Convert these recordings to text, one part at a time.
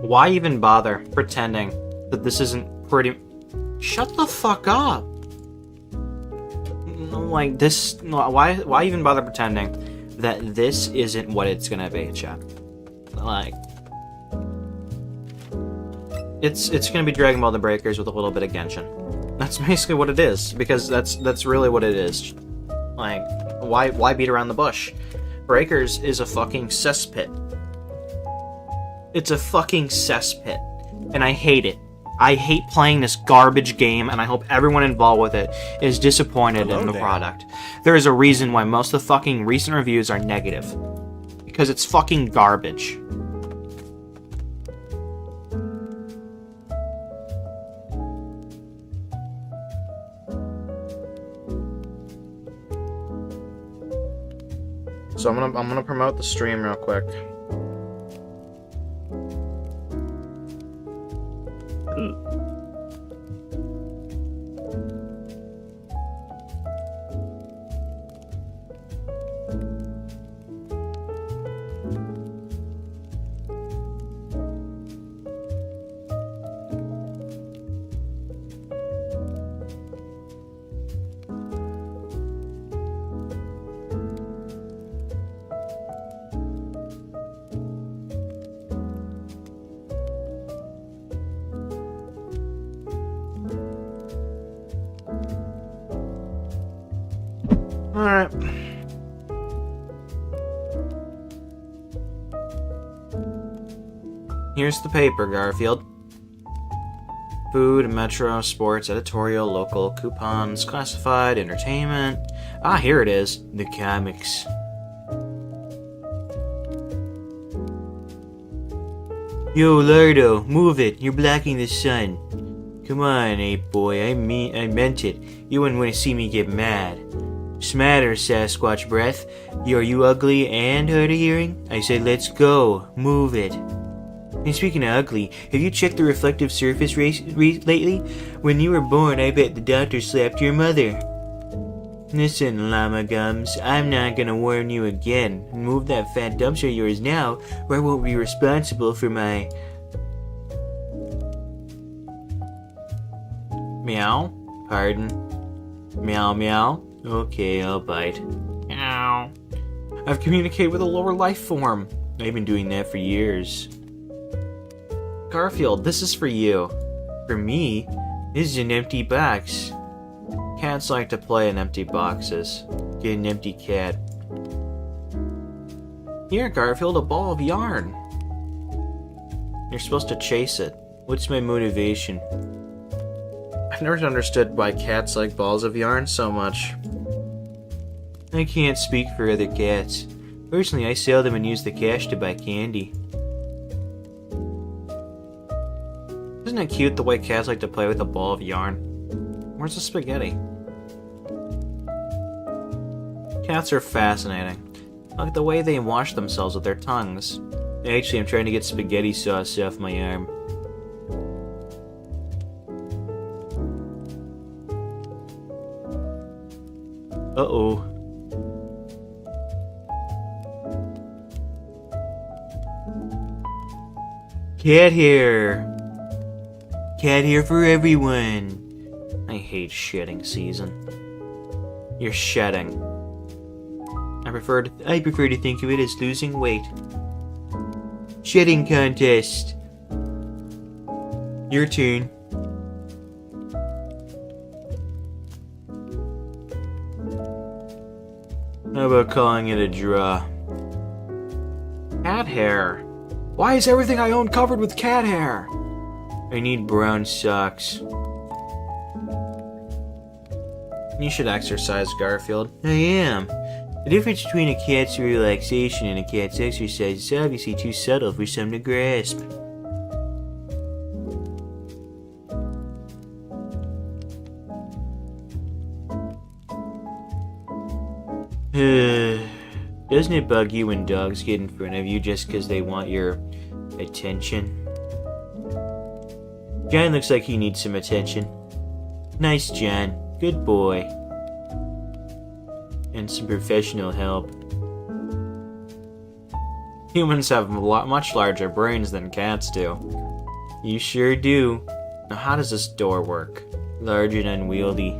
Why even bother pretending that this isn't pretty... Shut the fuck up! Like, this... Why even bother pretending that this isn't what it's gonna be, chat? Like... It's gonna be Dragon Ball The Breakers with a little bit of Genshin. That's basically what it is, because that's really what it is. Like, why beat around the bush? Breakers is a fucking cesspit. It's a fucking cesspit. And I hate it. I hate playing this garbage game, and I hope everyone involved with it is disappointed in the product. There is a reason why most of the fucking recent reviews are negative. Because it's fucking garbage. So I'm gonna promote the stream real quick. Alright. Here's the paper, Garfield. Food, metro, sports, editorial, local, coupons, classified, entertainment. Ah, here it is. The comics. Yo, Lardo, move it. You're blocking the sun. Come on, ape boy. I meant it. You wouldn't want to see me get mad. Smatter, Sasquatch breath. Are you ugly and hard of hearing? I said let's go. Move it. And speaking of ugly, have you checked the reflective surface lately? When you were born, I bet the doctor slapped your mother. Listen, Llama Gums, I'm not gonna warn you again. Move that fat dumpster of yours now, or I won't be responsible for my... Meow? Pardon? Meow meow? Okay, I'll bite. Meow. I've communicated with a lower life form. I've been doing that for years. Garfield, this is for you. For me? This is an empty box. Cats like to play in empty boxes. Get an empty cat. Here, Garfield, a ball of yarn. You're supposed to chase it. What's my motivation? I've never understood why cats like balls of yarn so much. I can't speak for other cats. Personally, I sell them and use the cash to buy candy. Isn't it cute the way cats like to play with a ball of yarn? Where's the spaghetti? Cats are fascinating. I like the way they wash themselves with their tongues. Actually, I'm trying to get spaghetti sauce off my arm. Uh-oh. Cat hair! Cat hair for everyone! I hate shedding season. You're shedding. I prefer to think of it as losing weight. Shedding contest! Your turn. How about calling it a draw? Cat hair. Why is everything I own covered with cat hair? I need brown socks. You should exercise, Garfield. I am. The difference between a cat's relaxation and a cat's exercise is obviously too subtle for some to grasp. Doesn't it bug you when dogs get in front of you just because they want your attention? John looks like he needs some attention. Nice, John. Good boy. And some professional help. Humans have much larger brains than cats do. You sure do. Now how does this door work? Large and unwieldy.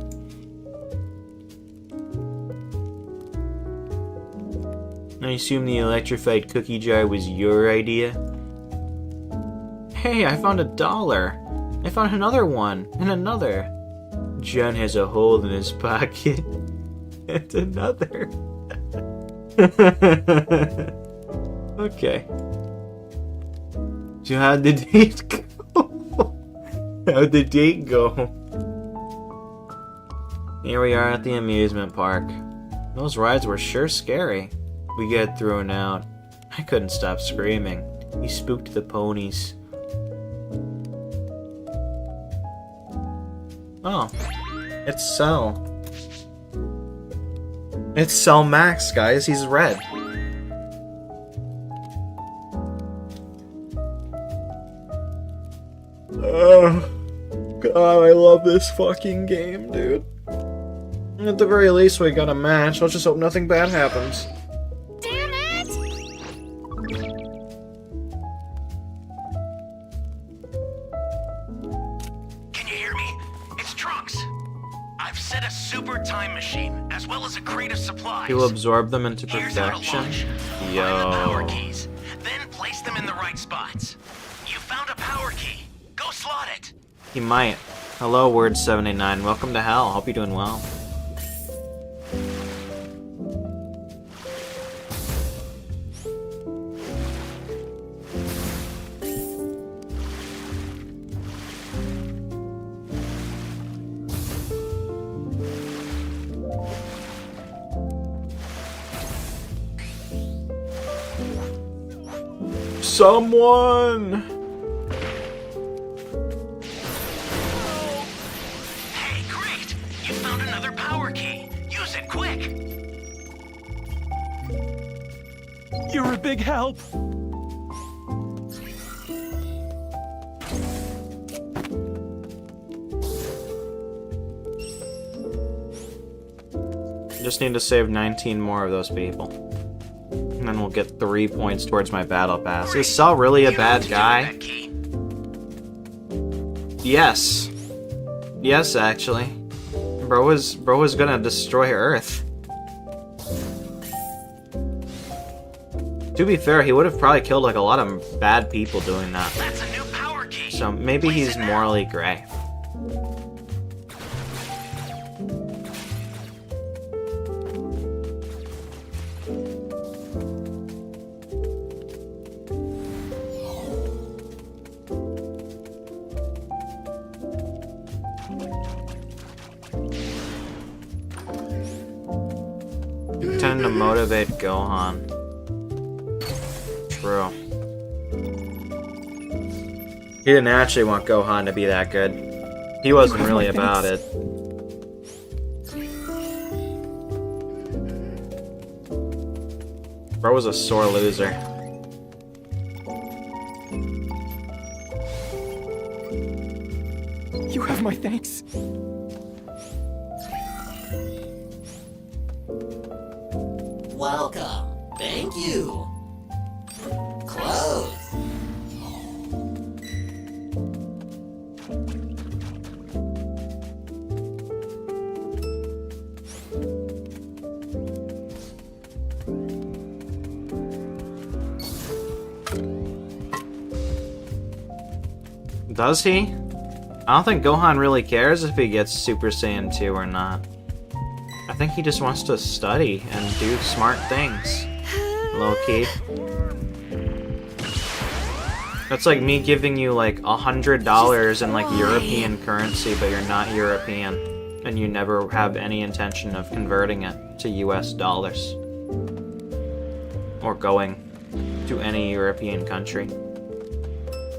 I assume the electrified cookie jar was your idea? Hey, I found $1. I found another one, and another. John has a hole in his pocket. And another. Okay. So how'd the date go? How'd the date go? Here we are at the amusement park. Those rides were sure scary. We get thrown out. I couldn't stop screaming. He spooked the ponies. Oh. It's Cell. It's Cell Max, guys. He's red. Oh, God, I love this fucking game, dude. At the very least, we got a match. Let's just hope nothing bad happens. Damn it! Can you hear me? It's Trunks. I've set a super time machine, as well as a crate of supplies. He'll absorb them into Here's how to perfection. launch. Find the power Yo. keys, then place them in the right spots. You found a power key. Go slot it. He might. Hello, Word 79. Welcome to hell. Hope you're doing well. Someone! Hey, great! You found another power key. Use it quick. You're a big help. Just need to save 19 more of those people. And then we'll get 3 points towards my battle pass. Is Cell really a You know what bad to do guy? with that key. Yes. Yes, actually. Bro was gonna destroy Earth. To be fair, he would have probably killed like a lot of bad people doing that. That's a new power key. So maybe Place he's it now. morally gray. You tend to motivate Gohan. True. He didn't actually want Gohan to be that good. He wasn't really about it. Bro was a sore loser. You have my thanks. Welcome. Thank you. Close. Does he? I don't think Gohan really cares if he gets Super Saiyan 2 or not. I think he just wants to study and do smart things. Low-key. That's like me giving you like $100 in like European currency, but you're not European. And you never have any intention of converting it to US dollars. Or going to any European country.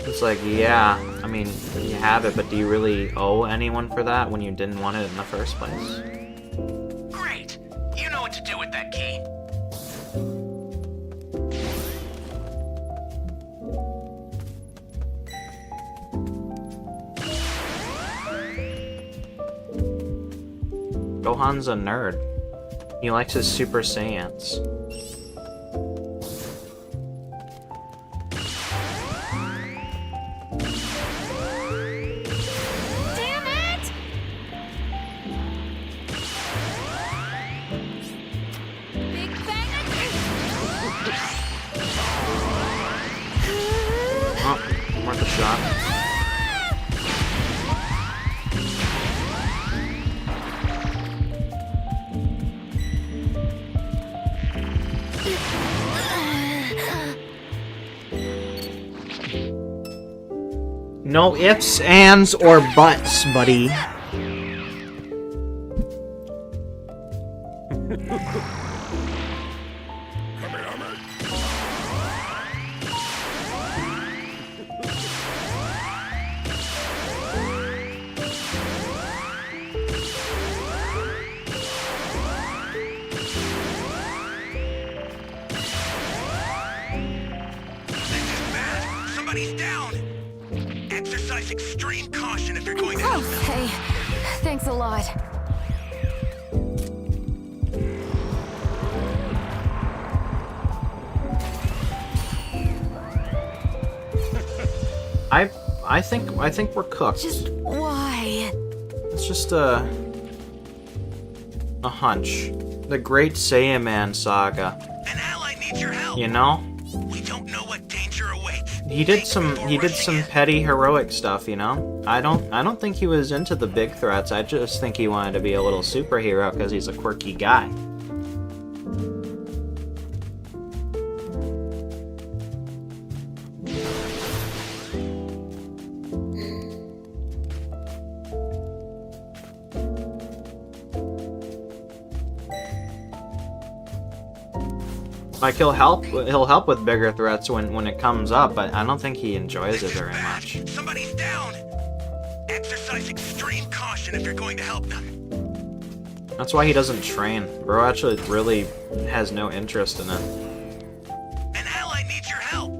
It's like, yeah, I mean, you have it, but do you really owe anyone for that when you didn't want it in the first place? Great. You know what to do with that key. Gohan's a nerd. He likes his Super Saiyans. Damn it! Big Bang. Oh, worth a shot. No ifs, ands, or buts, buddy. Somebody's down! Exercise extreme caution if you're going to help them. Hey, thanks a lot. I think we're cooked. Just why? It's just a hunch. The Great Saiyaman Saga. An ally needs your help. You know? We don't know what danger awaits. He did some petty heroic stuff, you know? I don't think he was into the big threats. I just think he wanted to be a little superhero because he's a quirky guy. Like he'll help with bigger threats when it comes up, but I don't think he enjoys it very much. Somebody's down. Exercise extreme caution if you're going to help them. That's why he doesn't train. Bro actually really has no interest in it. An ally needs your help.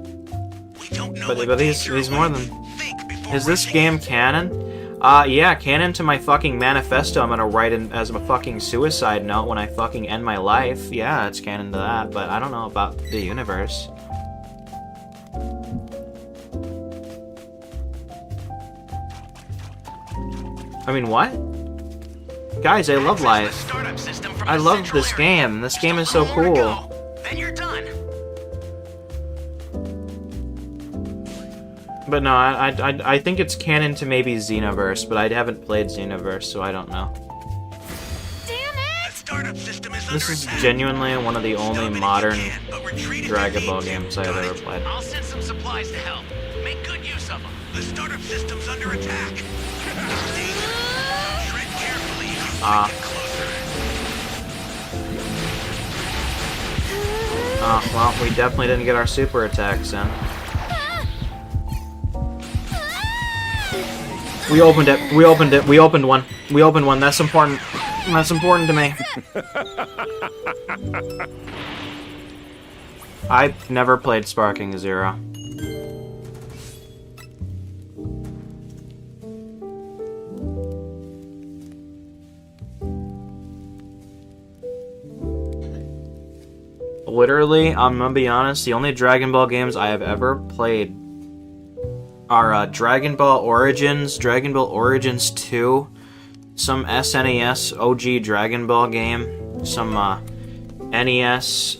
We don't know But he's more than. Think before Is this rushing game in. canon? Yeah, canon to my fucking manifesto. I'm gonna write in as a fucking suicide note when I fucking end my life. Yeah, it's canon to that, but I don't know about the universe. I mean, what? Guys, I love Access the life. startup system from I the love central this area. game. This game is Just so a little more to cool. go. Then you're done. But no, I think it's canon to maybe Xenoverse, but I haven't played Xenoverse, so I don't know. Damn The it! startup system is This under is attack. genuinely one of the Stop only it if you modern can, but retreat if you Dragon need Ball to. games I've Got ever it? played. I'll send some supplies to help. Make good use of them. The startup system's under attack. Danger. Tread carefully as Ah. we get closer. Oh, well, we definitely didn't get our super attacks in. We opened it. We opened it. We opened one. We opened one. That's important. That's important to me. I've never played Sparking Zero. Literally, I'm gonna be honest, the only Dragon Ball games I have ever played are Dragon Ball Origins, Dragon Ball Origins 2, some SNES OG Dragon Ball game, some NES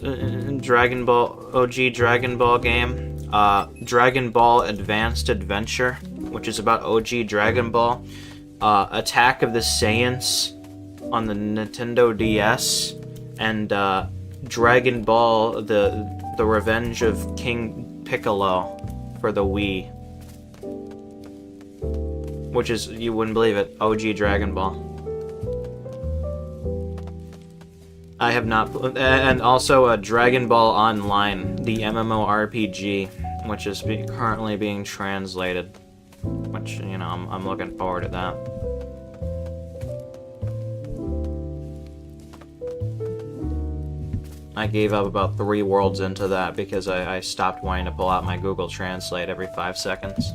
Dragon Ball OG Dragon Ball game, Dragon Ball Advanced Adventure, which is about OG Dragon Ball, Attack of the Saiyans on the Nintendo DS, and Dragon Ball the Revenge of King Piccolo for the Wii. Which is, you wouldn't believe it, OG Dragon Ball. I have not, and also Dragon Ball Online, the MMORPG, which is currently being translated. Which, you know, I'm looking forward to that. I gave up about 3 worlds into that because I stopped wanting to pull out my Google Translate every 5 seconds.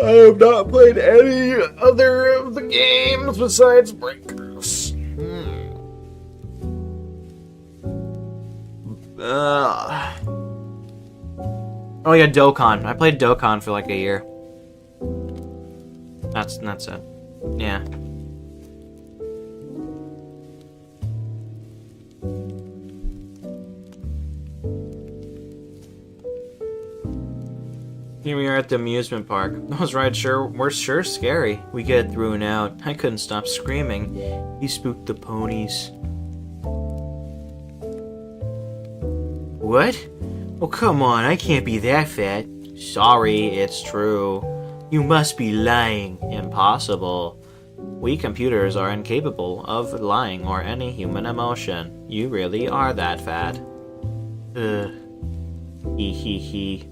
I have not played any other of the games besides Breakers. Oh yeah, Dokkan. I played Dokkan for like a year. That's it. Yeah. Here we are at the amusement park. Those rides were sure scary. We get thrown out. I couldn't stop screaming. He spooked the ponies. What? Oh, come on, I can't be that fat. Sorry, it's true. You must be lying. Impossible. We computers are incapable of lying or any human emotion. You really are that fat. Hee hee hee.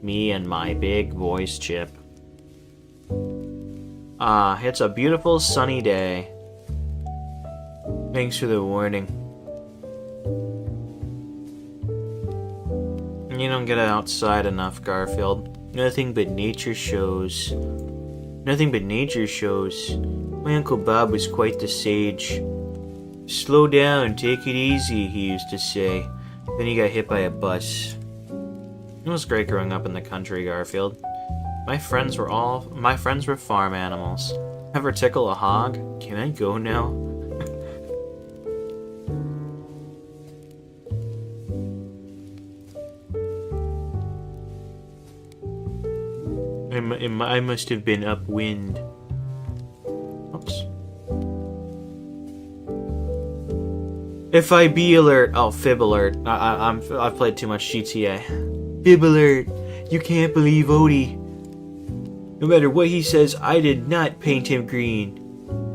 Me and my big voice chip. It's a beautiful sunny day. Thanks for the warning. You don't get outside enough, Garfield. Nothing but nature shows. Nothing but nature shows. My Uncle Bob was quite the sage. Slow down, take it easy, he used to say. Then he got hit by a bus. It was great growing up in the country, Garfield. My friends were farm animals. Ever tickle a hog? Can I go now? I must have been upwind. Oops. If I be alert, oh, fib alert. I've played too much GTA. Fib alert! You can't believe Odie. No matter what he says, I did not paint him green.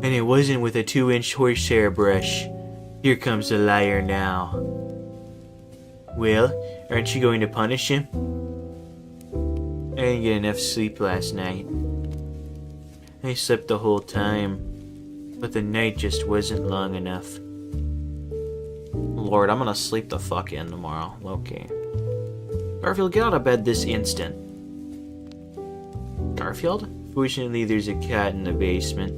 And it wasn't with a 2-inch horsehair brush. Here comes the liar now. Well, aren't you going to punish him? I didn't get enough sleep last night. I slept the whole time, but the night just wasn't long enough. Lord, I'm gonna sleep the fuck in tomorrow. Okay. Garfield, get out of bed this instant. Garfield? Fortunately, there's a cat in the basement.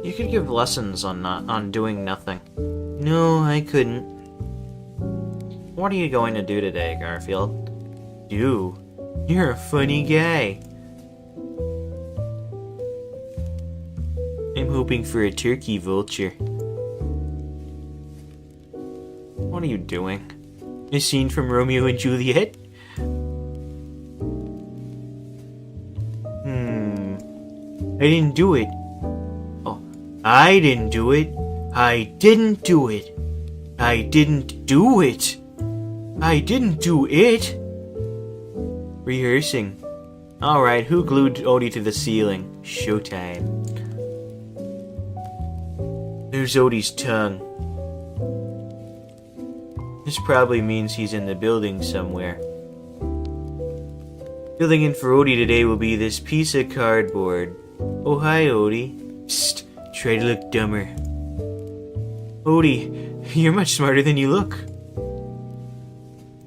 You could give lessons on doing nothing. No, I couldn't. What are you going to do today, Garfield? Do? You're a funny guy. I'm hoping for a turkey vulture. What are you doing? A scene from Romeo and Juliet? I didn't do it. Oh, I didn't do it. I didn't do it. I didn't do it. I didn't do it. Rehearsing. Alright, who glued Odie to the ceiling? Showtime. There's Odie's tongue. This probably means he's in the building somewhere. Filling in for Odie today will be this piece of cardboard. Oh, hi, Odie. Psst, try to look dumber. Odie, you're much smarter than you look.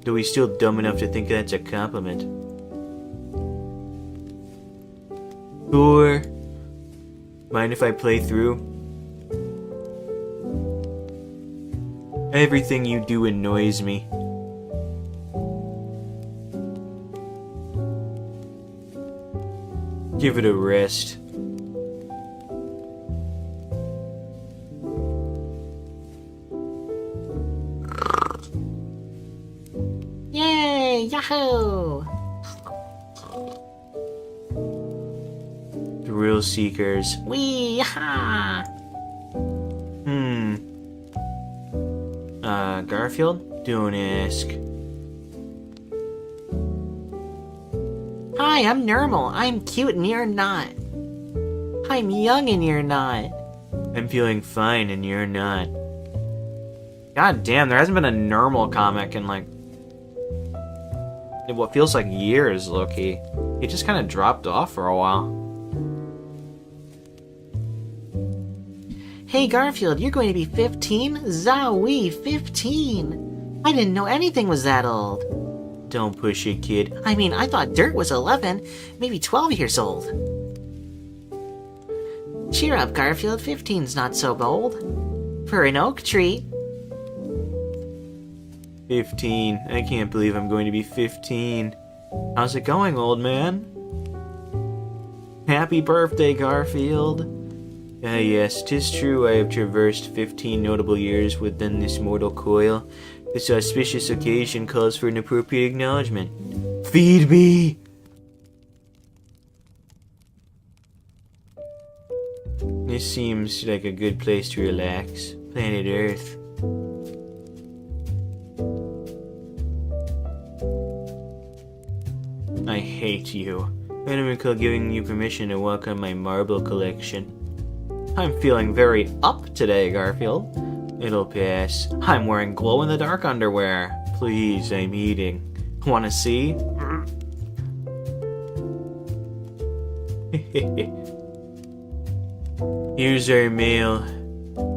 Though he's still dumb enough to think that's a compliment. Or, mind if I play through? Everything you do annoys me. Give it a rest. Yay! Yahoo! Thrill seekers. Wee! Ha! Garfield? Don't ask. Hi, I'm normal. I'm cute and you're not. I'm young and you're not. I'm feeling fine and you're not. God damn, there hasn't been a normal comic in like what feels like years, low-key. He just kind of dropped off for a while. Hey Garfield, you're going to be 15? Zowie, 15! I didn't know anything was that old. Don't push it, kid. I mean, I thought Dirt was 11, maybe 12 years old. Cheer up, Garfield. 15's not so bold. For an oak tree. 15. I can't believe I'm going to be 15. How's it going, old man? Happy birthday, Garfield. Ah, yes, 'tis true I have traversed 15 notable years within this mortal coil. This auspicious occasion calls for an appropriate acknowledgement. Feed me! This seems like a good place to relax. Planet Earth. I hate you. I don't recall giving you permission to walk on my marble collection. I'm feeling very up today, Garfield. It'll pass. I'm wearing glow-in-the-dark underwear. Please, I'm eating. Wanna see? Here's our mail.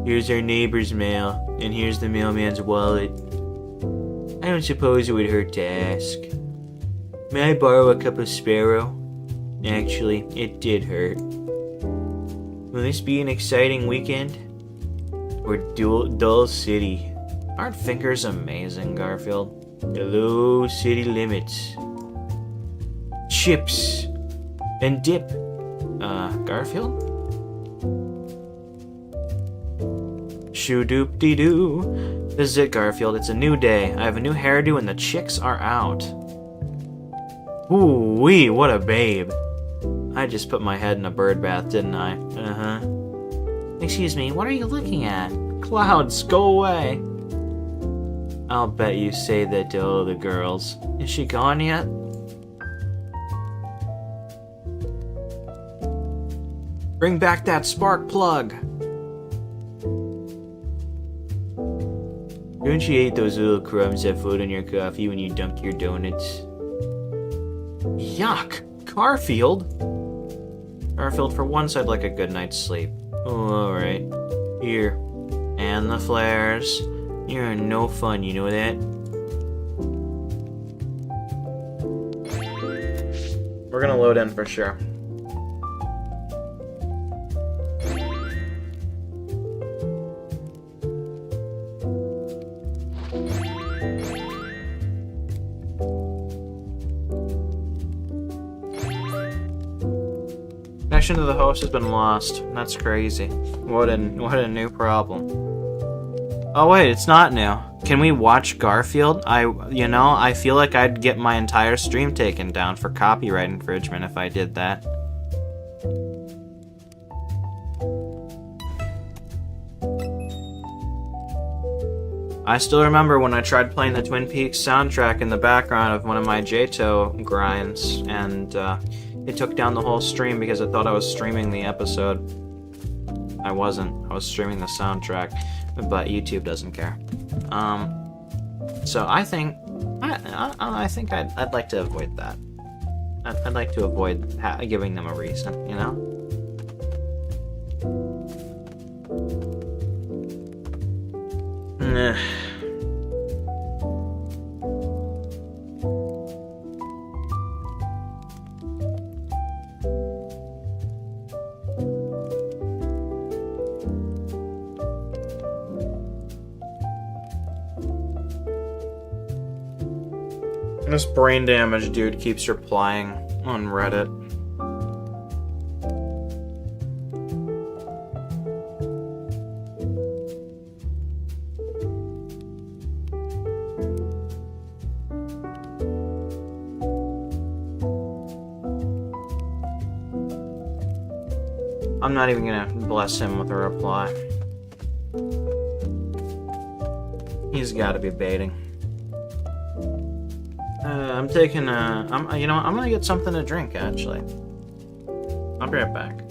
Here's our neighbor's mail. And here's the mailman's wallet. I don't suppose it would hurt to ask. May I borrow a cup of Sparrow? Actually, it did hurt. Will this be an exciting weekend? Or dull city? Aren't fingers amazing, Garfield? Hello, city limits. Chips. And dip. Garfield? Shoo-doop-dee-doo. This is it, Garfield. It's a new day. I have a new hairdo and the chicks are out. Ooh-wee, what a babe. I just put my head in a bird bath, didn't I? Uh-huh. Excuse me, what are you looking at? Clouds, go away. I'll bet you say that to all the girls. Is she gone yet? Bring back that spark plug. Don't you hate those little crumbs that float on your coffee when you dunk your donuts? Yuck! Garfield? Garfield, for once I'd like a good night's sleep. Oh, alright. Here. And the flares. You're no fun, you know that? We're gonna load in for sure. Connection to the host has been lost. That's crazy. What a new problem. Oh wait, it's not new. Can we watch Garfield? I feel like I'd get my entire stream taken down for copyright infringement if I did that. I still remember when I tried playing the Twin Peaks soundtrack in the background of one of my JTO grinds, and it took down the whole stream because I thought I was streaming the episode. I wasn't. I was streaming the soundtrack, but YouTube doesn't care. So I think I'd like to avoid that. I'd like to avoid giving them a reason, you know? This brain damage dude keeps replying on Reddit. I'm not even gonna bless him with a reply. He's gotta be baiting. I'm taking I'm gonna get something to drink, actually. I'll be right back.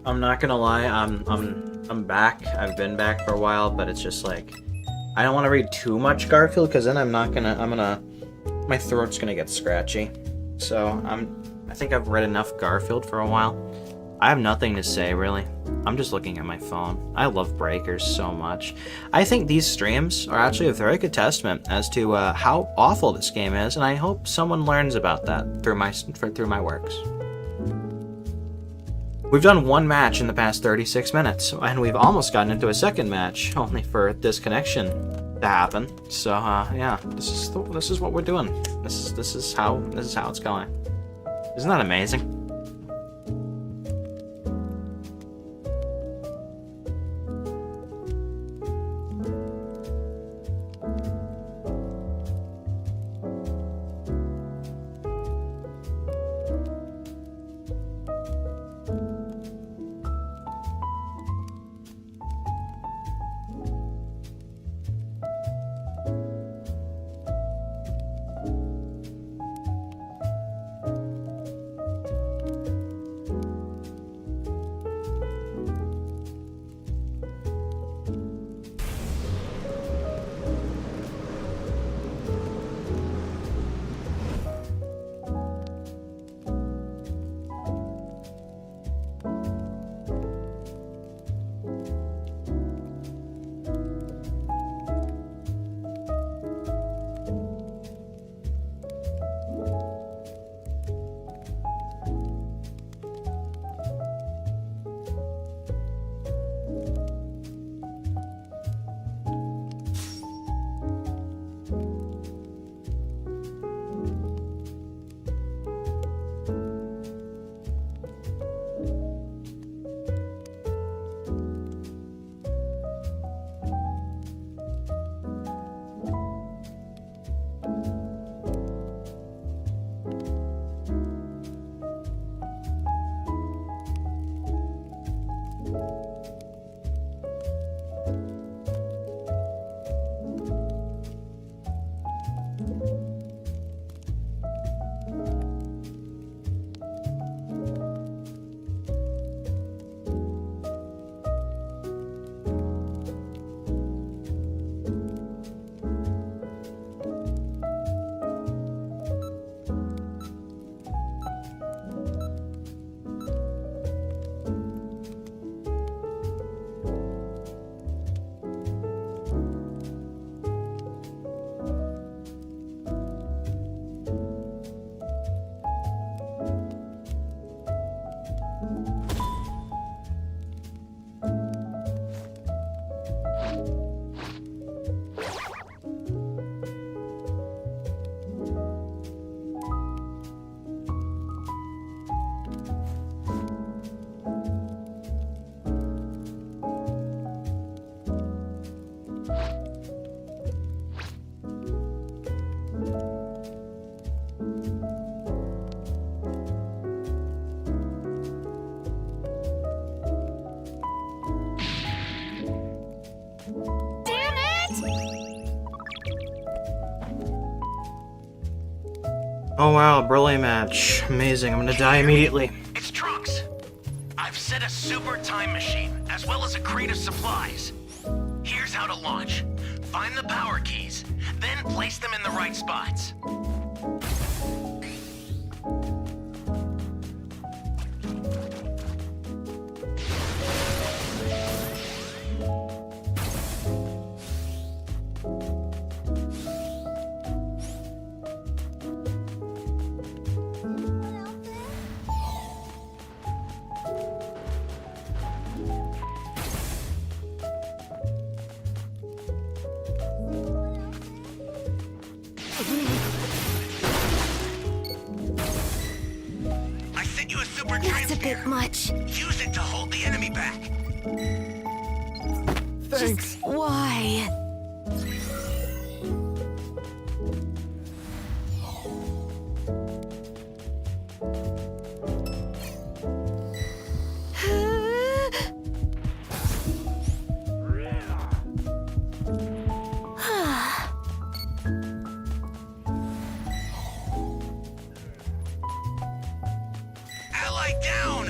I'm not gonna lie, I'm back. I've been back for a while, but it's just like I don't want to read too much Garfield because then my throat's gonna get scratchy. So I think I've read enough Garfield for a while. I have nothing to say really. I'm just looking at my phone. I love Breakers so much. I think these streams are actually a very good testament as to how awful this game is, and I hope someone learns about that through my works. We've done one match in the past 36 minutes, and we've almost gotten into a second match, only for this connection to happen. So yeah, this is what we're doing. This is how it's going. Isn't that amazing? Oh wow, Burley match. Amazing, I'm gonna die immediately. It's Trunks. I've set a super time machine. as well as a crate of supplies. Here's how to launch. Find the power keys, then place them in the right spots. I sent you a super That's a transfer. bit much. Use it to hold the enemy back. Thanks. Why? Ally down!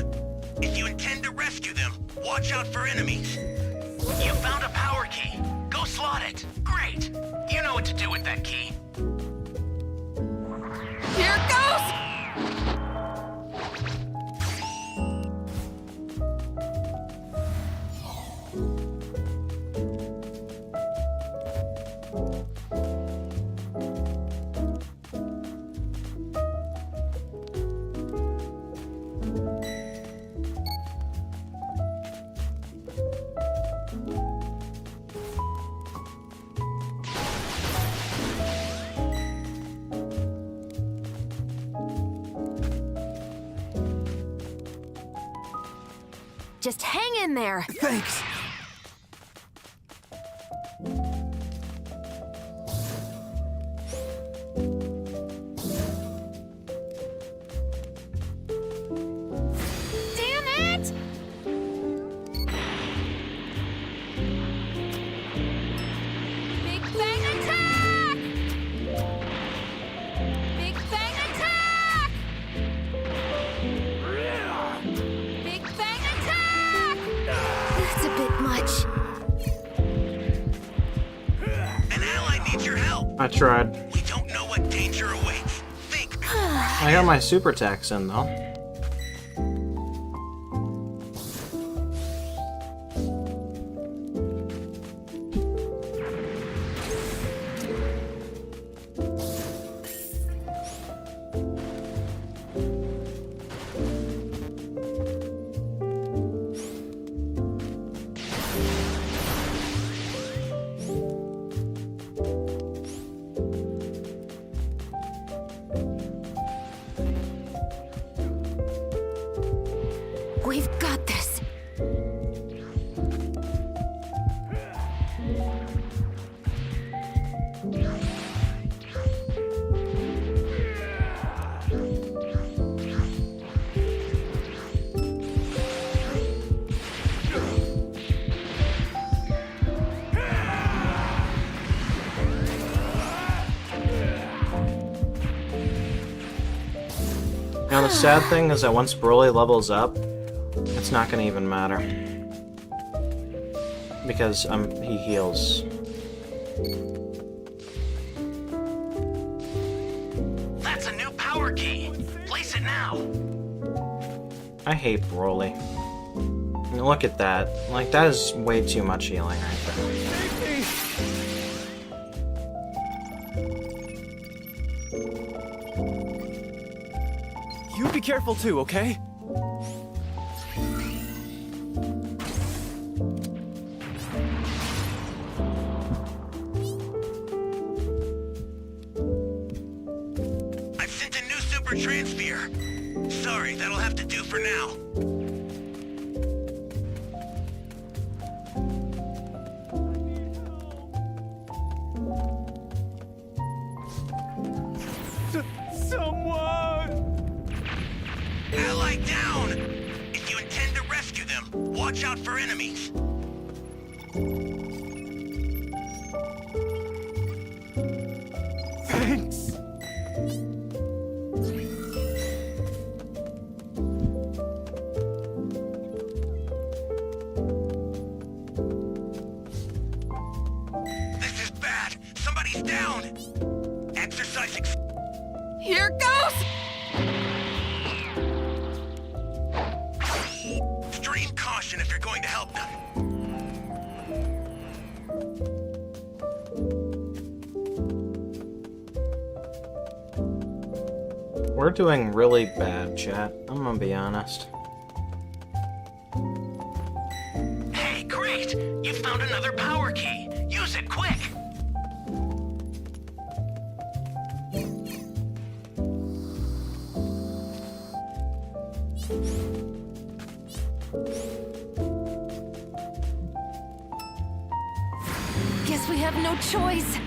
If you intend to rescue them, watch out for enemies. You found a power key. Go slot it. Great. You know what to do with that key. Here it goes! Just hang in there. Thanks. Damn it! Big Bang attack! Big Bang attack! Big Bang attack! That's a bit much. An ally needs your help. I tried. We don't know what danger awaits. Think. I got my super attacks in though. We've got this. Now the sad thing is that once Broly levels up, it's not gonna even matter. Because he heals. That's a new power key. Place it now. I hate Broly. Look at that. Like, that is way too much healing right there. You be careful too, okay? I've sent a new super transfer. Sorry, that'll have to do for now. Someone! Ally down! If you intend to rescue them, watch out for enemies. Thanks! Exercise Here goes! extreme caution if you're going to help them. We're doing really bad, chat. I'm gonna be honest. Hey, great! You found another power key. Use it quick. Guess we have no choice.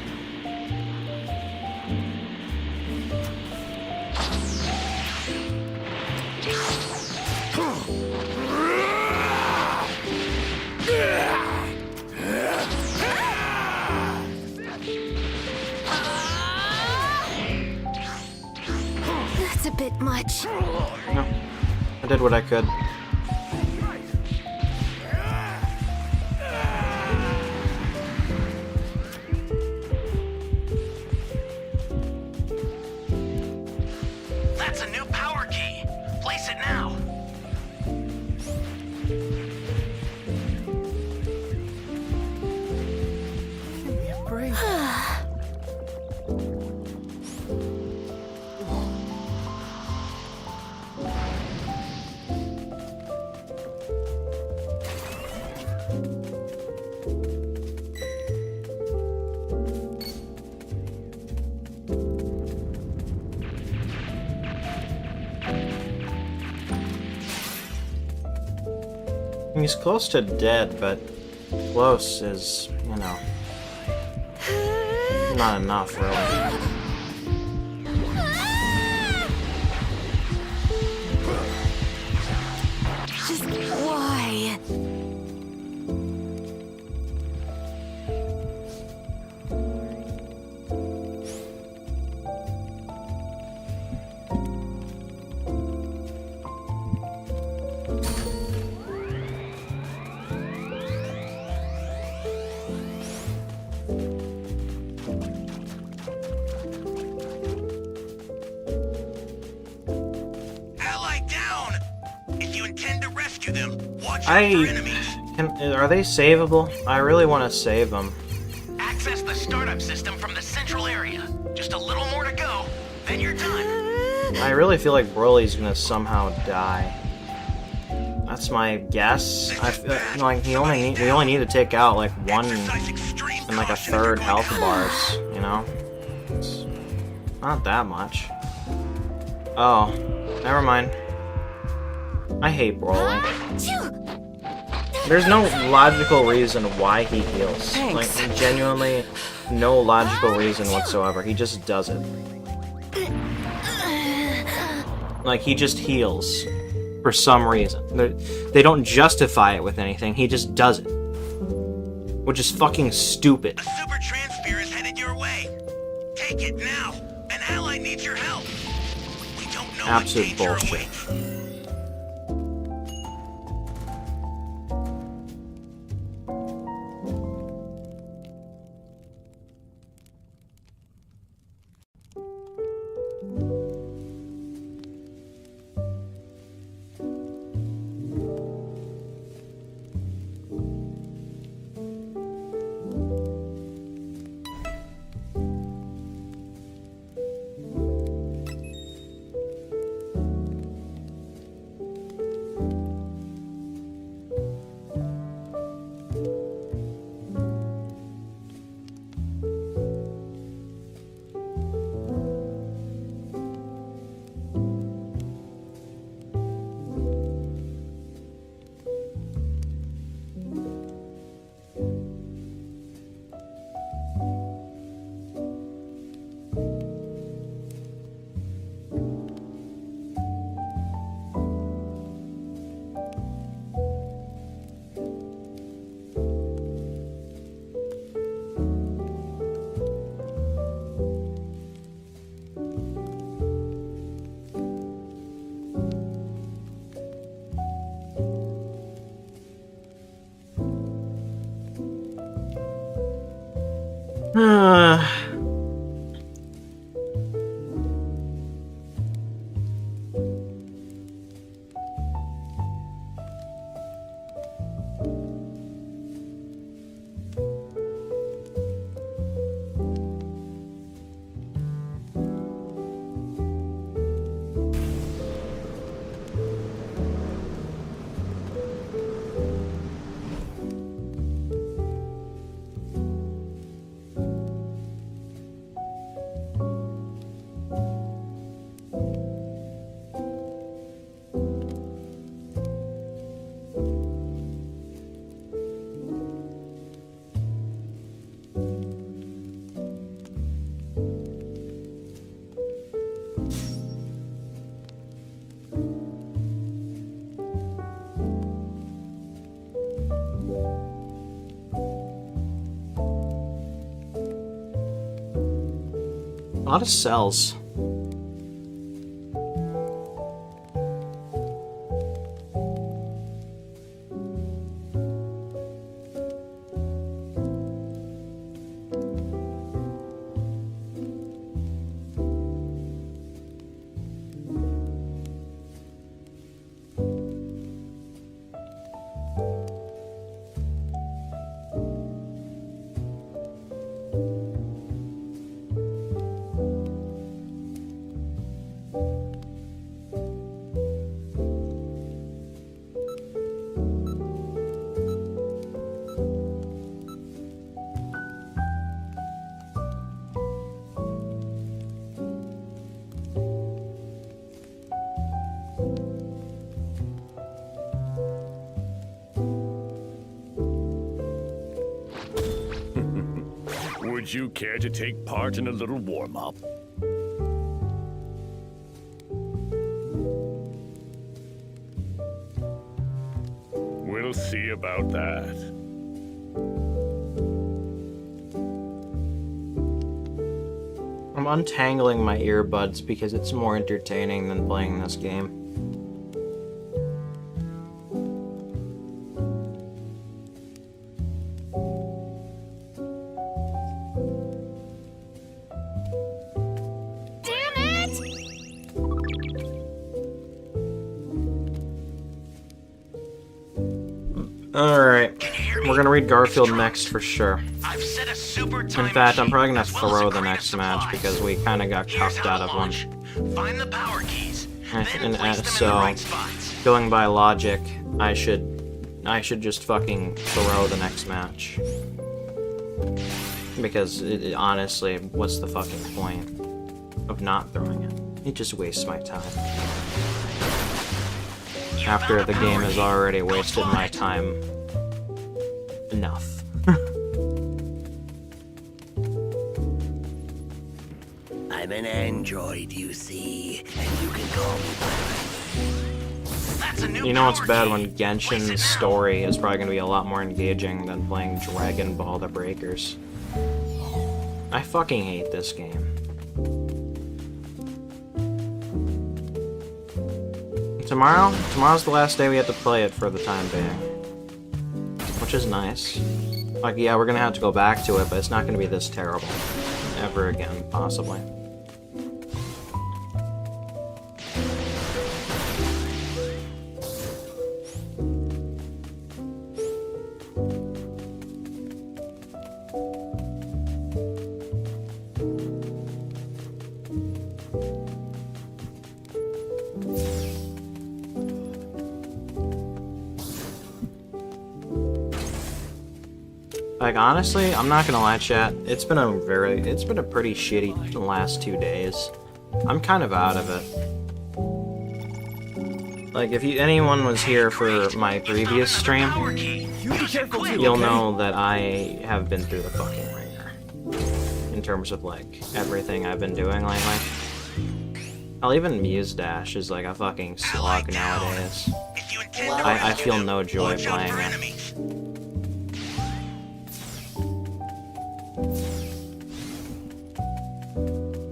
That's a bit much. No. I did what I could. That's a new power key. Place it now. Break. He's close to dead, but close is, you know, not enough, really. Just why? Ally down! If you intend to rescue them, watch out for enemies. Are they savable? I really want to save them. Access the startup system from the central area. Just a little more to go, then you're done. I really feel like Broly's gonna somehow die. That's my guess. I feel like we only need to take out like one Exercise extreme and like a caution if you're third going health to help. bars, you know? It's not that much. Oh, never mind. I hate Broly. There's no logical reason why he heals. Like, genuinely, no logical reason whatsoever. He just does it. Like, he just heals. For some reason. They don't justify it with anything, he just does it. Which is fucking stupid. A super transfer is headed your way. Take it now. An ally needs your help. We don't know Absolute what danger bullshit. awaits. A lot of cells. Would you care to take part in a little warm-up? We'll see about that. I'm untangling my earbuds because it's more entertaining than playing this game. Alright, we're gonna read Garfield next for sure. I've set a super In time fact, I'm machine probably gonna as well as throw a the crate of next match supplies. because we kinda got Here's cuffed how out to of one. launch. Find the power keys. Then And place them in the so, right spots. going by logic, I should just fucking throw the next match. Because, honestly, what's the fucking point of not throwing it? It just wastes my time. After the game has already wasted my time enough. I'm an android, you see, and you can call me That's a new You know what's power bad key. when Genshin's story is probably going to be a lot more engaging than playing Dragon Ball: The Breakers. I fucking hate this game. Tomorrow's the last day we have to play it for the time being. Which is nice. Like, yeah, we're gonna have to go back to it, but it's not gonna be this terrible. Ever again, possibly. Like, honestly, I'm not gonna lie, chat. It's been a pretty shitty last 2 days. I'm kind of out of it. Like, if anyone was here for my previous stream, Power key. you'll know that I have been through the fucking ringer. In terms of, like, everything I've been doing lately. Hell, even Muse Dash is like a fucking slog nowadays. If you intend to I rescue feel them, no joy watch out playing for it. enemies.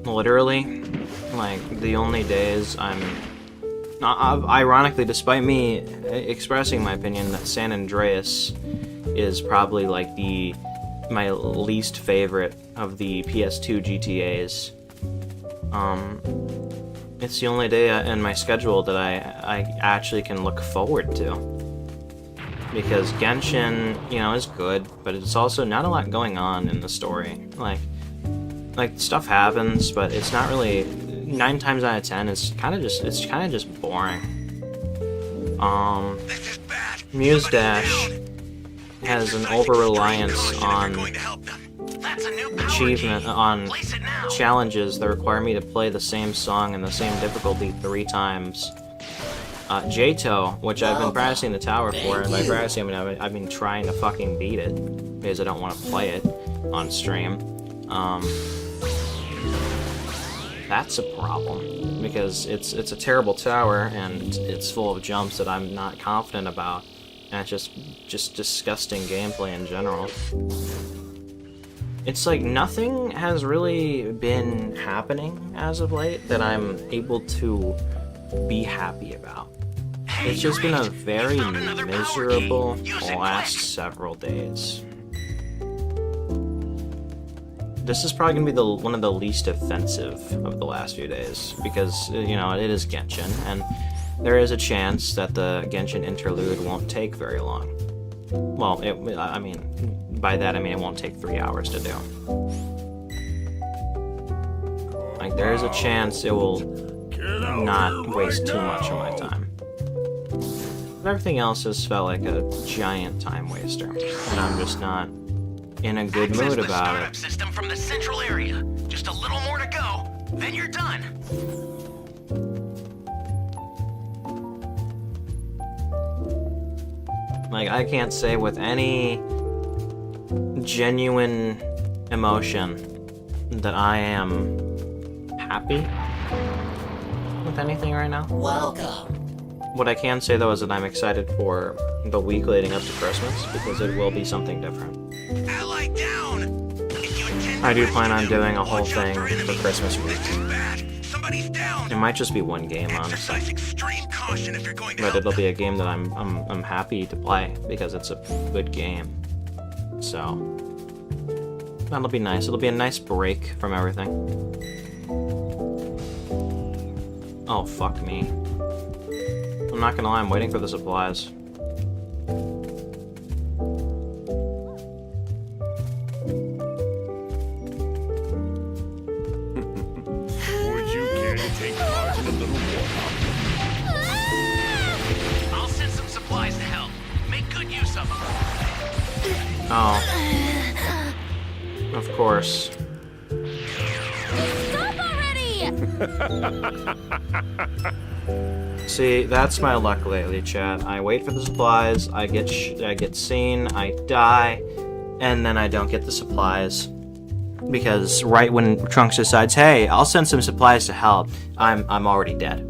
Literally, like, the only days I'm... Ironically, despite me expressing my opinion that San Andreas is probably, like, my least favorite of the PS2 GTAs, it's the only day in my schedule that I actually can look forward to. Because Genshin, you know, is good, but it's also not a lot going on in the story. Like stuff happens, but it's not really. 9 times out of 10, it's kind of just boring. This is bad. Muse Somebody's Dash down. has an Exercise over-reliance extreme caution if on you're going to help them. That's a new power achievement, key. on Place it now. challenges that require me to play the same song in the same difficulty 3 times. Jato, which I've been practicing the tower for, and by practicing, I mean I've been trying to fucking beat it because I don't want to play it on stream. That's a problem because it's a terrible tower and it's full of jumps that I'm not confident about, and it's just disgusting gameplay in general. it's like nothing has really been happening as of late that I'm able to be happy about. It's just been a very miserable last several days. This is probably gonna be one of the least offensive of the last few days because, you know, it is Genshin, and there is a chance that the Genshin Interlude won't take very long. Well, I mean, by that I mean it won't take 3 hours to do. Like, there is a chance it will not waste too much of my time. But everything else has felt like a giant time waster, and I'm just not in a good mood about it. System from the central area. Just a little more to go, then you're done. Like, I can't say with any genuine emotion that I am happy with anything right now. Welcome. What I can say, though, is that I'm excited for the week leading up to Christmas, because it will be something different. Ally down. If you intend to I do rescue plan on them, doing a whole watch out thing for enemies. Christmas week. This is bad. Somebody's down. It might just be one game, honestly. Exercise extreme caution if you're going to But help it'll be a them. game that I'm happy to play because it's a good game. So that'll be nice. It'll be a nice break from everything. Oh, fuck me. I'm not gonna lie, I'm waiting for the supplies. Would you care to take part in a little warm-up? I'll send some supplies to help. Make good use of them. Oh. Of course. Stop already! See, that's my luck lately, chat. I wait for the supplies, I get seen, I die, and then I don't get the supplies. Because right when Trunks decides, hey, I'll send some supplies to help, I'm already dead.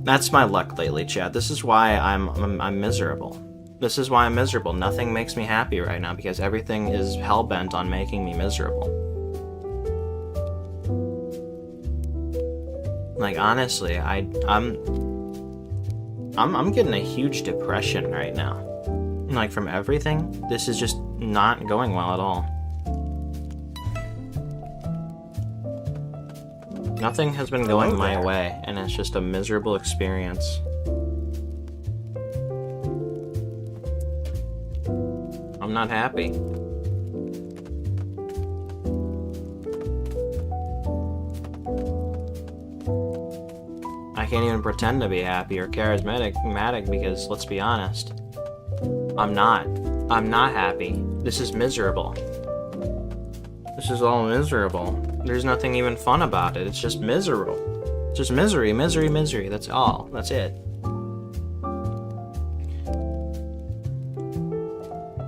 That's my luck lately, chat. This is why I'm miserable. This is why I'm miserable. Nothing makes me happy right now because everything is hell-bent on making me miserable. Like, honestly, I'm getting a huge depression right now. Like, from everything, this is just not going well at all. Nothing has been going my way, and it's just a miserable experience. I'm not happy. I can't even pretend to be happy or charismatic because, let's be honest, I'm not. I'm not happy. This is miserable. This is all miserable. There's nothing even fun about it. It's just miserable. It's just misery, misery, misery. That's all. That's it.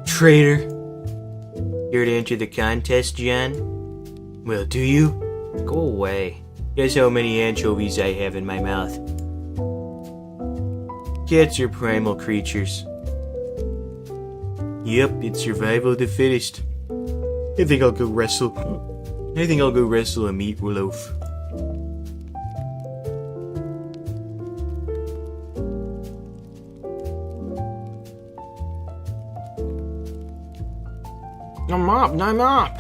Traitor. Here to enter the contest, John? Well, do you? Go away. Guess how many anchovies I have in my mouth. Cats are primal creatures. Yep, it's survival of the fittest. I think I'll go wrestle a meatloaf. I'm up!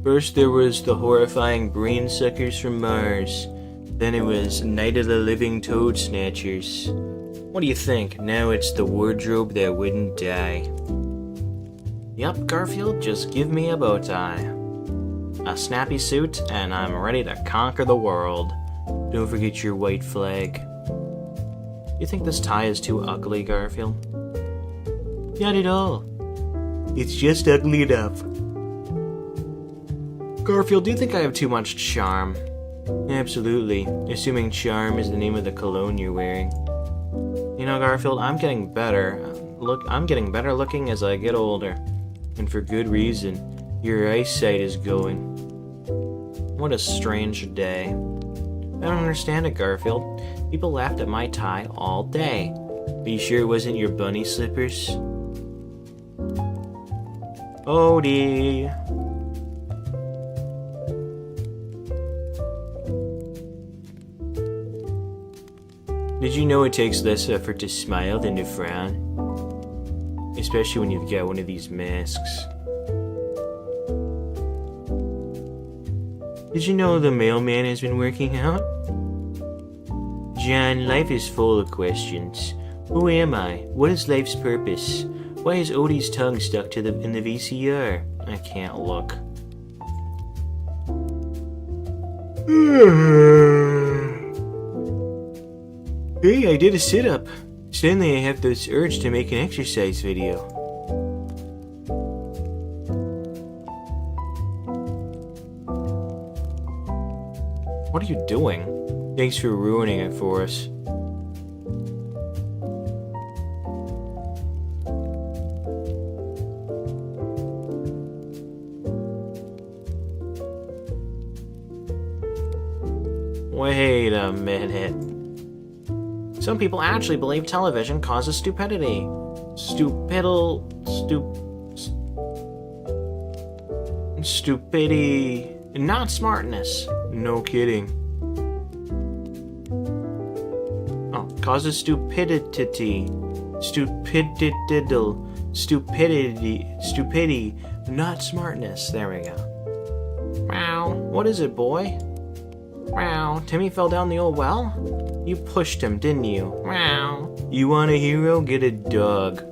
First there was the horrifying brain suckers from Mars. Then it was Night of the Living Toad Snatchers. What do you think? Now it's the wardrobe that wouldn't die. Yup, Garfield, just give me a bow tie. A snappy suit, and I'm ready to conquer the world. Don't forget your white flag. You think this tie is too ugly, Garfield? Not at all. It's just ugly enough. Garfield, do you think I have too much charm? Absolutely, assuming charm is the name of the cologne you're wearing. You know, Garfield, I'm getting better. I'm getting better looking as I get older. And for good reason. Your eyesight is going. What a strange day. I don't understand it, Garfield. People laughed at my tie all day. Are you sure it wasn't your bunny slippers? Odie. Did you know it takes less effort to smile than to frown? Especially when you've got one of these masks. Did you know the mailman has been working out? John, life is full of questions. Who am I? What is life's purpose? Why is Odie's tongue stuck in the VCR? I can't look. Hey, I did a sit-up. Suddenly I have this urge to make an exercise video. What are you doing? Thanks for ruining it for us. Wait a minute. Some people actually believe television causes stupidity. Stupidity. Not smartness. No kidding. Oh, Causes stupidity. Stupidity. not smartness. There we go. Wow, what is it, boy? Wow, Timmy fell down the old well? You pushed him, didn't you? Wow. You want a hero? Get a dog.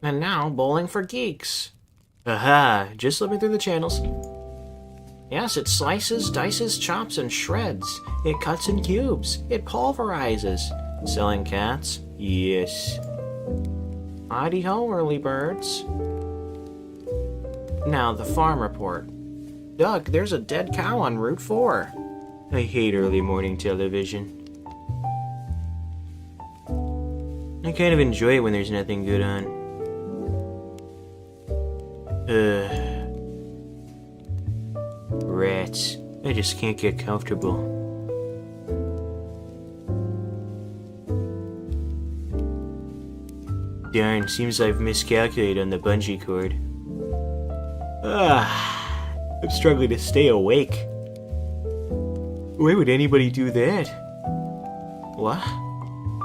And now, bowling for geeks. Aha, just slipping through the channels. Yes, it slices, dices, chops, and shreds. It cuts in cubes. It pulverizes. Selling cats? Yes. Hidey ho, early birds. Now, the farm report. Doug, there's a dead cow on Route 4. I hate early morning television. I kind of enjoy it when there's nothing good on. Rats. I just can't get comfortable. Darn, seems I've miscalculated on the bungee cord. I'm struggling to stay awake. Why would anybody do that? What?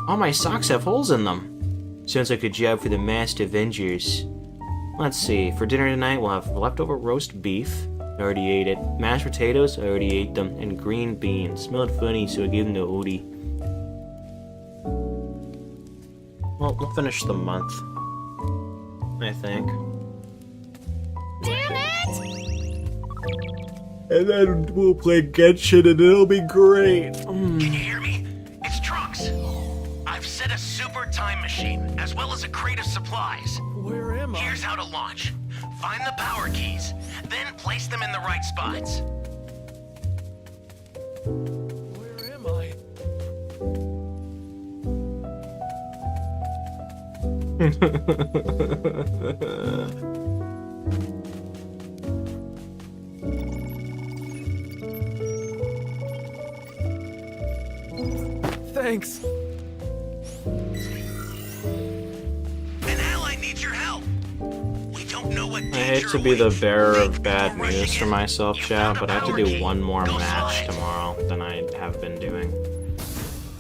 All my socks have holes in them. Sounds like a job for the masked Avengers. Let's see, for dinner tonight we'll have leftover roast beef. I already ate it. Mashed potatoes, I already ate them. And green beans. Smelled funny, so I gave them to Odie. Well, we'll finish the month, I think. Damn it! And then we'll play Genshin and it'll be great. Can you hear me? It's Trunks. I've set a super time machine, as well as a crate of supplies. Where am I? Here's how to launch. Find the power keys, then place them in the right spots. Where am I? Thanks. An ally needs your help. We don't know what I hate to be the bearer of bad news for myself, chat, but I have to do one more match tomorrow than I have been doing.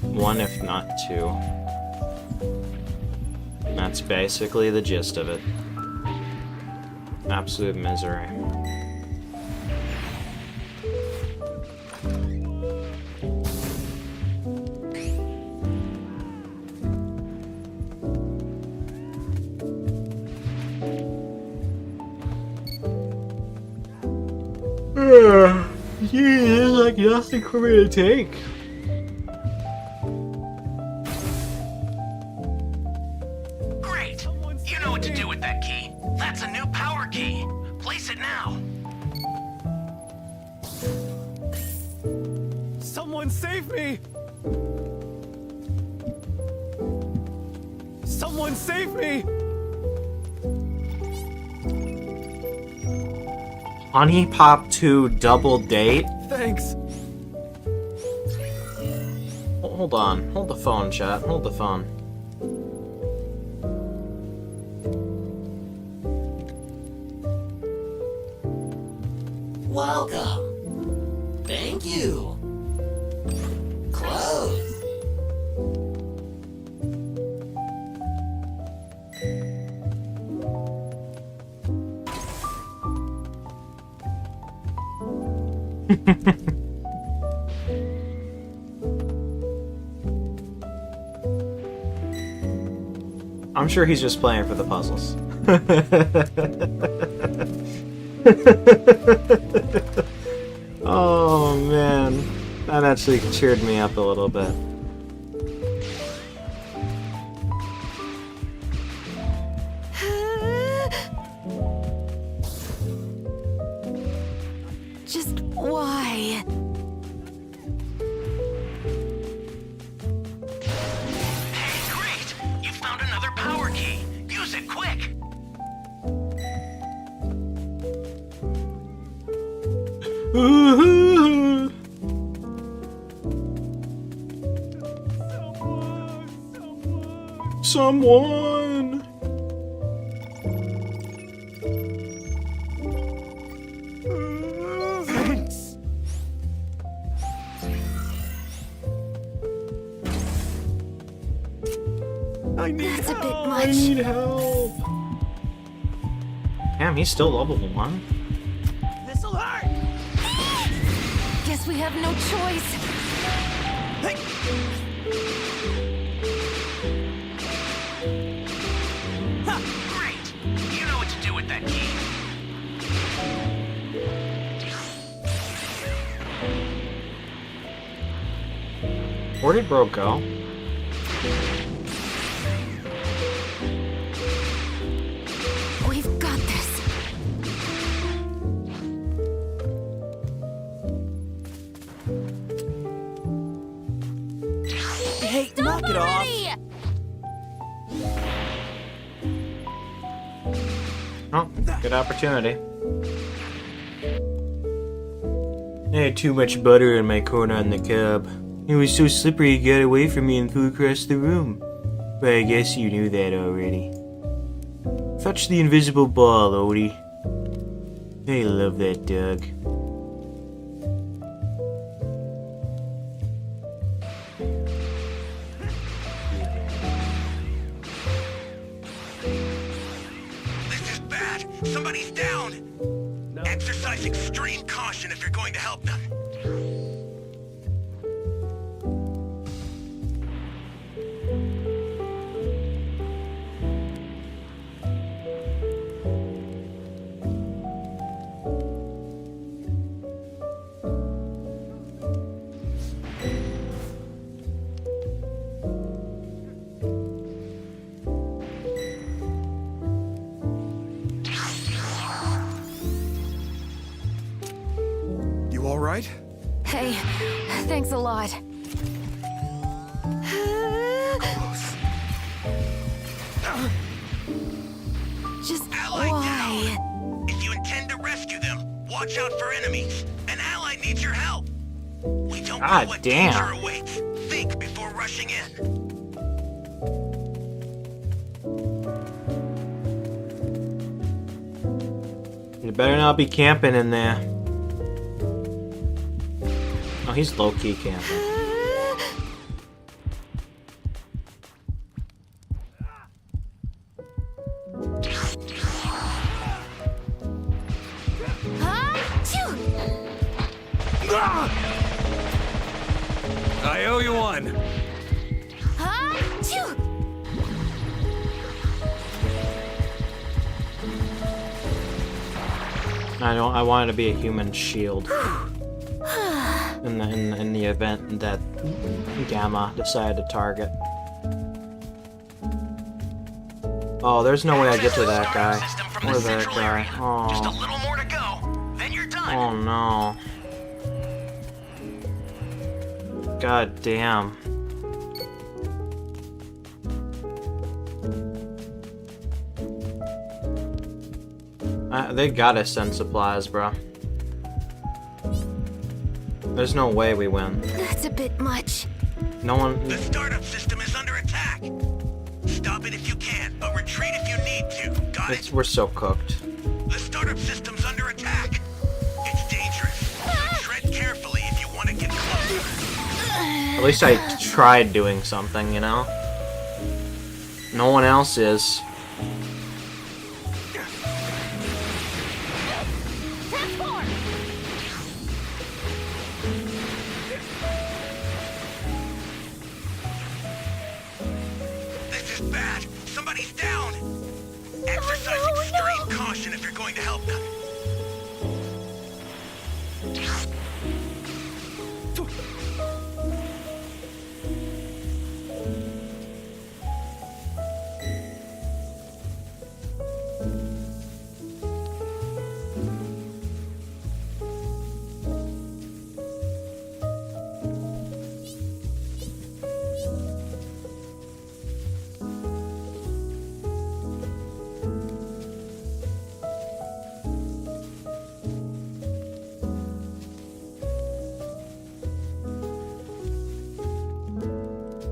One, if not two. That's basically the gist of it. Absolute misery. Gee, there's like nothing for me to take. Great! You know what to do with that key. That's a new power key. Place it now. Someone save me! Someone save me! Honey Pop 2 Double Date? Thanks. Hold on. Hold the phone, chat. Hold the phone. Welcome. Thank you. Close. I'm sure he's just playing for the puzzles. Oh man, that actually cheered me up a little bit. Just why? Hey, great! You found another power key. Use it quick. Someone! Thanks. I need That's a bit help. I much. need help. Damn, he's still level 1. This'll hurt. Guess we have no choice. Great! You know what to do with that key. Where did bro go? We've got this. Hey, knock it off. Already! Oh, good opportunity. I had too much butter in my corn on the cob. It was so slippery it got away from me and flew across the room. But I guess you knew that already. Fetch the invisible ball, Odie. I love that dog. This is bad. Somebody's down. Exercise extreme caution if you're going to help them. You all right? Hey, thanks a lot. Just Ally why? down. If you intend to rescue them, watch out for enemies. An ally needs your help. We don't know God what damn. danger awaits. Think before rushing in. You better not be camping in there. Oh, he's low-key camping. Achoo! I owe you one. Achoo! I wanted to be a human shield in the event that Gamma decided to target. Oh, there's no way I get to that guy. System from Or the that central guy. area. Just a Oh, little more to go. Then you're done. oh no. God damn. They gotta send supplies, bro. There's no way we win. That's a bit much. No one... The startup system is under attack. Stop it if you can, but retreat if you need to. Got it? We're so cooked. The startup system's under attack. It's dangerous. So tread carefully if you want to get closer. At least I tried doing something, you know? No one else is. Transform! This is bad. Somebody's down. Exercise extreme caution if you're going to help them.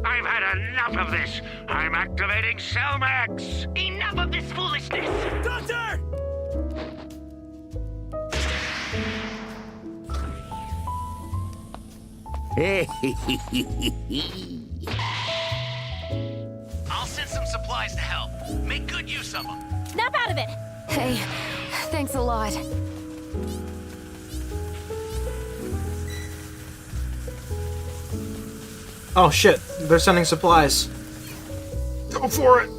I've had enough of this. I'm activating Cellmax. Enough of this foolishness. Doctor! I'll send some supplies to help. Make good use of them. Snap out of it! Hey, thanks a lot. Oh shit, they're sending supplies. Go for it!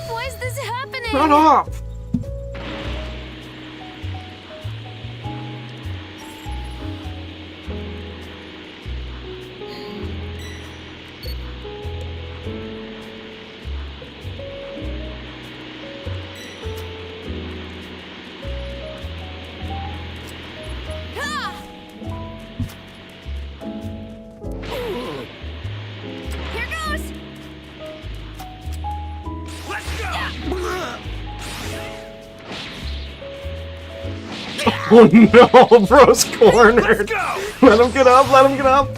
Why is this happening? Shut up! Ah! Here goes! Let's go! Oh no, bro's cornered! Let's go! Let him get up, let him get up!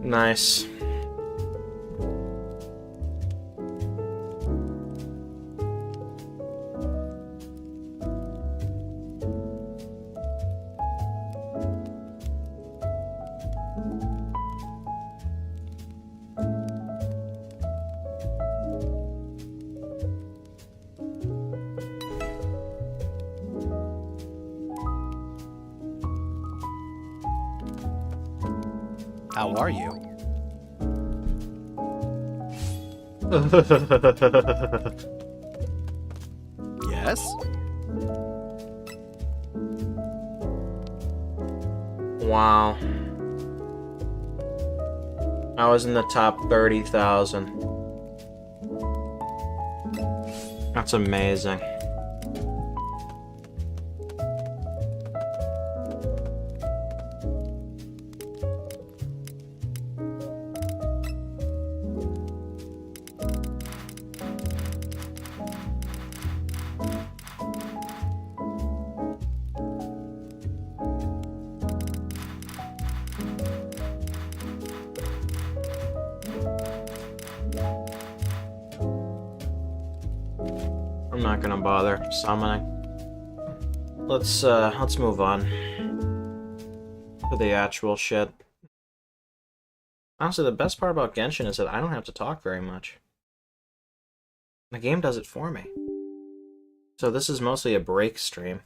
Nice. How are you? Yes? Wow. I was in the top 30,000. That's amazing. I'm not gonna bother summoning. Let's move on to the actual shit. Honestly, the best part about Genshin is that I don't have to talk very much. The game does it for me. So this is mostly a break stream.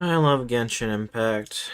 I love Genshin Impact.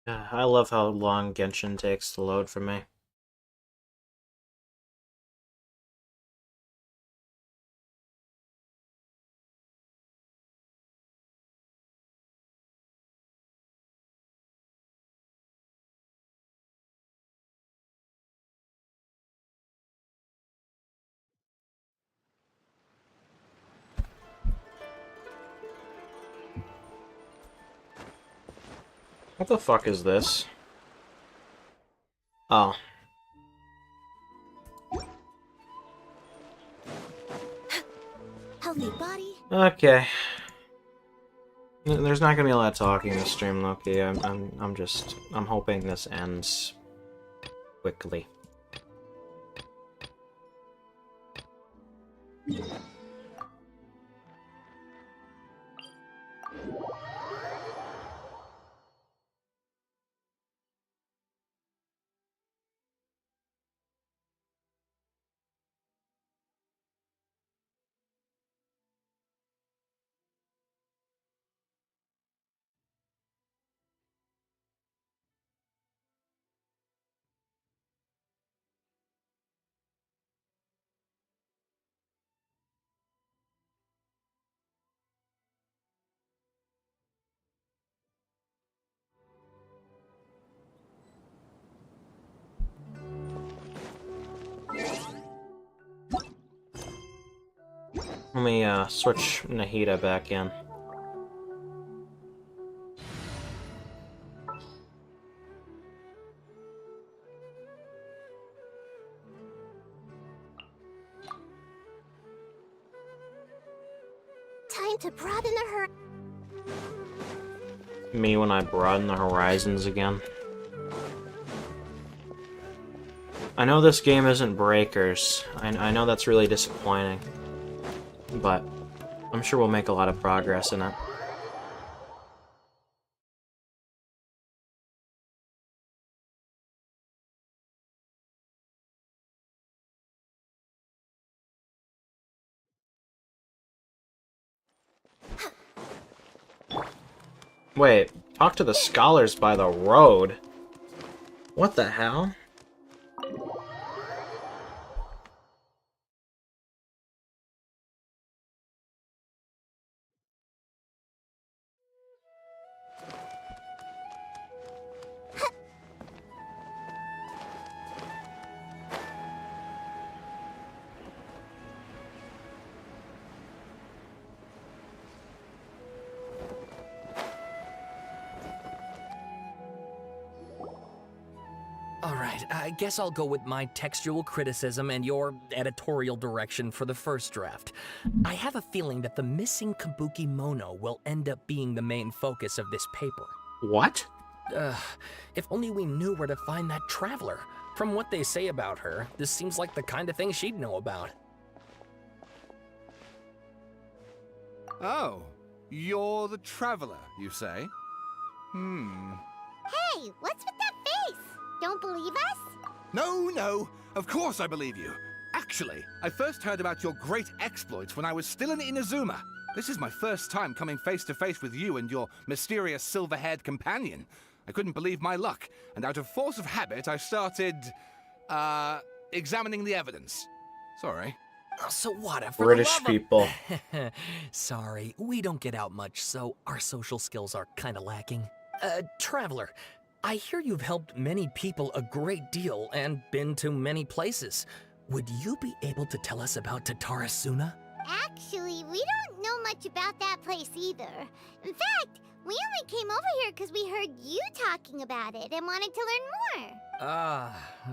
I love how long Genshin takes to load for me. What the fuck is this? Oh. Healthy body. Okay. There's not gonna be a lot of talking in this stream, Loki. I'm hoping this ends quickly. Let me switch Nahida back in. Time to broaden the horizon. Me when I broaden the horizons again. I know this game isn't Breakers. I know that's really disappointing. But I'm sure we'll make a lot of progress in it. Wait, talk to the scholars by the road? What the hell? Alright, I guess I'll go with my textual criticism and your editorial direction for the first draft. I have a feeling that the missing Kabuki Mono will end up being the main focus of this paper. What? If only we knew where to find that traveler. From what they say about her, this seems like the kind of thing she'd know about. Oh, you're the traveler, you say? Hey, what's with that face? Don't believe us? No, of course I believe you. Actually, I first heard about your great exploits when I was still in Inazuma. This is my first time coming face to face with you and your mysterious silver-haired companion. I couldn't believe my luck, and out of force of habit, I started, examining the evidence. Sorry. So what? For British the love people. of... Sorry, we don't get out much, so our social skills are kinda lacking. Traveler, I hear you've helped many people a great deal and been to many places. Would you be able to tell us about Tatarasuna? Actually, we don't know much about that place either. In fact, we only came over here because we heard you talking about it and wanted to learn more.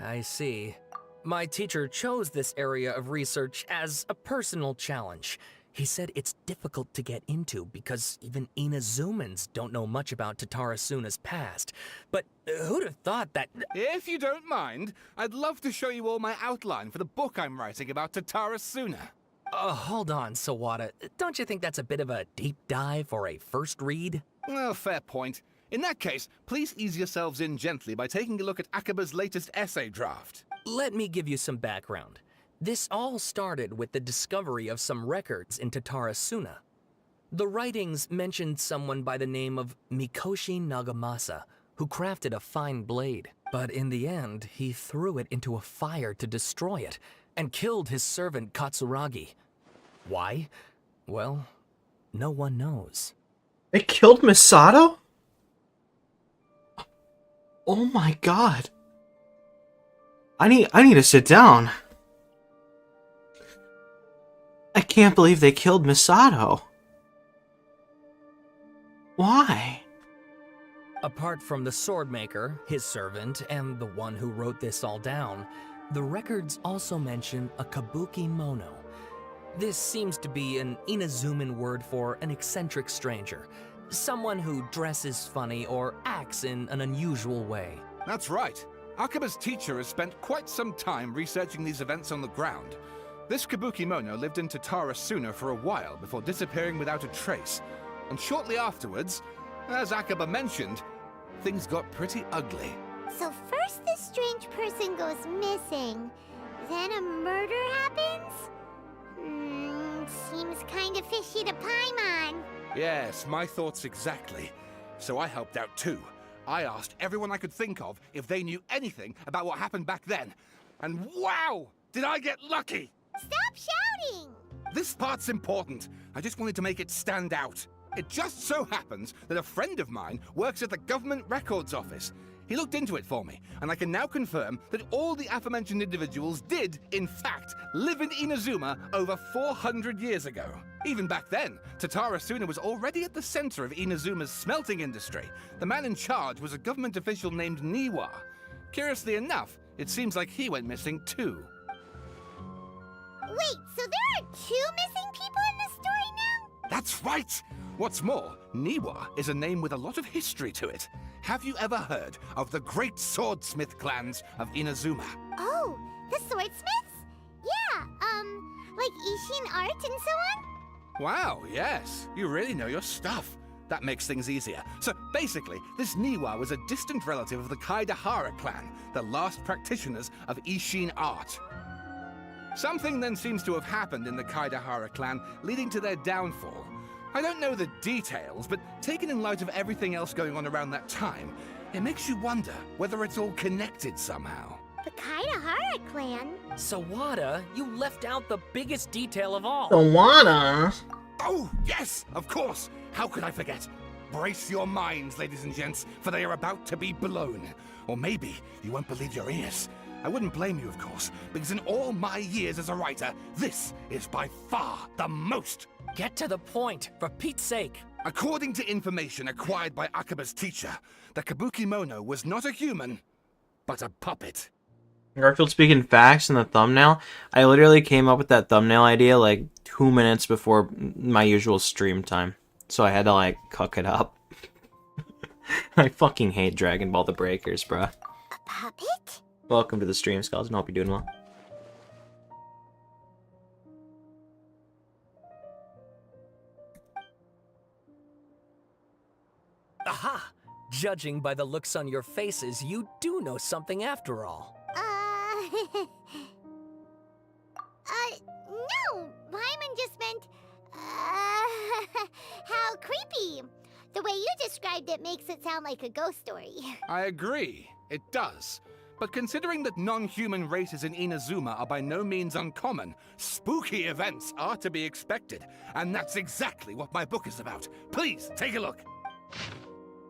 I see. My teacher chose this area of research as a personal challenge. He said it's difficult to get into because even Inazumans don't know much about Tatarasuna's past. But who'd have thought that... If you don't mind, I'd love to show you all my outline for the book I'm writing about Tatarasuna. Hold on, Sawada. Don't you think that's a bit of a deep dive for a first read? Well, fair point. In that case, please ease yourselves in gently by taking a look at Akaba's latest essay draft. Let me give you some background. This all started with the discovery of some records in Tatarasuna. The writings mentioned someone by the name of Mikoshi Nagamasa, who crafted a fine blade. But in the end, he threw it into a fire to destroy it, and killed his servant Katsuragi. Why? Well, no one knows. They killed Misato? Oh my god. I need to sit down. I can't believe they killed Misato. Why? Apart from the swordmaker, his servant, and the one who wrote this all down, the records also mention a Kabuki Mono. This seems to be an Inazuman word for an eccentric stranger, someone who dresses funny or acts in an unusual way. That's right. Akaba's teacher has spent quite some time researching these events on the ground. This Kabuki Mono lived in Tatarasuna for a while before disappearing without a trace. And shortly afterwards, as Akaba mentioned, things got pretty ugly. So first this strange person goes missing, then a murder happens? Seems kinda fishy to Paimon. Yes, my thoughts exactly. So I helped out too. I asked everyone I could think of if they knew anything about what happened back then. And wow! Did I get lucky! Stop shouting! This part's important. I just wanted to make it stand out. It just so happens that a friend of mine works at the government records office. He looked into it for me, and I can now confirm that all the aforementioned individuals did, in fact, live in Inazuma over 400 years ago. Even back then, Tatara Suna was already at the center of Inazuma's smelting industry. The man in charge was a government official named Niwa. Curiously enough, it seems like he went missing too. Wait, so there are 2 missing people in this story now? That's right! What's more, Niwa is a name with a lot of history to it. Have you ever heard of the great swordsmith clans of Inazuma? Oh, the swordsmiths? Yeah, like Ishin art and so on? Wow, yes. You really know your stuff. That makes things easier. So basically, this Niwa was a distant relative of the Kaidahara clan, the last practitioners of Ishin art. Something then seems to have happened in the Kaidahara clan, leading to their downfall. I don't know the details, but taken in light of everything else going on around that time, it makes you wonder whether it's all connected somehow. The Kaidahara clan? Sawada, you left out the biggest detail of all. Tawana? Oh, yes, of course. How could I forget? Brace your minds, ladies and gents, for they are about to be blown. Or maybe you won't believe your ears. I wouldn't blame you, of course, because in all my years as a writer, this is by far the most. Get to the point, for Pete's sake. According to information acquired by Akaba's teacher, the Kabukimono was not a human, but a puppet. Garfield speaking facts in the thumbnail. I literally came up with that thumbnail idea like 2 minutes before my usual stream time. So I had to like cook it up. I fucking hate Dragon Ball the Breakers, bruh. A puppet? Welcome to the stream, Skeleton. Hope you're doing well. Aha! Judging by the looks on your faces, you do know something after all. No! Paimon just meant, how creepy. The way you described it makes it sound like a ghost story. I agree, it does. But considering that non-human races in Inazuma are by no means uncommon, spooky events are to be expected. And that's exactly what my book is about. Please, take a look.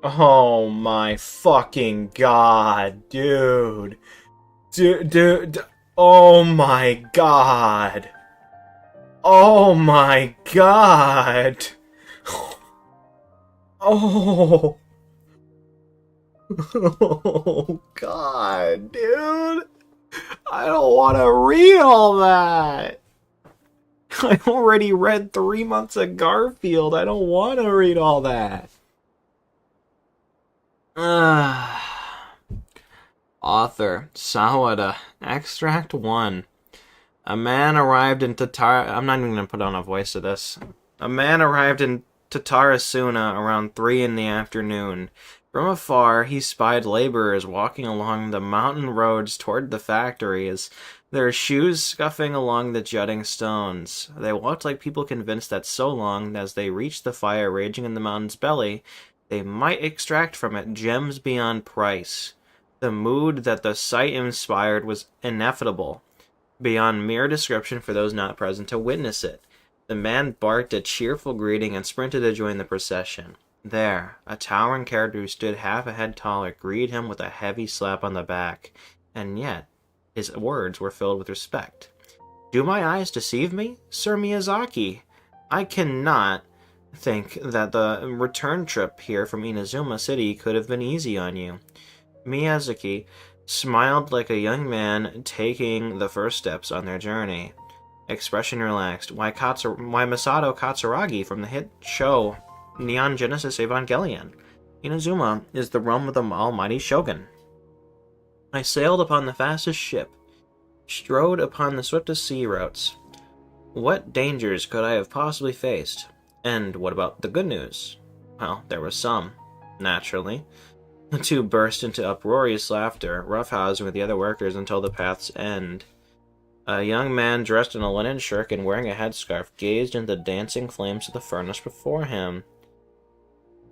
Oh my fucking god, dude. Dude, oh my god. Oh my god. Oh. Oh god, dude. I don't want to read all that. I already read 3 months of Garfield. I don't want to read all that. Author Sawada, Extract 1. A man arrived in Tatara... I'm not even going to put on a voice to this. A man arrived in Tatara Suna around 3 in the afternoon. From afar, he spied laborers walking along the mountain roads toward the factories, their shoes scuffing along the jutting stones. They walked like people convinced that so long as they reached the fire raging in the mountain's belly, they might extract from it gems beyond price. The mood that the sight inspired was ineffable, beyond mere description for those not present to witness it. The man barked a cheerful greeting and sprinted to join the procession. There, a towering character who stood half a head taller greeted him with a heavy slap on the back, and yet his words were filled with respect. Do my eyes deceive me, Sir Miyazaki? I cannot think that the return trip here from Inazuma City could have been easy on you. Miyazaki smiled like a young man taking the first steps on their journey. Expression relaxed. Why Masato Katsuragi from the hit show Neon Genesis Evangelion? Inazuma is the realm of the almighty Shogun. I sailed upon the fastest ship, strode upon the swiftest sea routes. What dangers could I have possibly faced? And what about the good news? Well, there was some, naturally. The two burst into uproarious laughter, roughhousing with the other workers until the path's end. A young man dressed in a linen shirt and wearing a headscarf gazed into the dancing flames of the furnace before him.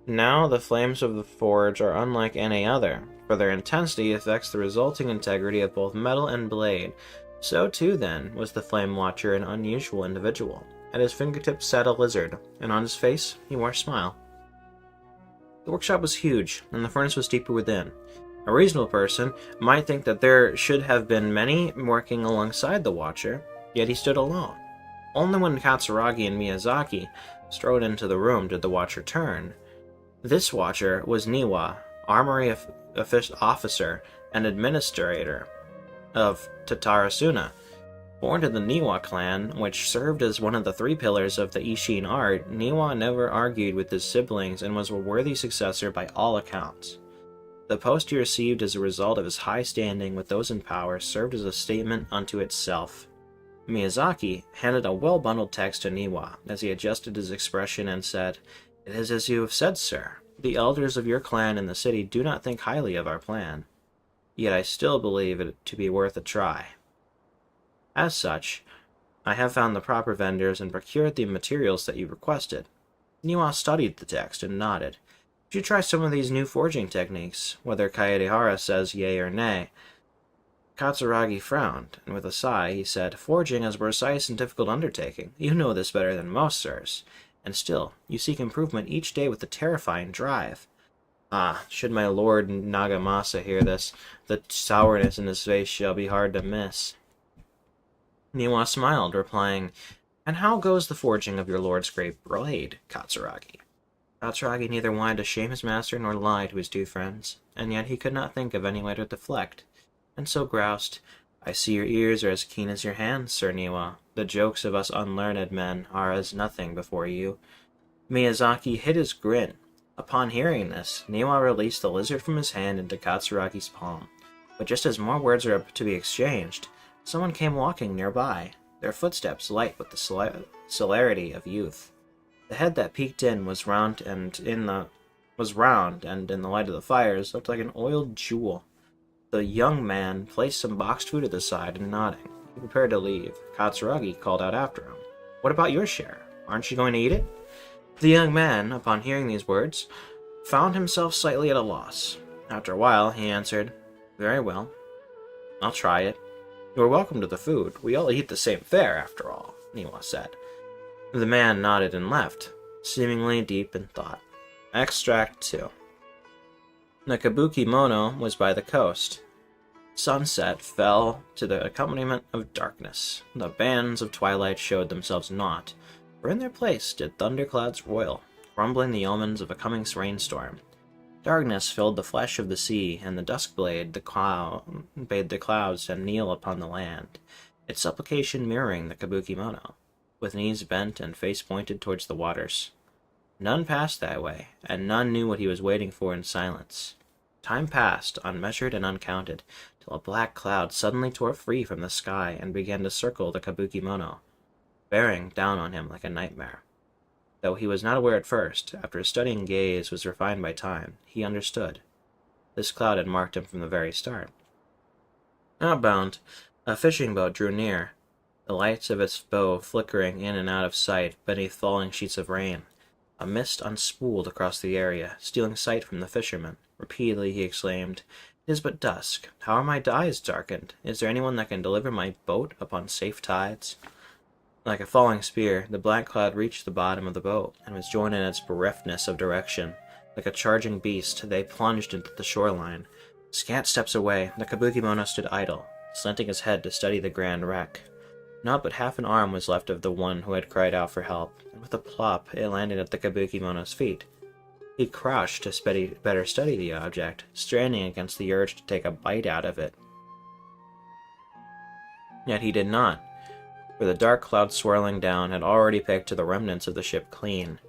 Now the flames of the forge are unlike any other, for their intensity affects the resulting integrity of both metal and blade. So too, then, was the Flame Watcher an unusual individual. At his fingertips sat a lizard, and on his face he wore a smile. The workshop was huge, and the furnace was deeper within. A reasonable person might think that there should have been many working alongside the Watcher, yet he stood alone. Only when Katsuragi and Miyazaki strode into the room did the Watcher turn. This Watcher was Niwa, armory officer and administrator of Tatarasuna. Born to the Niwa clan, which served as one of the 3 pillars of the Ishin art, Niwa never argued with his siblings and was a worthy successor by all accounts. The post he received as a result of his high standing with those in power served as a statement unto itself. Miyazaki handed a well-bundled text to Niwa as he adjusted his expression and said, "It is as you have said, sir. The elders of your clan in the city do not think highly of our plan. Yet I still believe it to be worth a try. As such, I have found the proper vendors and procured the materials that you requested." Niwa studied the text and nodded. "Would you try some of these new forging techniques, whether Kaedehara says yea or nay?" Katsuragi frowned, and with a sigh he said, "Forging is a precise and difficult undertaking. You know this better than most, sirs. And still, you seek improvement each day with a terrifying drive." Ah, should my lord Nagamasa hear this, the sourness in his face shall be hard to miss. Niwa smiled, replying, "And how goes the forging of your lord's great blade, Katsuragi?" Katsuragi neither wanted to shame his master nor lie to his 2 friends, and yet he could not think of any way to deflect, and so groused, "I see your ears are as keen as your hands, Sir Niwa. The jokes of us unlearned men are as nothing before you." Miyazaki hid his grin. Upon hearing this, Niwa released the lizard from his hand into Katsuragi's palm. But just as more words were to be exchanged, someone came walking nearby, their footsteps light with the celerity of youth. The head that peeked in was round, and in the light of the fires looked like an oiled jewel. The young man placed some boxed food at the side and nodding. He prepared to leave. Katsuragi called out after him, "What about your share? Aren't you going to eat it?" The young man, upon hearing these words, found himself slightly at a loss. After a while, he answered, "Very well. I'll try it." "You are welcome to the food. We all eat the same fare, after all," Niwa said. The man nodded and left, seemingly deep in thought. Extract 2. The Kabuki Mono was by the coast. Sunset fell to the accompaniment of darkness. The bands of twilight showed themselves not, for in their place did thunderclouds roil, rumbling the omens of a coming rainstorm. Darkness filled the flesh of the sea, and the dusk bade the clouds to kneel upon the land, its supplication mirroring the Kabuki Mono, with knees bent and face pointed towards the waters. None passed that way, and none knew what he was waiting for in silence. Time passed, unmeasured and uncounted, till a black cloud suddenly tore free from the sky and began to circle the Kabuki Mono, bearing down on him like a nightmare. Though he was not aware at first, after his studying gaze was refined by time, he understood. This cloud had marked him from the very start. Outbound, a fishing boat drew near, the lights of its bow flickering in and out of sight beneath falling sheets of rain. A mist unspooled across the area, stealing sight from the fisherman. Repeatedly he exclaimed, "It is but dusk. How are my eyes darkened? Is there anyone that can deliver my boat upon safe tides?" Like a falling spear, the black cloud reached the bottom of the boat, and was joined in its bereftness of direction. Like a charging beast, they plunged into the shoreline. Scant steps away, the Kabuki Mono stood idle, slanting his head to study the grand wreck. Not but half an arm was left of the one who had cried out for help, and with a plop it landed at the Kabuki Mono's feet. He crouched to better study the object, straining against the urge to take a bite out of it. Yet he did not, for the dark cloud swirling down had already picked the remnants of the ship clean.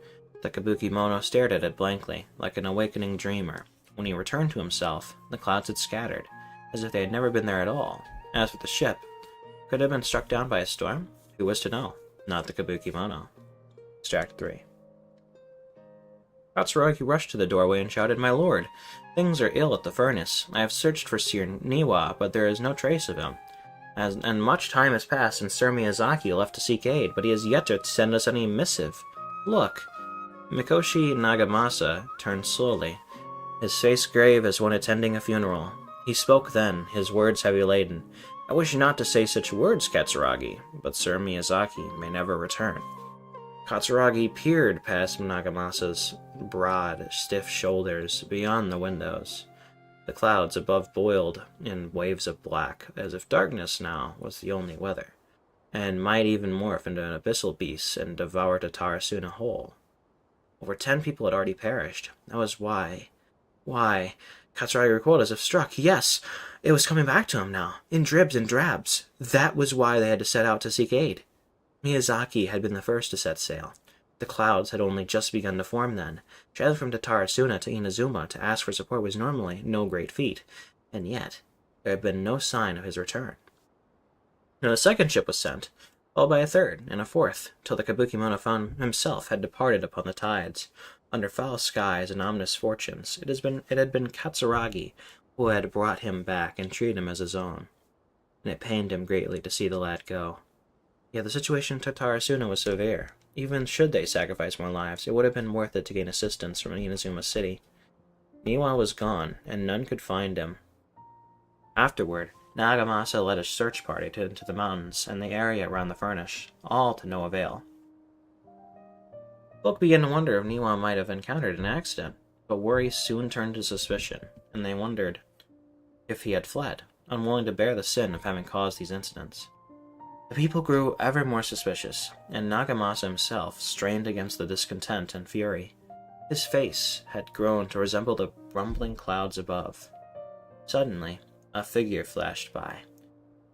The Kabuki Mono stared at it blankly, like an awakening dreamer. When he returned to himself, the clouds had scattered, as if they had never been there at all. As for the ship, could it have been struck down by a storm? Who was to know? Not the Kabuki Mono. Extract 3. Katsuragi rushed to the doorway and shouted, "My lord, things are ill at the furnace. I have searched for Sir Niwa, but there is no trace of him. And much time has passed since Sir Miyazaki left to seek aid, but he has yet to send us any missive. Look." Mikoshi Nagamasa turned slowly, his face grave as one attending a funeral. He spoke then, his words heavy laden. "I wish not to say such words, Katsuragi, but Sir Miyazaki may never return." Katsuragi peered past Nagamasa's broad, stiff shoulders beyond the windows. The clouds above boiled in waves of black, as if darkness now was the only weather, and might even morph into an abyssal beast and devour Tatarasuna whole. Over 10 people had already perished. That was why. Why? Katsuragi recoiled as if struck. Yes! It was coming back to him now, in dribs and drabs. That was why they had to set out to seek aid. Miyazaki had been the first to set sail. The clouds had only just begun to form then. Traveling from Tatarasuna to Inazuma to ask for support was normally no great feat, and yet there had been no sign of his return. Now, a second ship was sent, followed by a third and a fourth, till the Kabuki-mono found himself had departed upon the tides. Under foul skies and ominous fortunes, it had been Katsuragi who had brought him back and treated him as his own, and it pained him greatly to see the lad go. Yet the situation in Tatarasuna was severe. Even should they sacrifice more lives, it would have been worth it to gain assistance from Inazuma City. Niwa was gone, and none could find him. Afterward, Nagamasa led a search party into the mountains and the area around the furnace, all to no avail. Folk began to wonder if Niwa might have encountered an accident, but worry soon turned to suspicion, and they wondered if he had fled, unwilling to bear the sin of having caused these incidents. The people grew ever more suspicious, and Nagamasa himself strained against the discontent and fury. His face had grown to resemble the rumbling clouds above. Suddenly, a figure flashed by.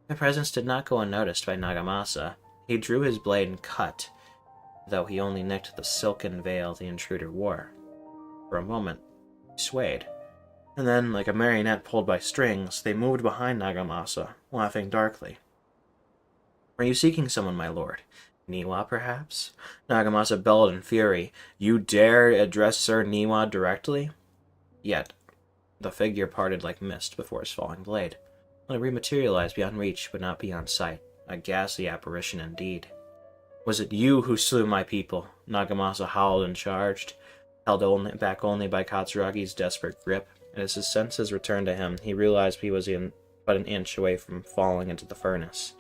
The presence did not go unnoticed by Nagamasa. He drew his blade and cut, though he only nicked the silken veil the intruder wore. For a moment, he swayed, and then, like a marionette pulled by strings, they moved behind Nagamasa, laughing darkly. "Are you seeking someone, my lord? Niwa, perhaps?" Nagamasa bellowed in fury. "You dare address Sir Niwa directly?" Yet, the figure parted like mist before his falling blade. When it rematerialized beyond reach but not beyond sight, a ghastly apparition indeed. "Was it you who slew my people?" Nagamasa howled and charged, held back only by Katsuragi's desperate grip. And as his senses returned to him, he realized he was but an inch away from falling into the furnace.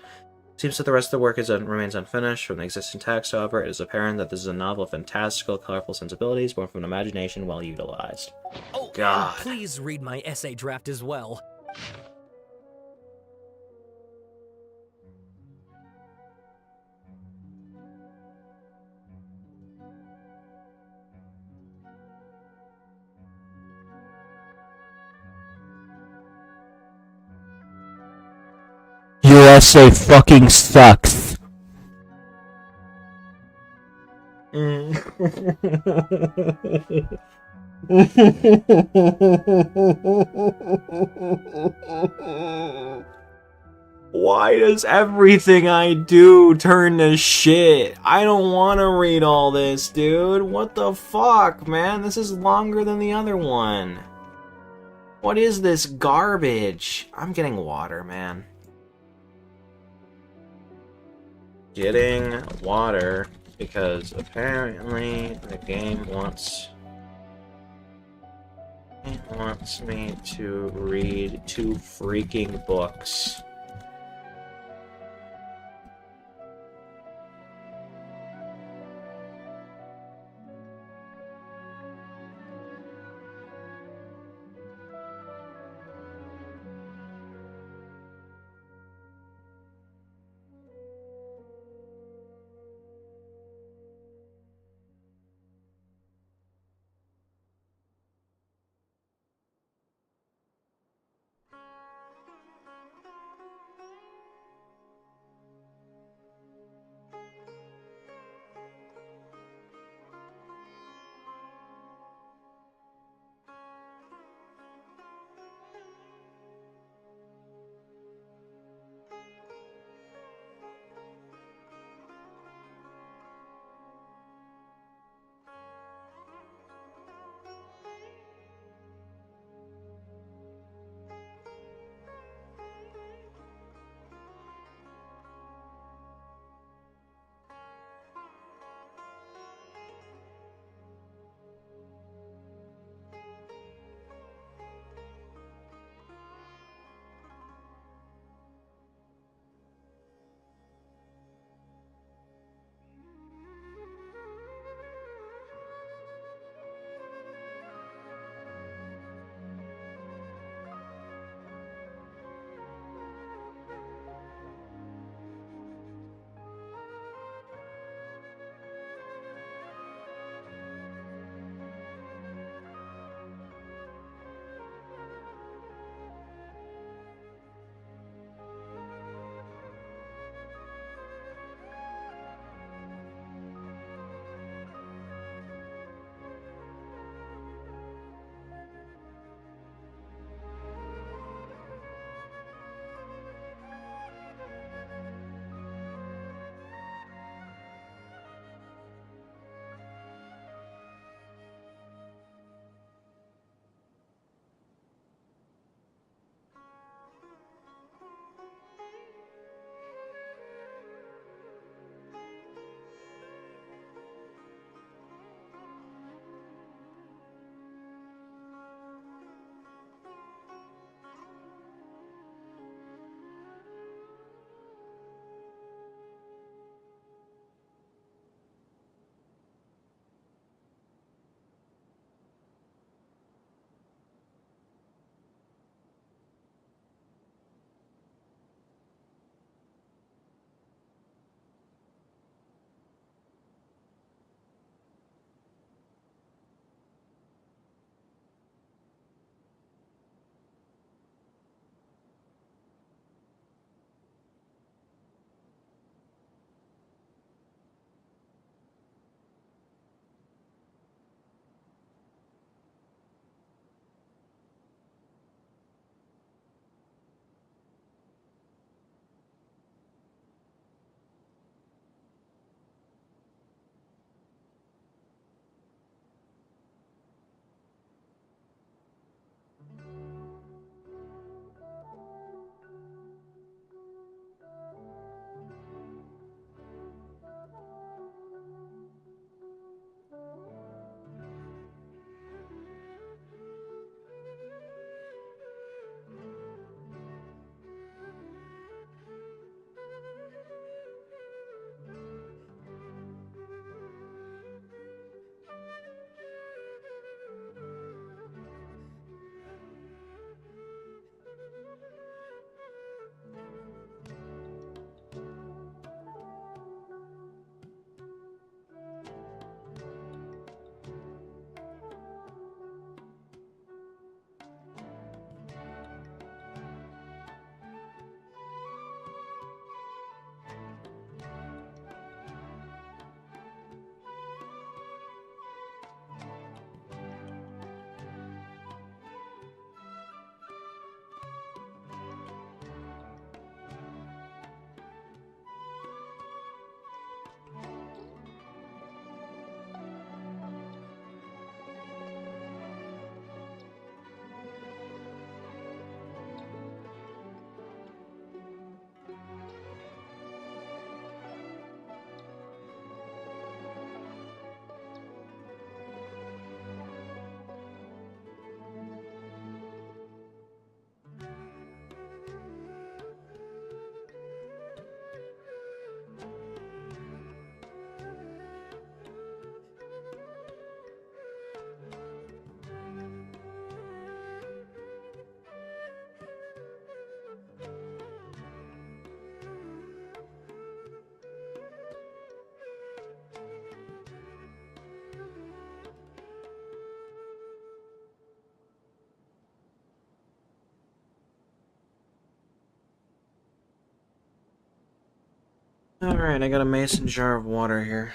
Seems that the rest of the work remains unfinished. From the existing text, however, it is apparent that this is a novel of fantastical, colorful sensibilities born from an imagination well utilized. Oh, God. Please read my essay draft as well. Your essay fucking sucks. Why does everything I do turn to shit? I don't want to read all this, dude. What the fuck, man? This is longer than the other one. What is this garbage? I'm getting water, man. Getting water because apparently the game wants me to read 2 freaking books. Alright, I got a mason jar of water here.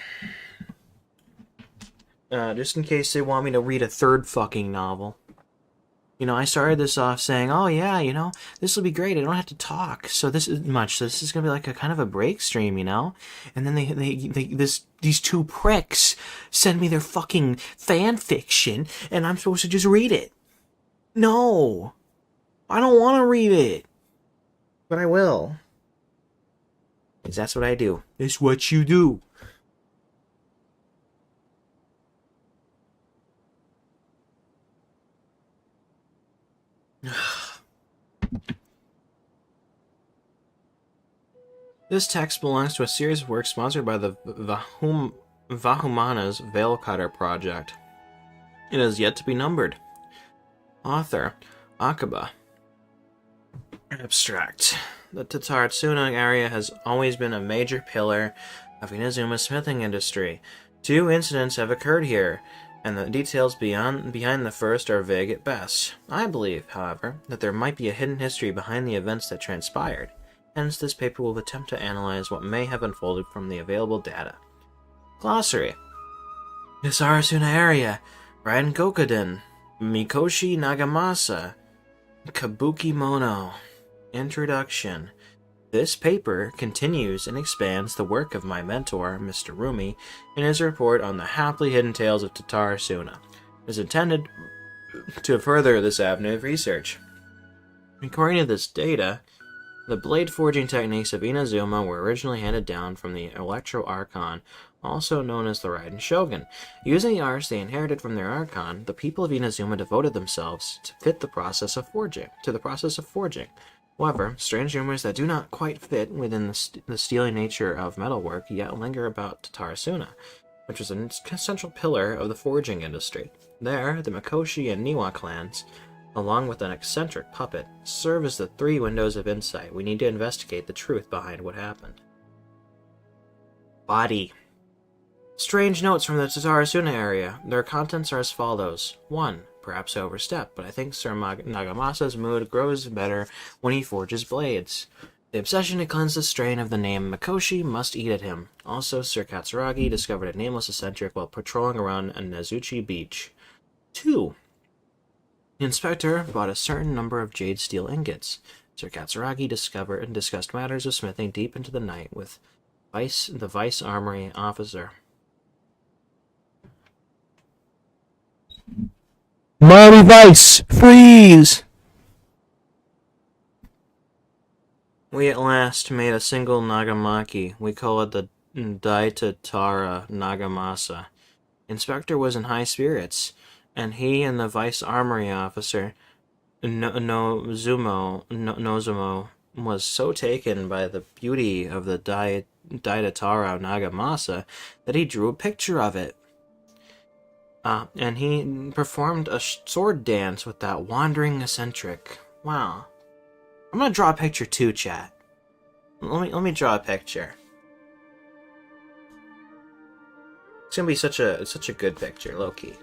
Just in case they want me to read a third fucking novel. You know, I started this off saying, oh yeah, you know, this will be great, I don't have to talk. So this is gonna be like a kind of a break stream, you know? And then these two pricks send me their fucking fan fiction, and I'm supposed to just read it. No! I don't want to read it! But I will. Because that's what I do. It's what you do. This text belongs to a series of works sponsored by the Vahumana's Veil Cutter Project. It has yet to be numbered. Author, Akaba. Abstract. The Tatarsuna area has always been a major pillar of Inazuma's smithing industry. 2 incidents have occurred here, and the details behind the first are vague at best. I believe, however, that there might be a hidden history behind the events that transpired. Hence, this paper will attempt to analyze what may have unfolded from the available data. Glossary. Tatarsuna area, Raiden Gokuden, Mikoshi Nagamasa, Kabuki Mono. Introduction. This paper continues and expands the work of my mentor, Mr. Rumi, in his report on the happily hidden tales of Tatarsuna. It is intended to further this avenue of research. According to this data, the blade forging techniques of Inazuma were originally handed down from the Electro Archon, also known as the Raiden Shogun. Using the arts they inherited from their Archon, the people of Inazuma devoted themselves to the process of forging. However, strange rumors that do not quite fit within the steely nature of metalwork yet linger about Tatarsuna, which was an essential pillar of the forging industry. There, the Mikoshi and Niwa clans, along with an eccentric puppet, serve as the 3 windows of insight. We need to investigate the truth behind what happened. Body. Strange notes from the Tatarsuna area. Their contents are as follows. 1. Perhaps I overstep, but I think Sir Nagamasa's mood grows better when he forges blades. The obsession to cleanse the strain of the name Mikoshi must eat at him. Also, Sir Katsuragi discovered a nameless eccentric while patrolling around a Nezuchi beach. 2. The inspector bought a certain number of jade steel ingots. Sir Katsuragi discovered and discussed matters of smithing deep into the night with the vice armory officer. Mighty Vice, freeze! We at last made a single Nagamaki. We call it the Daitatara Nagamasa. Inspector was in high spirits, and he and the vice armory officer, Nozumo, was so taken by the beauty of the Daitatara Nagamasa that he drew a picture of it. And he performed a sword dance with that wandering eccentric. Wow. I'm gonna draw a picture too, chat. Let me draw a picture. It's gonna be such a good picture, low key.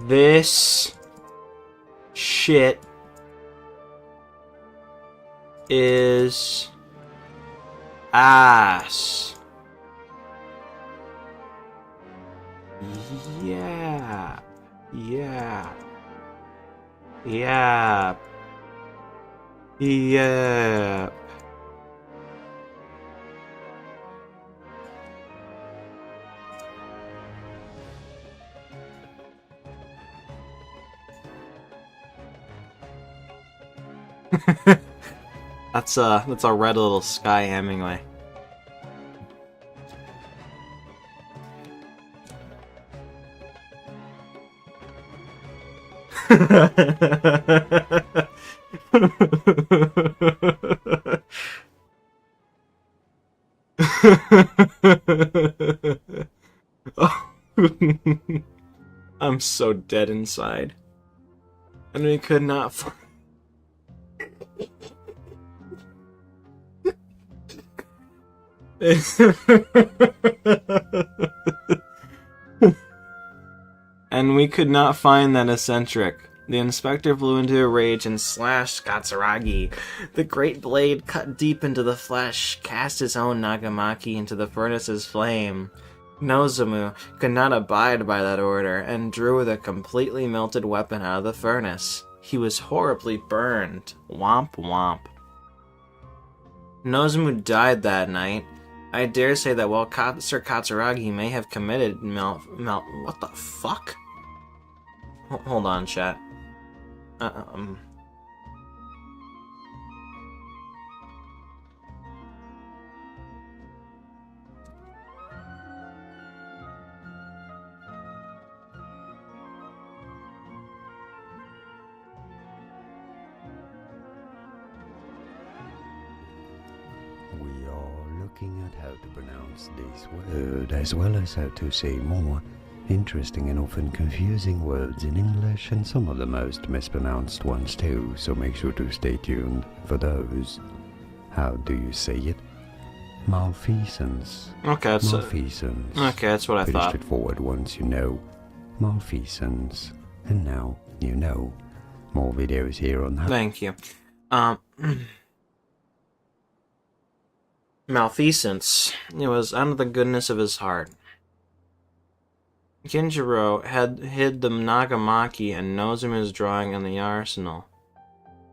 This shit is ass. Yeah. Yeah. Yeah. Yeah. That's a red little Sky Hemingway. I'm so dead inside. And we could not And we could not find that eccentric. The inspector flew into a rage and slashed Katsuragi. The great blade cut deep into the flesh, cast his own Nagamaki into the furnace's flame. Nozomu could not abide by that order and drew the completely melted weapon out of the furnace. He was horribly burned. Womp womp. Nozomu died that night. I dare say that while Sir Katsuragi may have committed what the fuck? Hold on, chat. We are looking at how to pronounce this word, as well as how to say more interesting and often confusing words in English, and some of the most mispronounced ones too, so make sure to stay tuned for those. How do you say it? Malfeasance. Okay, that's Malfeasance. Okay, that's what I Pretty thought. straightforward once you know. Malfeasance. And now you know. More videos here on that. Thank you. Malfeasance. It was out of the goodness of his heart. Kinjiro had hid the Nagamaki and Nozomu's drawing in the arsenal.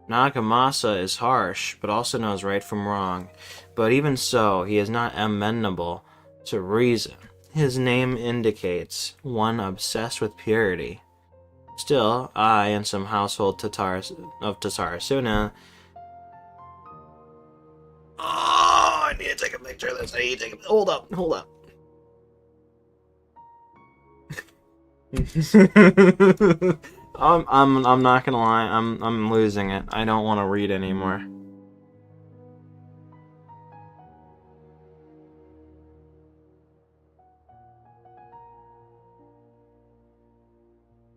Nagamasa is harsh, but also knows right from wrong. But even so, he is not amenable to reason. His name indicates one obsessed with purity. Still, I and some household of Tatarasuna... Oh, I need to take a picture of this. I need to take a... Hold up. I'm not gonna lie, I'm losing it. I don't want to read anymore.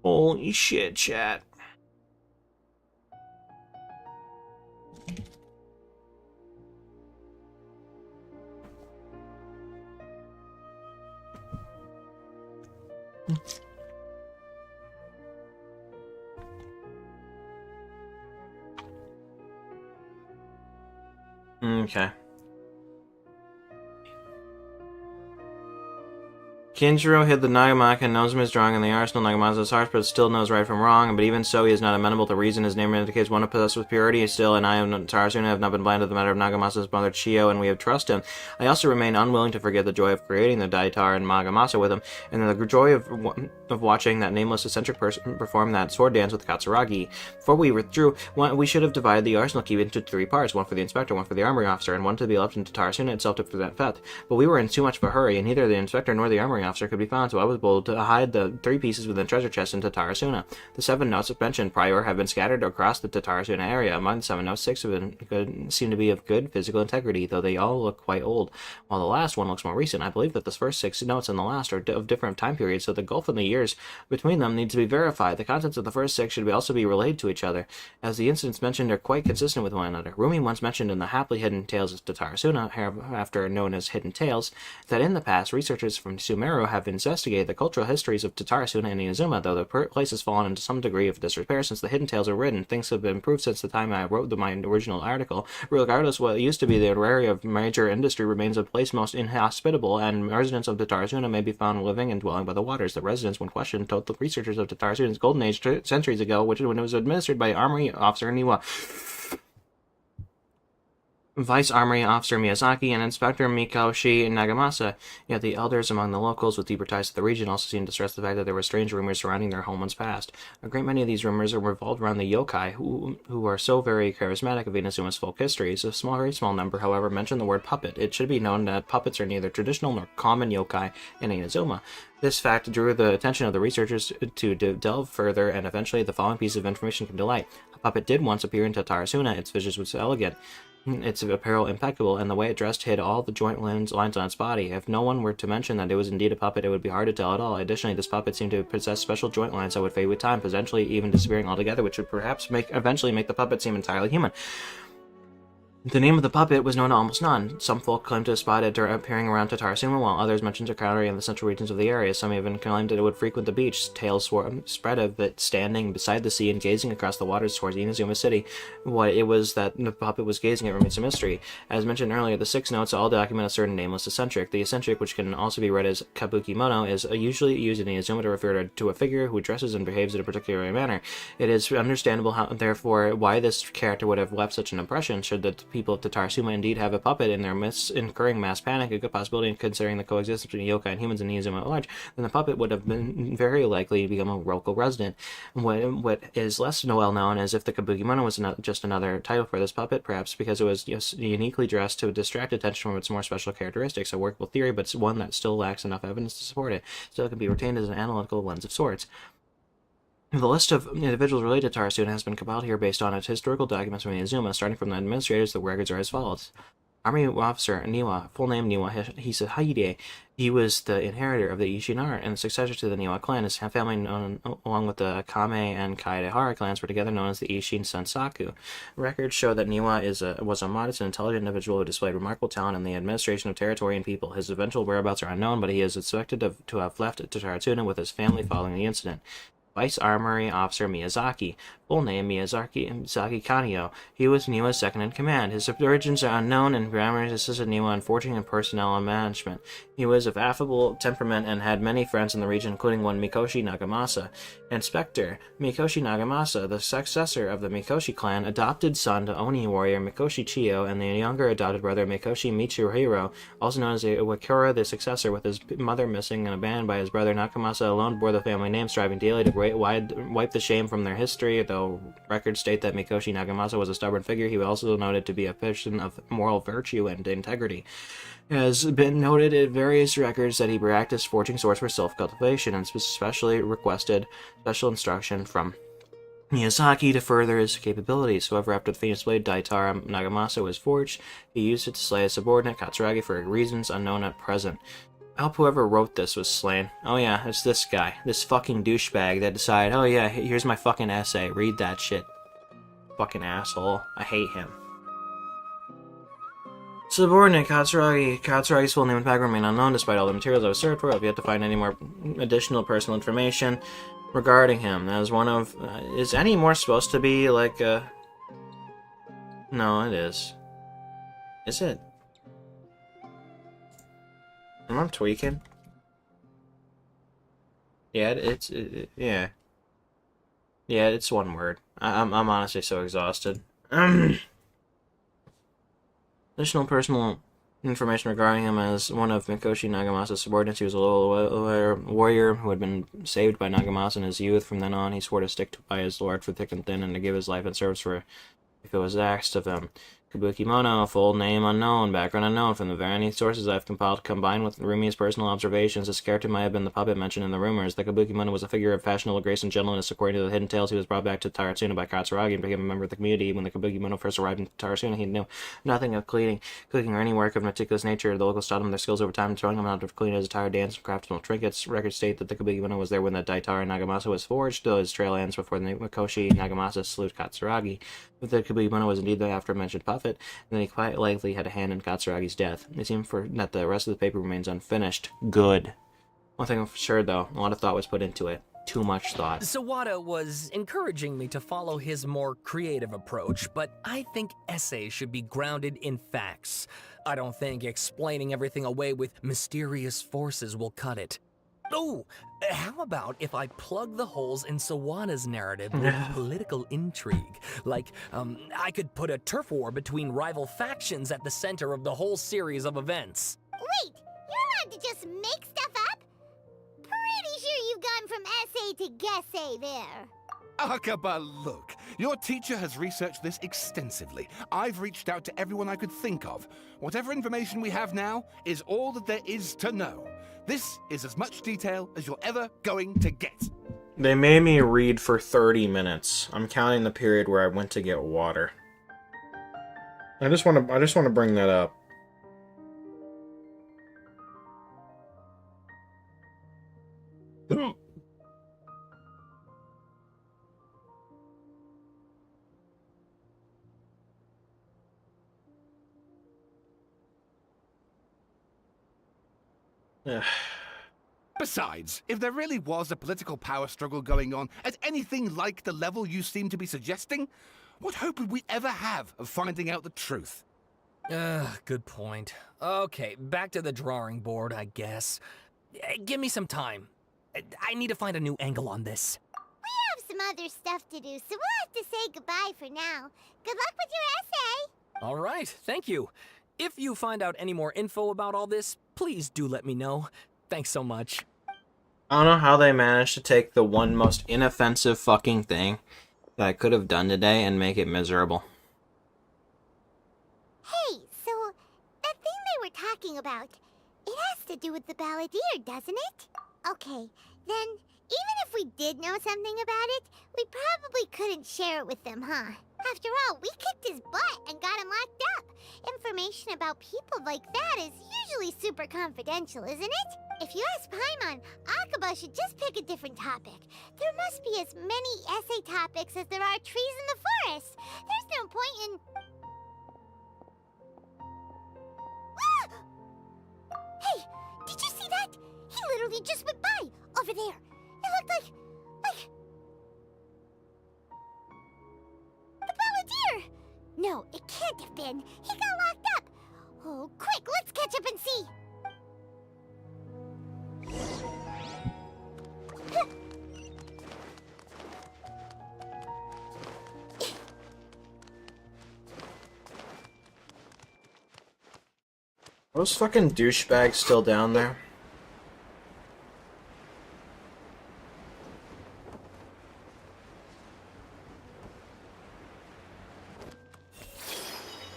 Holy shit, chat. Okay. Kinjiro hid the Nagamaki and Nozomu's drawing in the arsenal. Nagamasa is harsh, but still knows right from wrong. But even so, he is not amenable to reason. His name indicates one possessed with purity. Still, and I and Tarasuna have not been blind to the matter of Nagamasa's mother Chiyo, and we have trust him. I also remain unwilling to forget the joy of creating the Daitar and Nagamasa with him, and the joy of watching that nameless eccentric person perform that sword dance with Katsuragi. Before we withdrew, we should have divided the arsenal key into 3 parts: one for the inspector, one for the armory officer, and one to be left into Tarasuna itself to prevent theft. But we were in too much of a hurry, and neither the inspector nor the armory officer could be found, so I was bold to hide the 3 pieces within the treasure chest into Tatarasuna. The 7 notes mentioned prior have been scattered across the Tatarasuna area. Among the 7 notes, 6 of them seem to be of good physical integrity, though they all look quite old, while the last one looks more recent. I believe that the first 6 notes and the last are of different time periods, so the gulf in the years between them needs to be verified. The contents of the first 6 should also be related to each other, as the incidents mentioned are quite consistent with one another. Rumi once mentioned in the happily hidden tales of Tatarasuna, hereafter known as Hidden Tales, that in the past researchers from Sumeru have investigated the cultural histories of Tatarasuna and Inazuma, though the place has fallen into some degree of disrepair since the hidden tales are written. Things have improved since the time I wrote my original article. Regardless, what used to be the area of major industry remains a place most inhospitable, and residents of Tatarasuna may be found living and dwelling by the waters. The residents, when questioned, told the researchers of Tatarasuna's golden age centuries ago, when it was administered by Armory Officer Niwa, Vice Armory Officer Miyazaki, and Inspector Mikoshi Nagamasa. Yet the elders among the locals with deeper ties to the region also seemed to stress the fact that there were strange rumors surrounding their homeland's past. A great many of these rumors are revolved around the yokai, who are so very charismatic of Inazuma's folk histories. A very small number, however, mention the word puppet. It should be known that puppets are neither traditional nor common yokai in Inazuma. This fact drew the attention of the researchers to delve further, and eventually the following piece of information came to light. A puppet did once appear in Tatarasuna. Its visage was elegant, its apparel impeccable, and the way it dressed hid all the joint lines on its body. If no one were to mention that it was indeed a puppet, it would be hard to tell at all. Additionally, this puppet seemed to possess special joint lines that would fade with time, potentially even disappearing altogether, which would perhaps eventually make the puppet seem entirely human. The name of the puppet was known to almost none. Some folk claimed to have spotted it appearing around Tatarasuma, while others mentioned encountering it in the central regions of the area. Some even claimed that it would frequent the beach. Tales spread of it standing beside the sea and gazing across the waters towards Inazuma City. What it was that the puppet was gazing at remains a mystery. As mentioned earlier, the 6 notes all document a certain nameless eccentric. The eccentric, which can also be read as Kabuki-mono, is usually used in Inazuma to refer to a figure who dresses and behaves in a particular manner. It is understandable, therefore, why this character would have left such an impression. Should the people of Tatarasuma indeed have a puppet in their midst, incurring mass panic, a good possibility considering the coexistence between yokai and humans in Inazuma at large, then the puppet would have been very likely to become a local resident. What is less well known is if the Kabuki-mono was just another title for this puppet, perhaps because it was uniquely dressed to distract attention from its more special characteristics. A workable theory, but one that still lacks enough evidence to support it. Still, it can be retained as an analytical lens of sorts. The list of individuals related to Tarsuna has been compiled here based on its historical documents from Inazuma, starting from the administrators. The records are as follows. Army Officer Niwa, full name Niwa Hisahide. He was the inheritor of the Ishinara and successor to the Niwa clan. His family, along with the Kame and Kaedehara clans, were together known as the Ishin Sensaku. Records show that Niwa was a modest and intelligent individual who displayed remarkable talent in the administration of territory and people. His eventual whereabouts are unknown, but he is suspected to have left to Tarsuna with his family following the incident. Vice Armory Officer Miyazaki, full name Miyazaki Kanio. He was Niwa's second in command. His origins are unknown, and primarily assisted Niwa in forging and personnel and management. He was of affable temperament and had many friends in the region, including one Mikoshi Nagamasa. Inspector Mikoshi Nagamasa, the successor of the Mikoshi clan, adopted son to Oni warrior Mikoshi Chiyo, and the younger adopted brother Mikoshi Michiruhiro, also known as Wakura, the successor, with his mother missing and abandoned by his brother. Nagamasa alone bore the family name, striving daily to wipe the shame from their history. Though records state that Mikoshi Nagamasa was a stubborn figure, he was also noted to be a person of moral virtue and integrity. It has been noted in various records that he practiced forging swords for self-cultivation, and especially requested special instruction from Miyazaki to further his capabilities. However, after the famous blade Daitara Nagamasa was forged, he used it to slay a subordinate, Katsuragi, for reasons unknown at present. I hope whoever wrote this was slain. Oh yeah, it's this guy. This fucking douchebag that decided, oh yeah, here's my fucking essay. Read that shit. Fucking asshole. I hate him. Subordinate Katsuragi. Katsuragi's full name and background remain unknown despite all the materials I was searched for. I've yet to find any more additional personal information regarding him. As one of... is any more supposed to be like a... No, it is. Is it? I'm tweaking. Yeah, yeah. Yeah, it's one word. I'm honestly so exhausted. Additional personal information regarding him as one of Mikoshi Nagamasa's subordinates. He was a little warrior who had been saved by Nagamasa in his youth. From then on, he swore to stick by his lord for thick and thin and to give his life in service for if it was asked of him. Kabuki-mono, full name unknown, background unknown. From the many sources I've compiled, combined with Rumi's personal observations, this character might have been the puppet mentioned in the rumors. The Kabuki-mono was a figure of fashionable grace and gentleness. According to the hidden tales, he was brought back to Tarsuna by Katsuragi and became a member of the community. When the Kabuki-mono first arrived in Tarsuna, he knew nothing of cooking or any work of meticulous nature. The locals taught him their skills over time, throwing him out of cleaning his attire, dance, and craftsmanship trinkets. Records state that the Kabuki-mono was there when the Daitara Nagamasa was forged, though his trail ends before the Mikoshi Nagamasa salute Katsuragi. But the Kabuki-mono was indeed the aforementioned puppet, and then he quite likely had a hand in Katsuragi's death. It seems that the rest of the paper remains unfinished. Good. One thing for sure, though, a lot of thought was put into it. Too much thought. Sawada was encouraging me to follow his more creative approach, but I think essays should be grounded in facts. I don't think explaining everything away with mysterious forces will cut it. Oh, how about if I plug the holes in Sawada's narrative with political intrigue? Like, I could put a turf war between rival factions at the center of the whole series of events. Wait, you're allowed to just make stuff up? Pretty sure you've gone from essay to guessay there. Akaba, look. Your teacher has researched this extensively. I've reached out to everyone I could think of. Whatever information we have now is all that there is to know. This is as much detail as you're ever going to get. They made me read for 30 minutes. I'm counting the period where I went to get water. I just want to bring that up. Ugh. Besides, if there really was a political power struggle going on at anything like the level you seem to be suggesting, what hope would we ever have of finding out the truth? Good point. Okay, back to the drawing board, I guess. Give me some time. I need to find a new angle on this. We have some other stuff to do, so we'll have to say goodbye for now. Good luck with your essay! All right, thank you. If you find out any more info about all this, please do let me know. Thanks so much. I don't know how they managed to take the one most inoffensive fucking thing that I could have done today and make it miserable. Hey, so that thing they were talking about, it has to do with the balladeer, doesn't it? Okay, then even if we did know something about it, we probably couldn't share it with them, huh? After all, we kicked his butt and got him locked up. Information about people like that is usually super confidential, isn't it? If you ask Paimon, Akaba should just pick a different topic. There must be as many essay topics as there are trees in the forest. There's no point in... Hey, did you see that? He literally just went by, over there. It looked like... the balladeer! No, it can't have been. He got locked up. Oh, quick, let's catch up and see. Are those fucking douchebags still down there?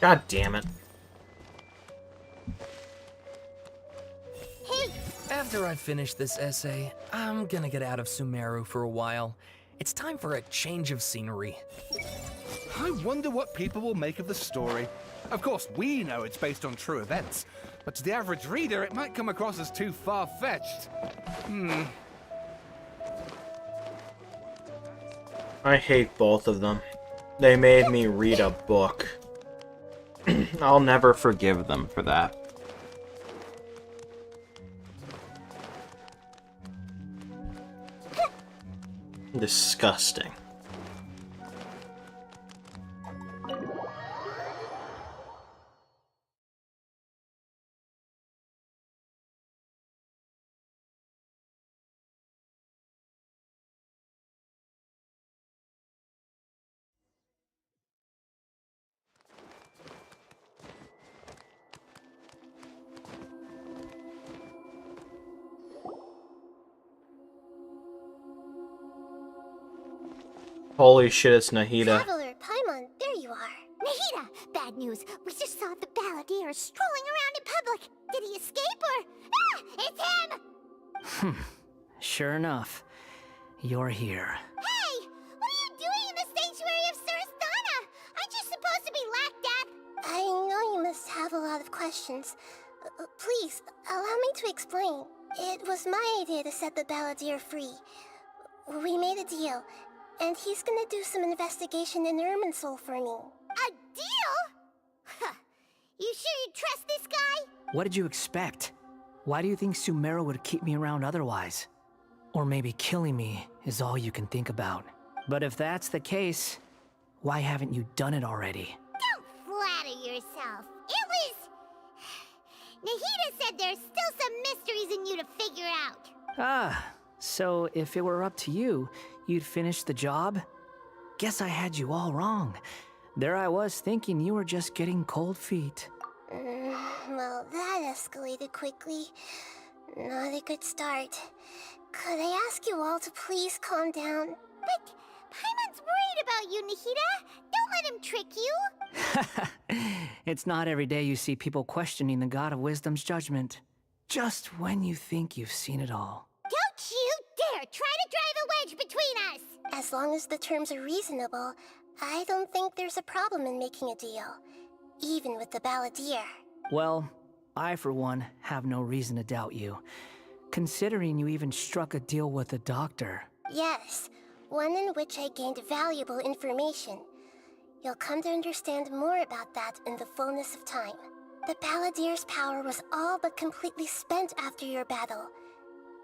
God damn it. Hey! After I finish this essay, I'm gonna get out of Sumeru for a while. It's time for a change of scenery. I wonder what people will make of the story. Of course, we know it's based on true events, but to the average reader, it might come across as too far-fetched. I hate both of them. They made me read a book. I'll never forgive them for that. Disgusting. Holy shit, it's Nahida. Traveler, Paimon, there you are. Nahida! Bad news. We just saw the balladeer strolling around in public. Did he escape or... Ah! It's him! Sure enough, you're here. Hey! What are you doing in the sanctuary of Surastana? Aren't you supposed to be locked up? I know you must have a lot of questions. Please, allow me to explain. It was my idea to set the balladeer free. We made a deal, and he's gonna do some investigation in Irminsul for me. A deal? Huh. You sure you trust this guy? What did you expect? Why do you think Sumeru would keep me around otherwise? Or maybe killing me is all you can think about. But if that's the case, why haven't you done it already? Don't flatter yourself. It was... Nahida said there's still some mysteries in you to figure out. Ah, so if it were up to you, you'd finish the job? Guess I had you all wrong. There I was thinking you were just getting cold feet. Well, that escalated quickly. Not a good start. Could I ask you all to please calm down? But Paimon's worried about you, Nahida. Don't let him trick you. It's not every day you see people questioning the God of Wisdom's judgment. Just when you think you've seen it all. Don't you dare try to drive a wedge between us! As long as the terms are reasonable, I don't think there's a problem in making a deal. Even with the balladeer. Well, I for one have no reason to doubt you, considering you even struck a deal with the doctor. Yes, one in which I gained valuable information. You'll come to understand more about that in the fullness of time. The Balladeer's power was all but completely spent after your battle.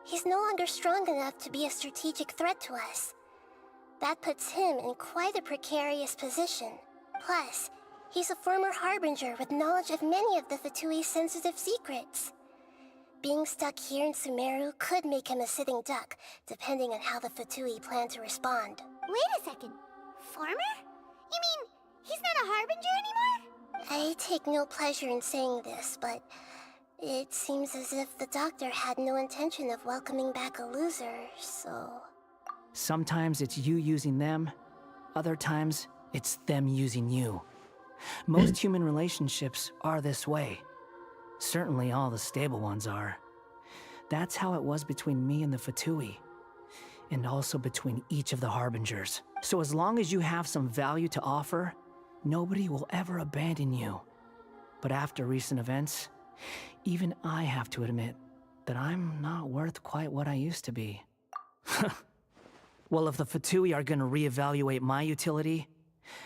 He's no longer strong enough to be a strategic threat to us. That puts him in quite a precarious position. Plus, he's a former Harbinger with knowledge of many of the Fatui's sensitive secrets. Being stuck here in Sumeru could make him a sitting duck, depending on how the Fatui plan to respond. Wait a second. Former? You mean he's not a Harbinger anymore? I take no pleasure in saying this, but it seems as if the doctor had no intention of welcoming back a loser, so... Sometimes it's you using them, other times it's them using you. Most human relationships are this way. Certainly all the stable ones are. That's how it was between me and the Fatui, and also between each of the Harbingers. So as long as you have some value to offer, nobody will ever abandon you. But after recent events, even I have to admit that I'm not worth quite what I used to be. Well, if the Fatui are gonna reevaluate my utility,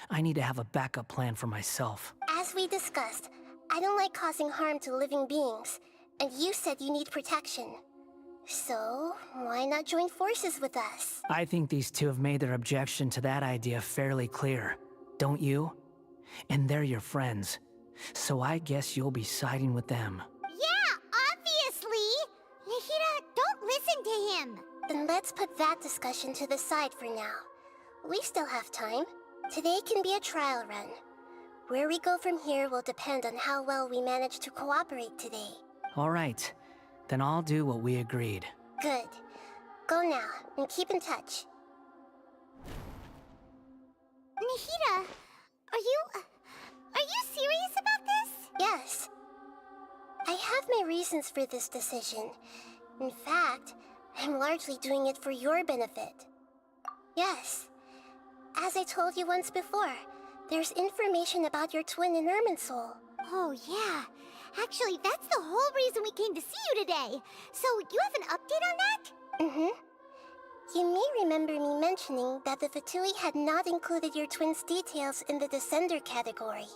I need to have a backup plan for myself. As we discussed, I don't like causing harm to living beings, and you said you need protection. So, why not join forces with us? I think these two have made their objection to that idea fairly clear, don't you? And they're your friends, so I guess you'll be siding with them. Yeah, obviously! Nihira, don't listen to him! Then let's put that discussion to the side for now. We still have time. Today can be a trial run. Where we go from here will depend on how well we manage to cooperate today. All right, then I'll do what we agreed. Good. Go now, and keep in touch. Nihira, are you serious about this? Yes. I have my reasons for this decision. In fact, I'm largely doing it for your benefit. Yes. As I told you once before, there's information about your twin in Irminsul. Oh, yeah. Actually, that's the whole reason we came to see you today. So, you have an update on that? Mm-hmm. You may remember me mentioning that the Fatui had not included your twin's details in the Descender category.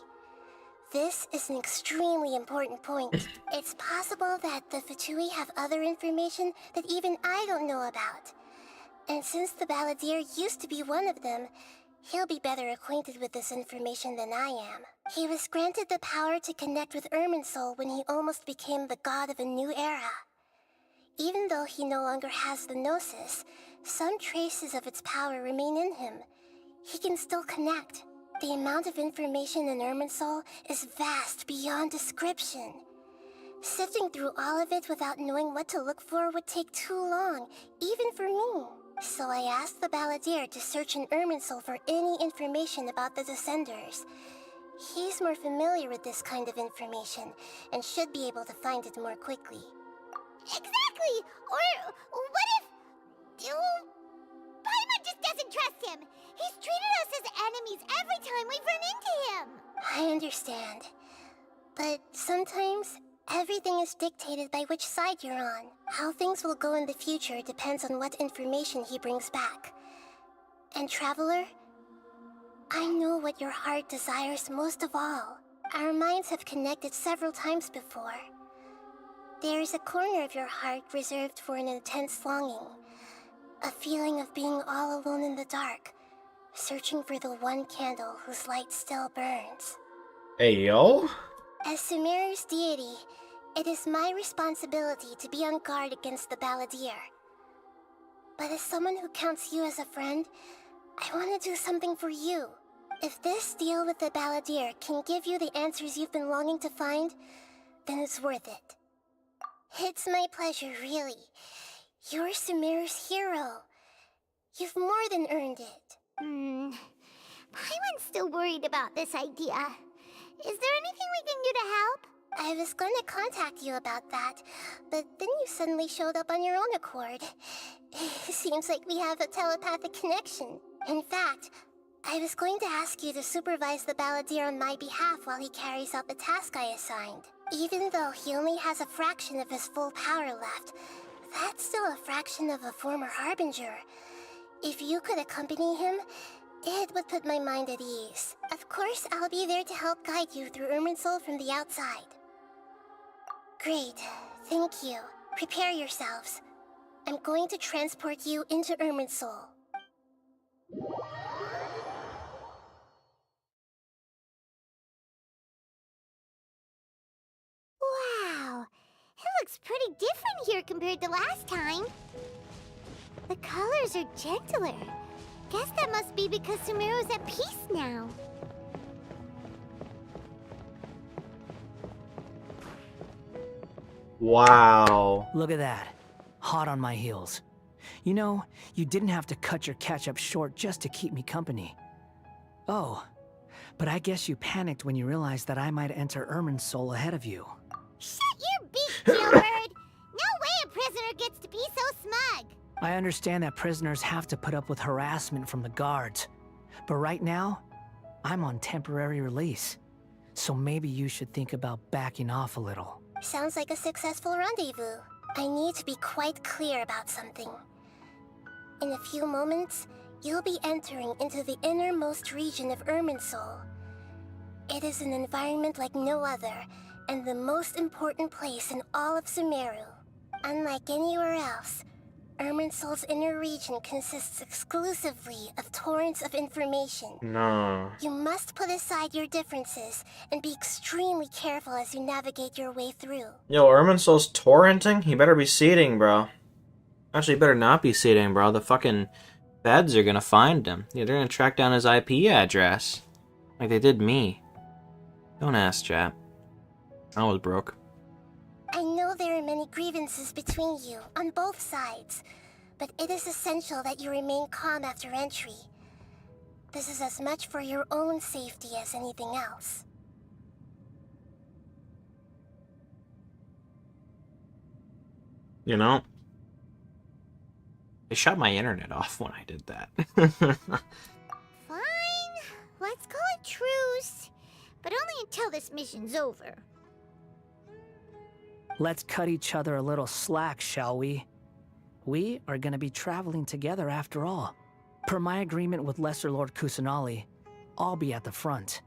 This is an extremely important point. It's possible that the Fatui have other information that even I don't know about. And since the Balladeer used to be one of them, he'll be better acquainted with this information than I am. He was granted the power to connect with Irminsul when he almost became the god of a new era. Even though he no longer has the Gnosis, some traces of its power remain in him. He can still connect. The amount of information in Irminsul is vast beyond description. Sifting through all of it without knowing what to look for would take too long, even for me. So I asked the Balladeer to search in Irminsul for any information about the Descenders. He's more familiar with this kind of information, and should be able to find it more quickly. Exactly! Or what if... Paimon just doesn't trust him! He's treated us as enemies every time we've run into him! I understand. But sometimes, everything is dictated by which side you're on. How things will go in the future depends on what information he brings back. And Traveler, I know what your heart desires most of all. Our minds have connected several times before. There is a corner of your heart reserved for an intense longing. A feeling of being all alone in the dark, searching for the one candle whose light still burns. Hey, yo? As Sumeru's deity, it is my responsibility to be on guard against the Balladeer. But as someone who counts you as a friend, I want to do something for you. If this deal with the Balladeer can give you the answers you've been longing to find, then it's worth it. It's my pleasure, really. You're Sumeru's hero. You've more than earned it. Paimon's still worried about this idea. Is there anything we can do to help? I was going to contact you about that, but then you suddenly showed up on your own accord. Seems like we have a telepathic connection. In fact, I was going to ask you to supervise the Balladeer on my behalf while he carries out the task I assigned. Even though he only has a fraction of his full power left, that's still a fraction of a former Harbinger. If you could accompany him, it would put my mind at ease. Of course, I'll be there to help guide you through Irminsul from the outside. Great. Thank you. Prepare yourselves. I'm going to transport you into Irminsul. Wow, it looks pretty different here compared to last time. The colors are gentler. Guess that must be because Sumeru's at peace now. Wow. Look at that. Hot on my heels. You know, you didn't have to cut your catch-up short just to keep me company. Oh, but I guess you panicked when you realized that I might enter Irminsul ahead of you. Shut your beak, jailbird! No way a prisoner gets to be so smug! I understand that prisoners have to put up with harassment from the guards, but right now, I'm on temporary release. So maybe you should think about backing off a little. Sounds like a successful rendezvous. I need to be quite clear about something. In a few moments, you'll be entering into the innermost region of Irminsul. It is an environment like no other, and the most important place in all of Sumeru. Unlike anywhere else, Irminsul's inner region consists exclusively of torrents of information. No. You must put aside your differences and be extremely careful as you navigate your way through. Yo, Irminsul's torrenting? He better be seeding, bro. Actually, he better not be seeding, bro. The fucking feds are gonna find him. Yeah, they're gonna track down his IP address. Like they did me. Don't ask, chap. I was broke. I know there are many grievances between you, on both sides, but it is essential that you remain calm after entry. This is as much for your own safety as anything else. You know? They shut my internet off when I did that. Fine, let's call it truce. But only until this mission's over. Let's cut each other a little slack, shall we? We are gonna be traveling together after all. Per my agreement with Lesser Lord Kusanali, I'll be at the front.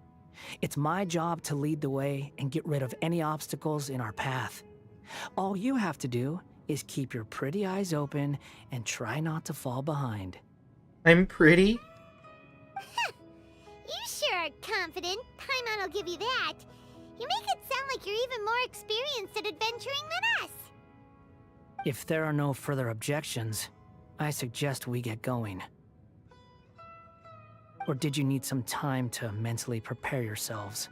It's my job to lead the way and get rid of any obstacles in our path. All you have to do is keep your pretty eyes open and try not to fall behind. I'm pretty? You sure are confident. Paimon will give you that. You make it sound like you're even more experienced at adventuring than us. If there are no further objections, I suggest we get going. Or did you need some time to mentally prepare yourselves?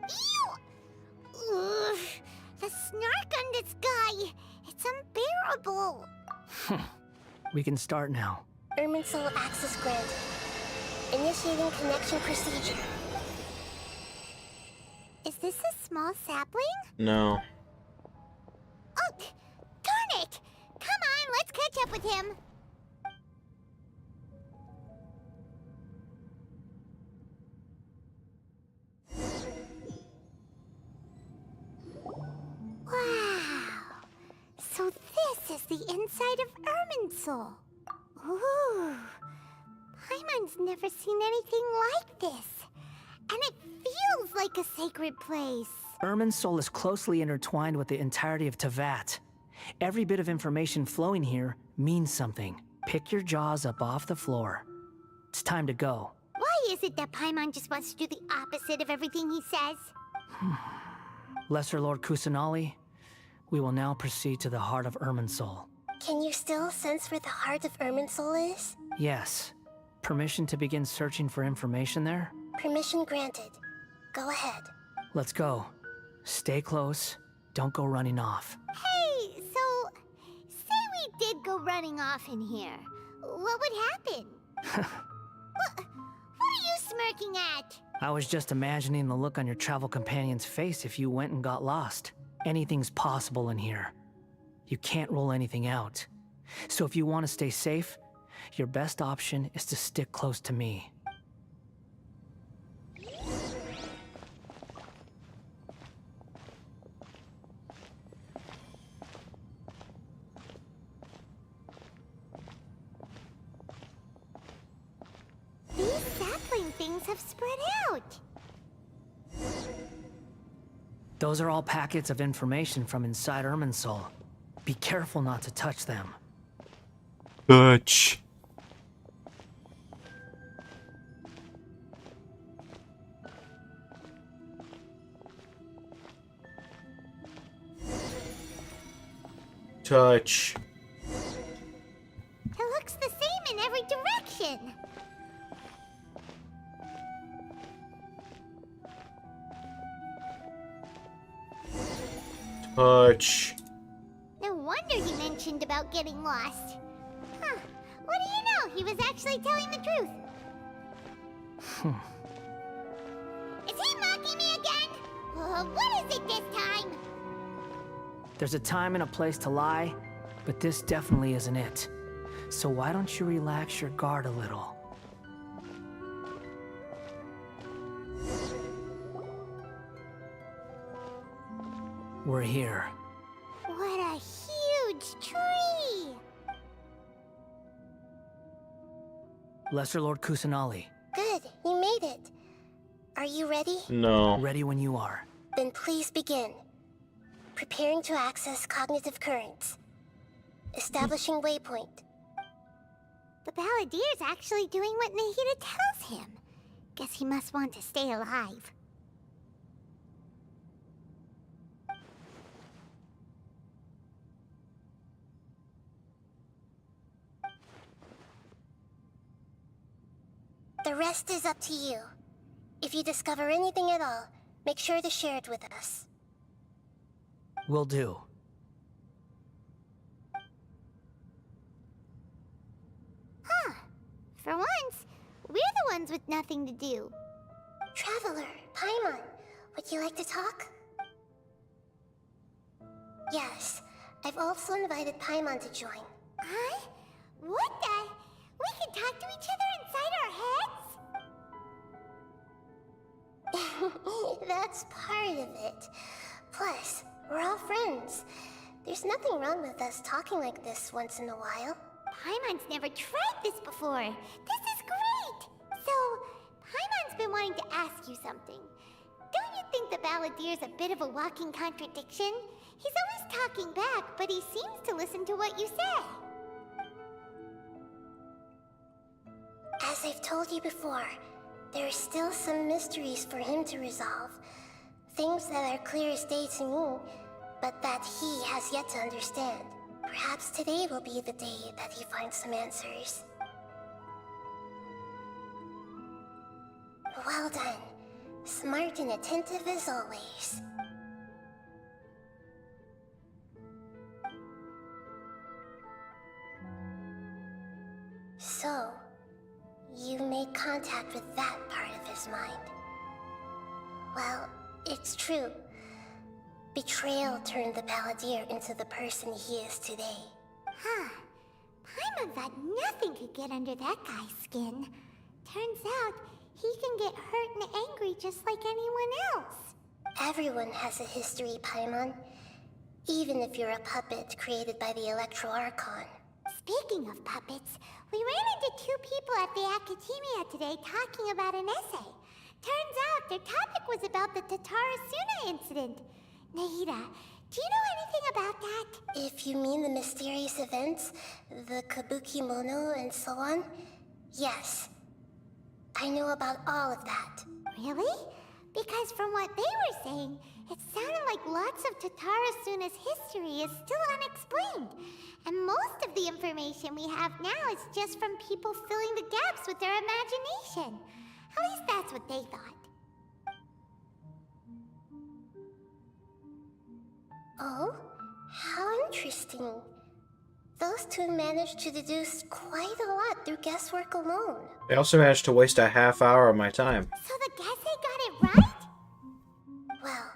Ew! Ugh, the snark on this guy. It's unbearable. We can start now. Irminsul access granted. Initiating connection procedure. Is this a small sapling? No. Oh, darn it! Come on, let's catch up with him. Wow. So this is the inside of Irminsul. Ooh. Paimon's never seen anything like this. And it feels like a sacred place. Irminsul is closely intertwined with the entirety of Teyvat. Every bit of information flowing here means something. Pick your jaws up off the floor. It's time to go. Why is it that Paimon just wants to do the opposite of everything he says? Lesser Lord Kusanali, we will now proceed to the heart of Irminsul. Can you still sense where the heart of Irminsul is? Yes. Permission to begin searching for information there? Permission granted. Go ahead. Let's go. Stay close. Don't go running off. Hey, so say we did go running off in here. What would happen? What are you smirking at? I was just imagining the look on your travel companion's face if you went and got lost. Anything's possible in here. You can't rule anything out. So if you want to stay safe, your best option is to stick close to me. These sapling things have spread out. Those are all packets of information from inside Irminsul. Be careful not to touch them. Touch. Touch. It looks the same in every direction. Touch. No wonder he mentioned about getting lost. Huh. What do you know? He was actually telling the truth. Is he mocking me again? What is it this time? There's a time and a place to lie, but this definitely isn't it. So why don't you relax your guard a little? We're here. What a huge tree! Lesser Lord Kusanali. Good, you made it. Are you ready? No. Ready when you are. Then please begin. Preparing to access cognitive currents. Establishing waypoint. The Balladeer's actually doing what Nahida tells him. Guess he must want to stay alive. The rest is up to you. If you discover anything at all, make sure to share it with us. Will do. Huh. For once, we're the ones with nothing to do. Traveler, Paimon, would you like to talk? Yes, I've also invited Paimon to join. Huh? What the? We can talk to each other inside our heads? That's part of it. Plus, we're all friends. There's nothing wrong with us talking like this once in a while. Paimon's never tried this before. This is great! So, Paimon's been wanting to ask you something. Don't you think the Balladeer's a bit of a walking contradiction? He's always talking back, but he seems to listen to what you say. As I've told you before, there are still some mysteries for him to resolve. Things that are clear as day to me, but that he has yet to understand. Perhaps today will be the day that he finds some answers. Well done. Smart and attentive as always. So, you made contact with that part of his mind. Well, it's true. Betrayal turned the Balladeer into the person he is today. Huh. Paimon thought nothing could get under that guy's skin. Turns out, he can get hurt and angry just like anyone else. Everyone has a history, Paimon. Even if you're a puppet created by the Electro Archon. Speaking of puppets, we ran into two people at the Academia today talking about an essay. Turns out their topic was about the Tatarasuna incident. Nahida, do you know anything about that? If you mean the mysterious events, the Kabuki Mono and so on, yes. I know about all of that. Really? Because from what they were saying, it sounded like lots of Tatarasuna's history is still unexplained. And most of the information we have now is just from people filling the gaps with their imagination. At least that's what they thought. Oh? How interesting. Those two managed to deduce quite a lot through guesswork alone. They also managed to waste a half hour of my time. So the Gesse got it right? Well,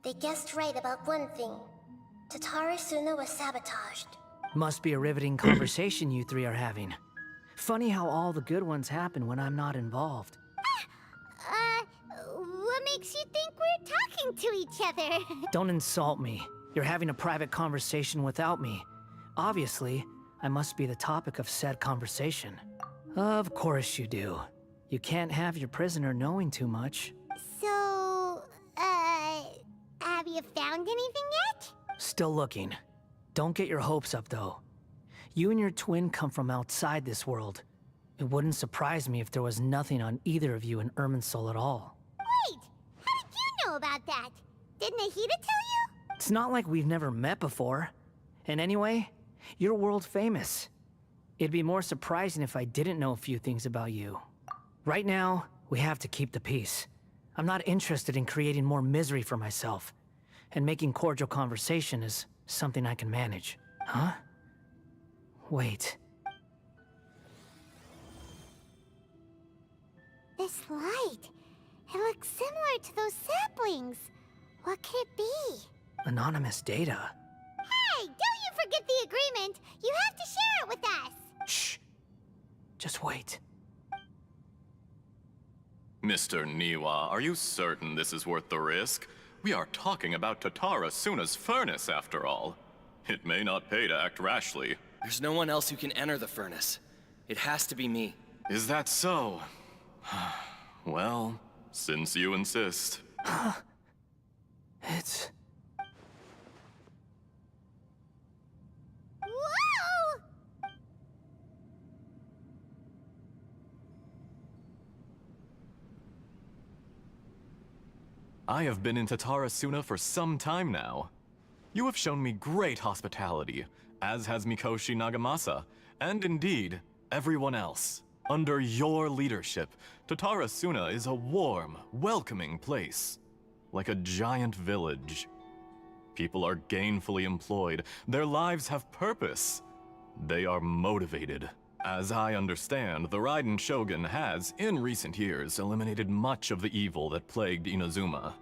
they guessed right about one thing. Tatarasuna was sabotaged. Must be a riveting conversation you three are having. Funny how all the good ones happen when I'm not involved. What makes you think we're talking to each other? Don't insult me. You're having a private conversation without me. Obviously, I must be the topic of said conversation. Of course you do. You can't have your prisoner knowing too much. So, have you found anything yet? Still looking. Don't get your hopes up, though. You and your twin come from outside this world. It wouldn't surprise me if there was nothing on either of you in Irminsul at all. Wait, how did you know about that? Didn't Nahida tell you? It's not like we've never met before. And anyway, you're world famous. It'd be more surprising if I didn't know a few things about you. Right now, we have to keep the peace. I'm not interested in creating more misery for myself. And making cordial conversation is something I can manage. Huh? Wait. This light. It looks similar to those saplings. What could it be? Anonymous data. Hey, don't you forget the agreement. You have to share it with us. Shh. Just wait. Mr. Niwa, are you certain this is worth the risk? We are talking about Tatara Suna's furnace, after all. It may not pay to act rashly. There's no one else who can enter the furnace. It has to be me. Is that so? Well, since you insist. It's... Whoa! I have been in Tatara Suna for some time now. You have shown me great hospitality, as has Mikoshi Nagamasa, and indeed, everyone else. Under your leadership, Tatara Suna is a warm, welcoming place. Like a giant village. People are gainfully employed. Their lives have purpose. They are motivated. As I understand, the Raiden Shogun has, in recent years, eliminated much of the evil that plagued Inazuma.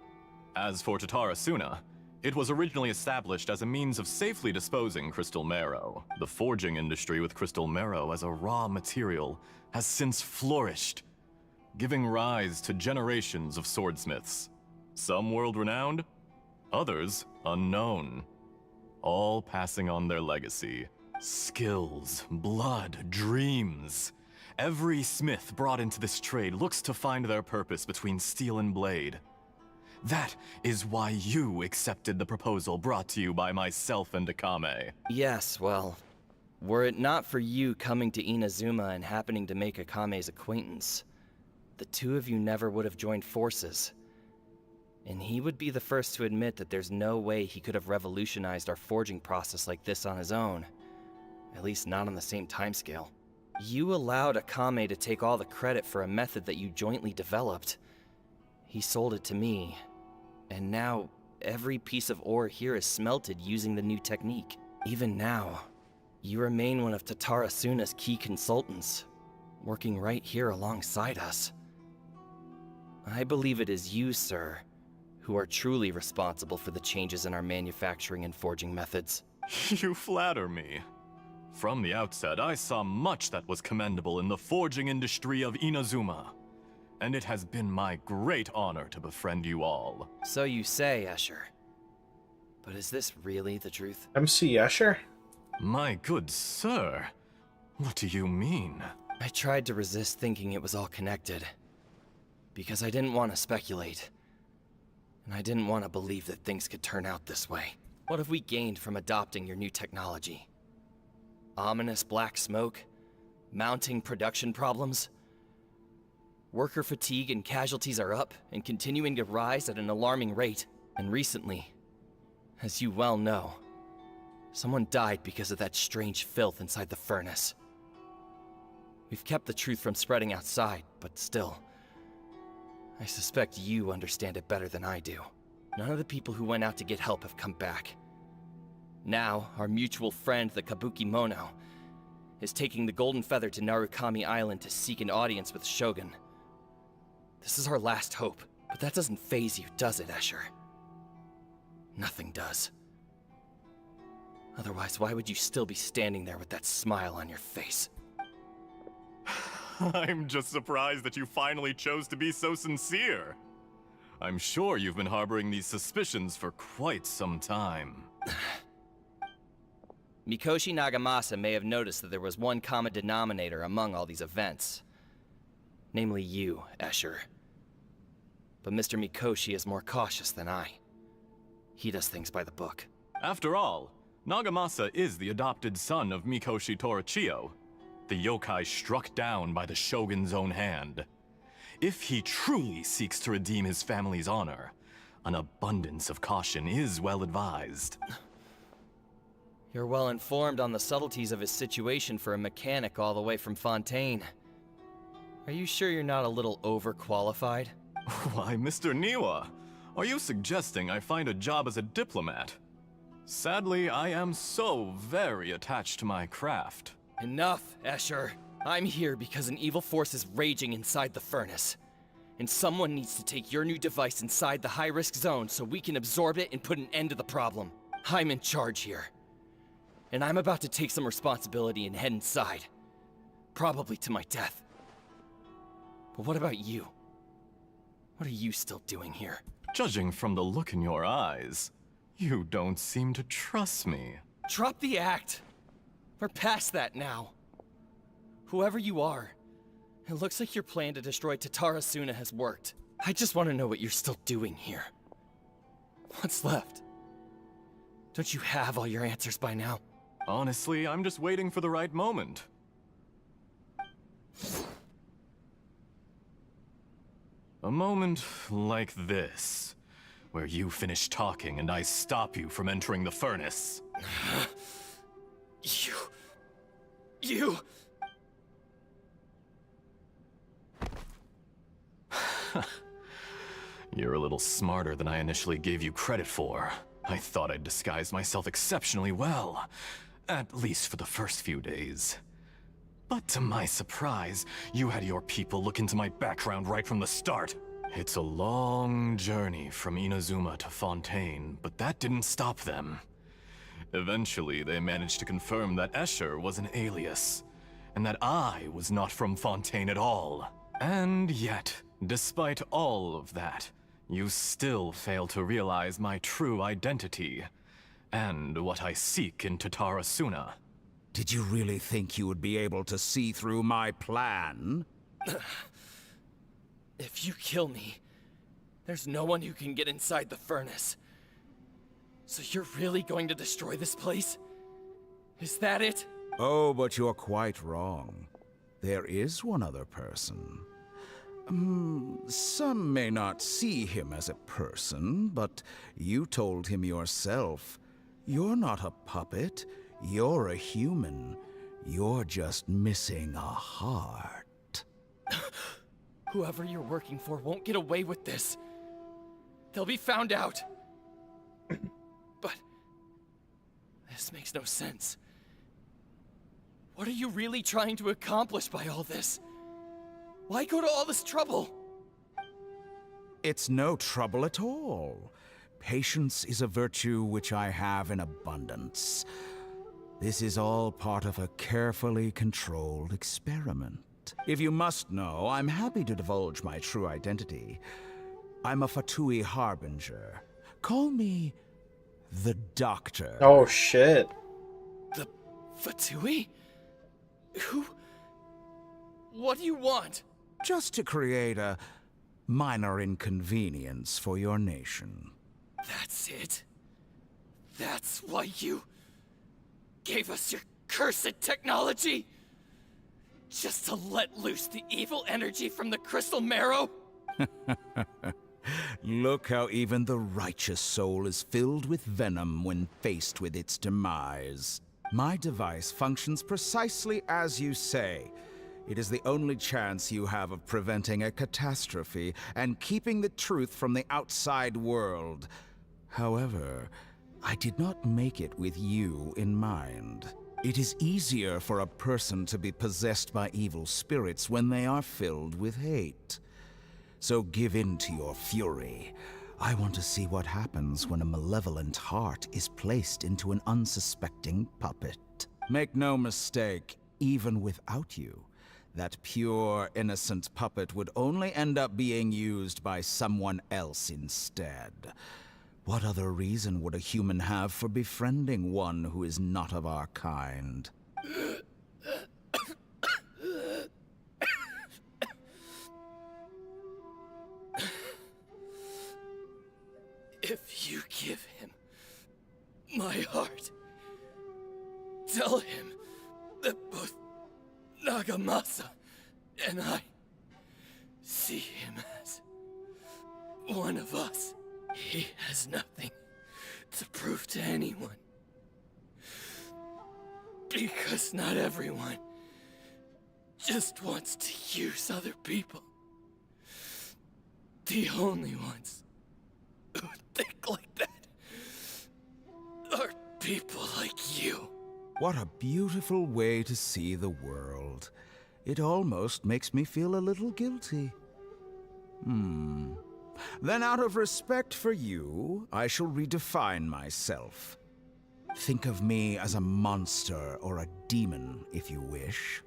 As for Tatara Suna, it was originally established as a means of safely disposing crystal marrow. The forging industry with crystal marrow as a raw material has since flourished, giving rise to generations of swordsmiths. Some world-renowned, others unknown, all passing on their legacy. Skills, blood, dreams. Every smith brought into this trade looks to find their purpose between steel and blade. That is why you accepted the proposal brought to you by myself and Akame. Yes, well, were it not for you coming to Inazuma and happening to make Akame's acquaintance, the two of you never would have joined forces. And he would be the first to admit that there's no way he could have revolutionized our forging process like this on his own. At least not on the same timescale. You allowed Akame to take all the credit for a method that you jointly developed. He sold it to me, and now every piece of ore here is smelted using the new technique. Even now, you remain one of Tatara Suna's key consultants, working right here alongside us. I believe it is you, sir, who are truly responsible for the changes in our manufacturing and forging methods. You flatter me. From the outset, I saw much that was commendable in the forging industry of Inazuma. And it has been my great honor to befriend you all. So you say, Escher. But is this really the truth? MC Escher? My good sir, what do you mean? I tried to resist thinking it was all connected. Because I didn't want to speculate. And I didn't want to believe that things could turn out this way. What have we gained from adopting your new technology? Ominous black smoke? Mounting production problems? Worker fatigue and casualties are up and continuing to rise at an alarming rate. And recently, as you well know, someone died because of that strange filth inside the furnace. We've kept the truth from spreading outside, but still, I suspect you understand it better than I do. None of the people who went out to get help have come back. Now, our mutual friend, the Kabuki Mono, is taking the Golden Feather to Narukami Island to seek an audience with Shogun. This is our last hope, but that doesn't faze you, does it, Escher? Nothing does. Otherwise, why would you still be standing there with that smile on your face? I'm just surprised that you finally chose to be so sincere. I'm sure you've been harboring these suspicions for quite some time. Mikoshi Nagamasa may have noticed that there was one common denominator among all these events. Namely you, Escher. But Mr. Mikoshi is more cautious than I. He does things by the book. After all, Nagamasa is the adopted son of Mikoshi Torachiyo, the yokai struck down by the shogun's own hand. If he truly seeks to redeem his family's honor, an abundance of caution is well advised. You're well informed on the subtleties of his situation for a mechanic all the way from Fontaine. Are you sure you're not a little overqualified? Why, Mr. Niwa, are you suggesting I find a job as a diplomat? Sadly, I am so very attached to my craft. Enough, Escher. I'm here because an evil force is raging inside the furnace. And someone needs to take your new device inside the high-risk zone so we can absorb it and put an end to the problem. I'm in charge here. And I'm about to take some responsibility and head inside. Probably to my death. But what about you? What are you still doing here? Judging from the look in your eyes, you don't seem to trust me. Drop the act! We're past that now. Whoever you are, it looks like your plan to destroy Tatarasuna has worked. I just want to know what you're still doing here. What's left? Don't you have all your answers by now? Honestly, I'm just waiting for the right moment. A moment like this, where you finish talking and I stop you from entering the furnace. You... You're a little smarter than I initially gave you credit for. I thought I'd disguised myself exceptionally well, at least for the first few days. But to my surprise, you had your people look into my background right from the start. It's a long journey from Inazuma to Fontaine, but that didn't stop them. Eventually, they managed to confirm that Escher was an alias, and that I was not from Fontaine at all. And yet, despite all of that, you still fail to realize my true identity, and what I seek in Tatarasuna. Did you really think you would be able to see through my plan? If you kill me, there's no one who can get inside the furnace. So you're really going to destroy this place? Is that it? Oh, but you're quite wrong. There is one other person. Some may not see him as a person, but you told him yourself. You're not a puppet. You're a human. You're just missing a heart. Whoever you're working for won't get away with this. They'll be found out. But this makes no sense. What are you really trying to accomplish by all this? Why go to all this trouble? It's no trouble at all. Patience is a virtue which I have in abundance. This is all part of a carefully controlled experiment. If you must know, I'm happy to divulge my true identity. I'm a Fatui Harbinger. Call me the Doctor. Oh shit. The Fatui? Who? What do you want? Just to create a minor inconvenience for your nation. That's it? That's why you gave us your cursed technology? Just to let loose the evil energy from the crystal marrow? Look how even the righteous soul is filled with venom when faced with its demise. My device functions precisely as you say. It is the only chance you have of preventing a catastrophe and keeping the truth from the outside world. However, I did not make it with you in mind. It is easier for a person to be possessed by evil spirits when they are filled with hate. So give in to your fury. I want to see what happens when a malevolent heart is placed into an unsuspecting puppet. Make no mistake, even without you, that pure, innocent puppet would only end up being used by someone else instead. What other reason would a human have for befriending one who is not of our kind? If you give him my heart, tell him that both Nagamasa and I see him as one of us. He has nothing to prove to anyone. Because not everyone just wants to use other people. The only ones who think like that are people like you. What a beautiful way to see the world. It almost makes me feel a little guilty. Then out of respect for you, I shall redefine myself. Think of me as a monster or a demon, if you wish.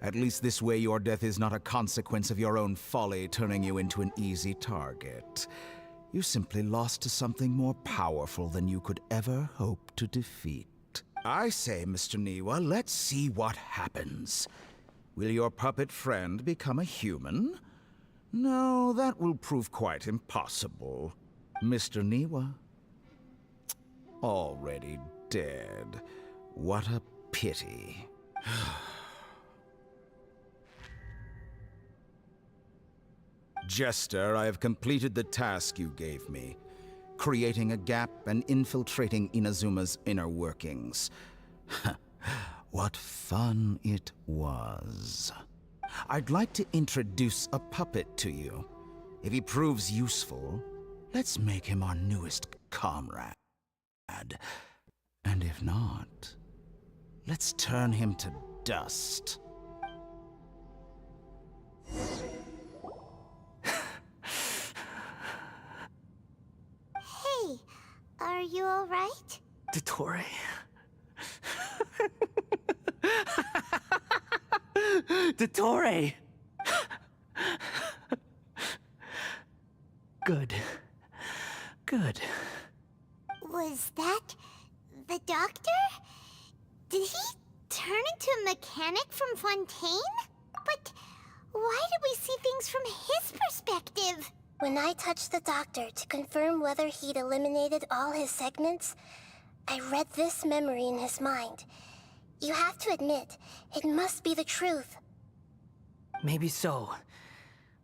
At least this way your death is not a consequence of your own folly turning you into an easy target. You simply lost to something more powerful than you could ever hope to defeat. I say, Mr. Niwa, let's see what happens. Will your puppet friend become a human? No, that will prove quite impossible. Mr. Niwa? Already dead. What a pity. Jester, I have completed the task you gave me. Creating a gap and infiltrating Inazuma's inner workings. What fun it was. I'd like to introduce a puppet to you. If he proves useful, let's make him our newest comrade. And if not, let's turn him to dust. Hey, are you alright? Dottore? Dottore! Good. Good. Was that the doctor? Did he turn into a mechanic from Fontaine? But why did we see things from his perspective? When I touched the doctor to confirm whether he'd eliminated all his segments, I read this memory in his mind. You have to admit, it must be the truth. Maybe so,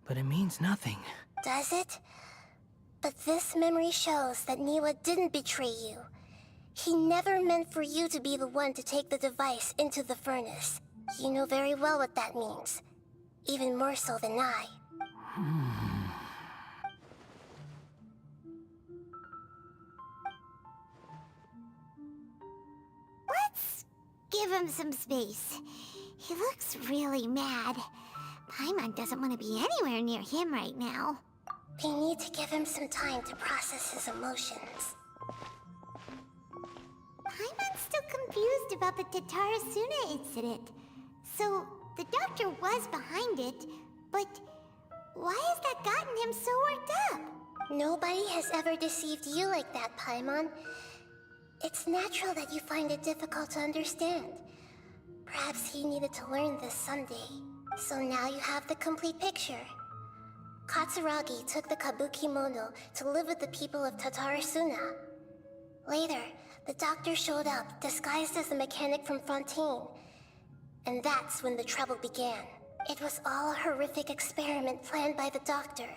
but it means nothing. Does it? But this memory shows that Niwa didn't betray you. He never meant for you to be the one to take the device into the furnace. You know very well what that means. Even more so than I. Let's give him some space. He looks really mad. Paimon doesn't want to be anywhere near him right now. We need to give him some time to process his emotions. Paimon's still confused about the Tatarasuna incident. So, the doctor was behind it, but why has that gotten him so worked up? Nobody has ever deceived you like that, Paimon. It's natural that you find it difficult to understand. Perhaps he needed to learn this someday. So now you have the complete picture. Katsuragi took the Kabuki Mono to live with the people of Tatarasuna. Later, the doctor showed up, disguised as a mechanic from Fontaine. And that's when the trouble began. It was all a horrific experiment planned by the doctor.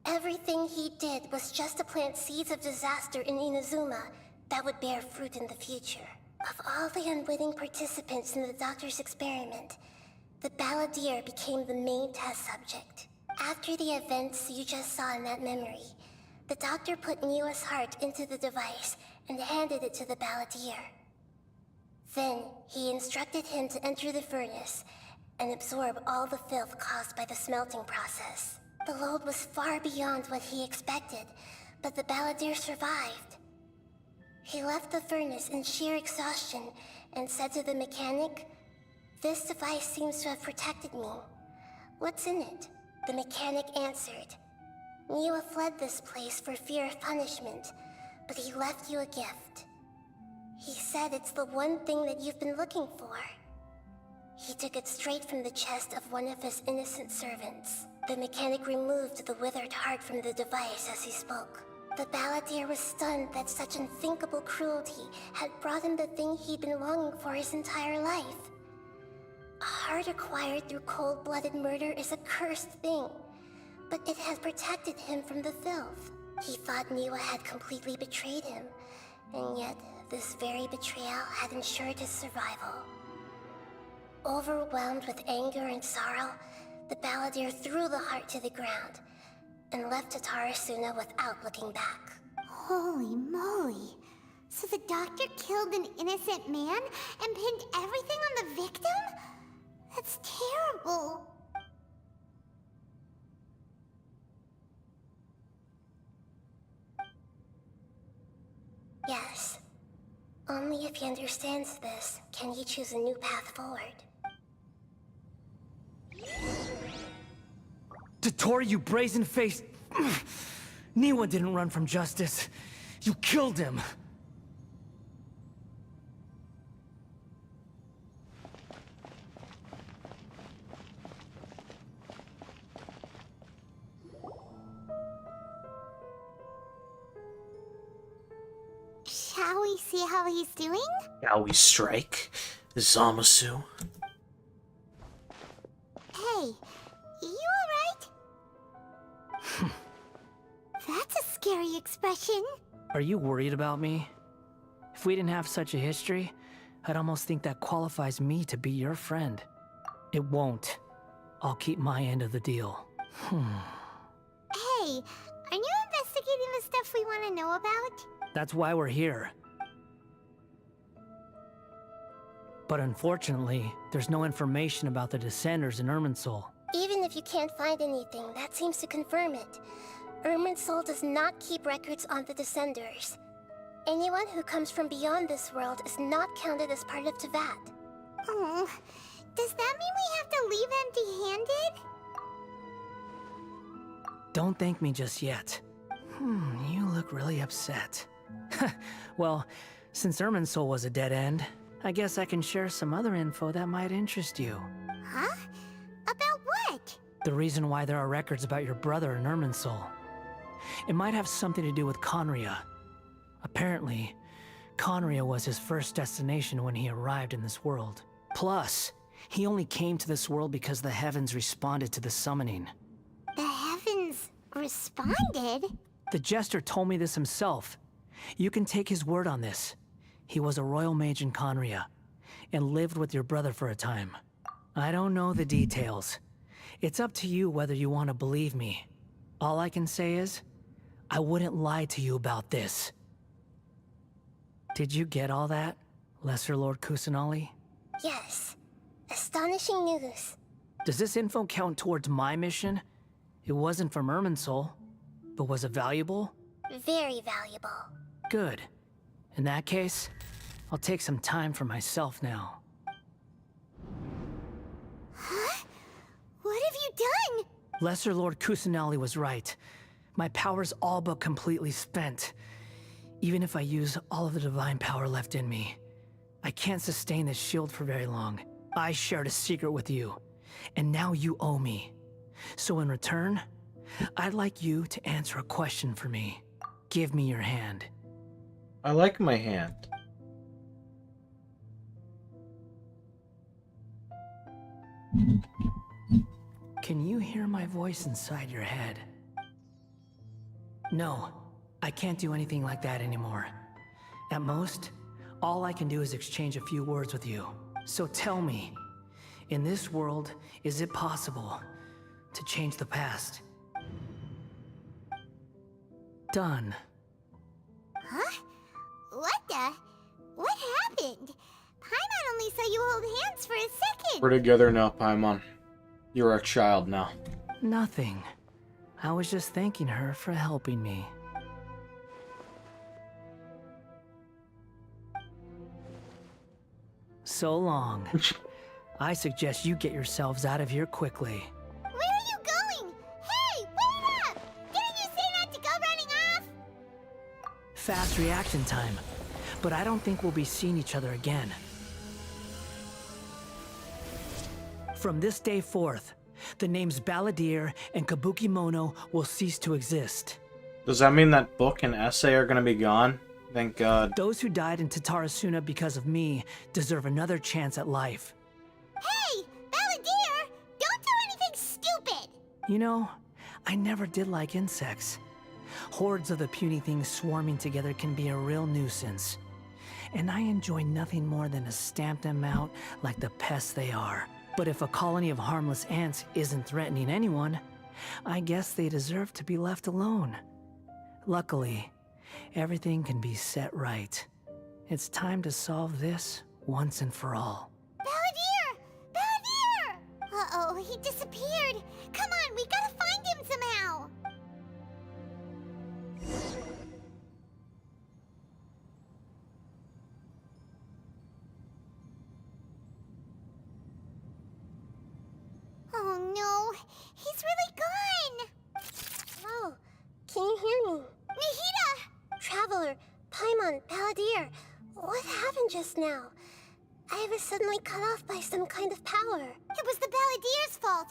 Everything he did was just to plant seeds of disaster in Inazuma that would bear fruit in the future. Of all the unwitting participants in the doctor's experiment, the balladeer became the main test subject. After the events you just saw in that memory, the doctor put Niwa's heart into the device and handed it to the balladeer. Then, he instructed him to enter the furnace and absorb all the filth caused by the smelting process. The load was far beyond what he expected, but the balladeer survived. He left the furnace in sheer exhaustion and said to the mechanic, "This device seems to have protected me. What's in it?" The mechanic answered, "Niwa fled this place for fear of punishment, but he left you a gift. He said it's the one thing that you've been looking for." He took it straight from the chest of one of his innocent servants. The mechanic removed the withered heart from the device as he spoke. The balladeer was stunned that such unthinkable cruelty had brought him the thing he'd been longing for his entire life. A heart acquired through cold-blooded murder is a cursed thing, but it had protected him from the filth. He thought Niwa had completely betrayed him, and yet this very betrayal had ensured his survival. Overwhelmed with anger and sorrow, the balladeer threw the heart to the ground and left Tatarasuna without looking back. Holy moly. So the doctor killed an innocent man and pinned everything on the victim? That's terrible. Yes. Only if he understands this can he choose a new path forward. Dotori, you brazen-faced... Niwa didn't run from justice. You killed him. Shall we see how he's doing? Shall we strike, Zamasu? Hey, you alright? That's a scary expression. Are you worried about me? If we didn't have such a history, I'd almost think that qualifies me to be your friend. It won't. I'll keep my end of the deal. Hey, are you investigating the stuff we want to know about? That's why we're here. But unfortunately, there's no information about the Descenders in Irminsul. Even if you can't find anything, that seems to confirm it. Irminsul does not keep records on the Descenders. Anyone who comes from beyond this world is not counted as part of Tevat. Oh, does that mean we have to leave empty-handed? Don't thank me just yet. You look really upset. Well, since Irminsul was a dead end, I guess I can share some other info that might interest you. Huh? About what? The reason why there are records about your brother in Irminsul. It might have something to do with Conria. Apparently, Conria was his first destination when he arrived in this world. Plus, he only came to this world because the heavens responded to the summoning. The heavens responded? The Jester told me this himself. You can take his word on this. He was a royal mage in Conria, and lived with your brother for a time. I don't know the details. It's up to you whether you want to believe me. All I can say is, I wouldn't lie to you about this. Did you get all that, Lesser Lord Kusanali? Yes. Astonishing news. Does this info count towards my mission? It wasn't from Irminsul, but was it valuable? Very valuable. Good. In that case, I'll take some time for myself now. Huh? What have you done? Lesser Lord Kusanali was right. My power's all but completely spent. Even if I use all of the divine power left in me, I can't sustain this shield for very long. I shared a secret with you, and now you owe me. So in return, I'd like you to answer a question for me. Give me your hand. I like my hand. Can you hear my voice inside your head? No, I can't do anything like that anymore. At most, all I can do is exchange a few words with you. So tell me, in this world, is it possible to change the past? Done. Huh? What happened? Paimon only saw you hold hands for a second. We're together now, Paimon. You're a child now. Nothing. I was just thanking her for helping me. So long. I suggest you get yourselves out of here quickly. Where are you going? Hey, wait up! Didn't you say not to go running off? Fast reaction time. But I don't think we'll be seeing each other again. From this day forth, the names Balladeer and Kabuki Mono will cease to exist. Does that mean that book and essay are gonna be gone? Thank God. Those who died in Tatarasuna because of me deserve another chance at life. Hey, Balladeer! Don't do anything stupid! You know, I never did like insects. Hordes of the puny things swarming together can be a real nuisance. And I enjoy nothing more than to stamp them out like the pests they are. But if a colony of harmless ants isn't threatening anyone, I guess they deserve to be left alone. Luckily, everything can be set right. It's time to solve this once and for all. Balladeer! Balladeer! Uh-oh, he disappeared. Come on, we gotta find him somehow. Oh no, he's really gone. Oh, can you hear me? Nahida! Traveler, Paimon, Balladeer, what happened just now? I was suddenly cut off by some kind of power. It was the Balladeer's fault.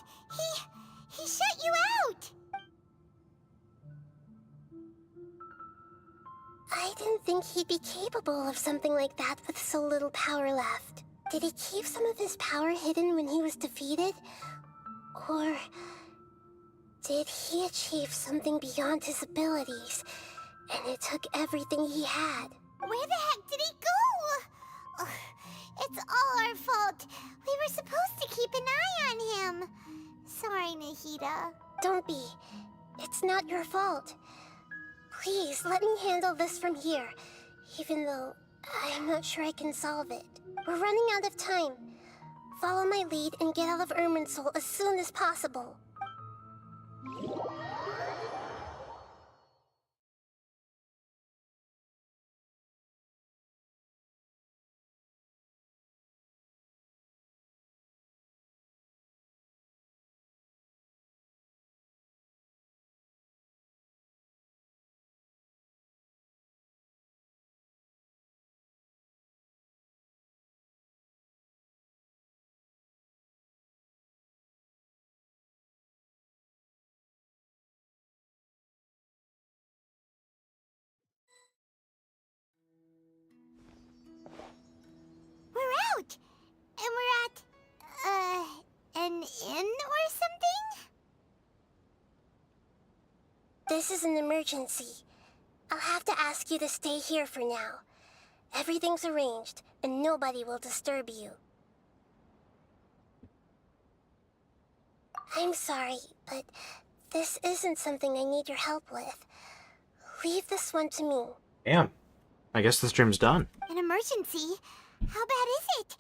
He shut you out. I didn't think he'd be capable of something like that with so little power left. Did he keep some of his power hidden when he was defeated? Or did he achieve something beyond his abilities, and it took everything he had? Where the heck did he go? Ugh, it's all our fault. We were supposed to keep an eye on him. Sorry, Nahida. Don't be. It's not your fault. Please, let me handle this from here, even though I'm not sure I can solve it. We're running out of time. Follow my lead and get out of Irminsul as soon as possible. We're out! And we're at, an inn or something? This is an emergency. I'll have to ask you to stay here for now. Everything's arranged, and nobody will disturb you. I'm sorry, but this isn't something I need your help with. Leave this one to me. Damn. I guess the stream's done. An emergency? How bad is it?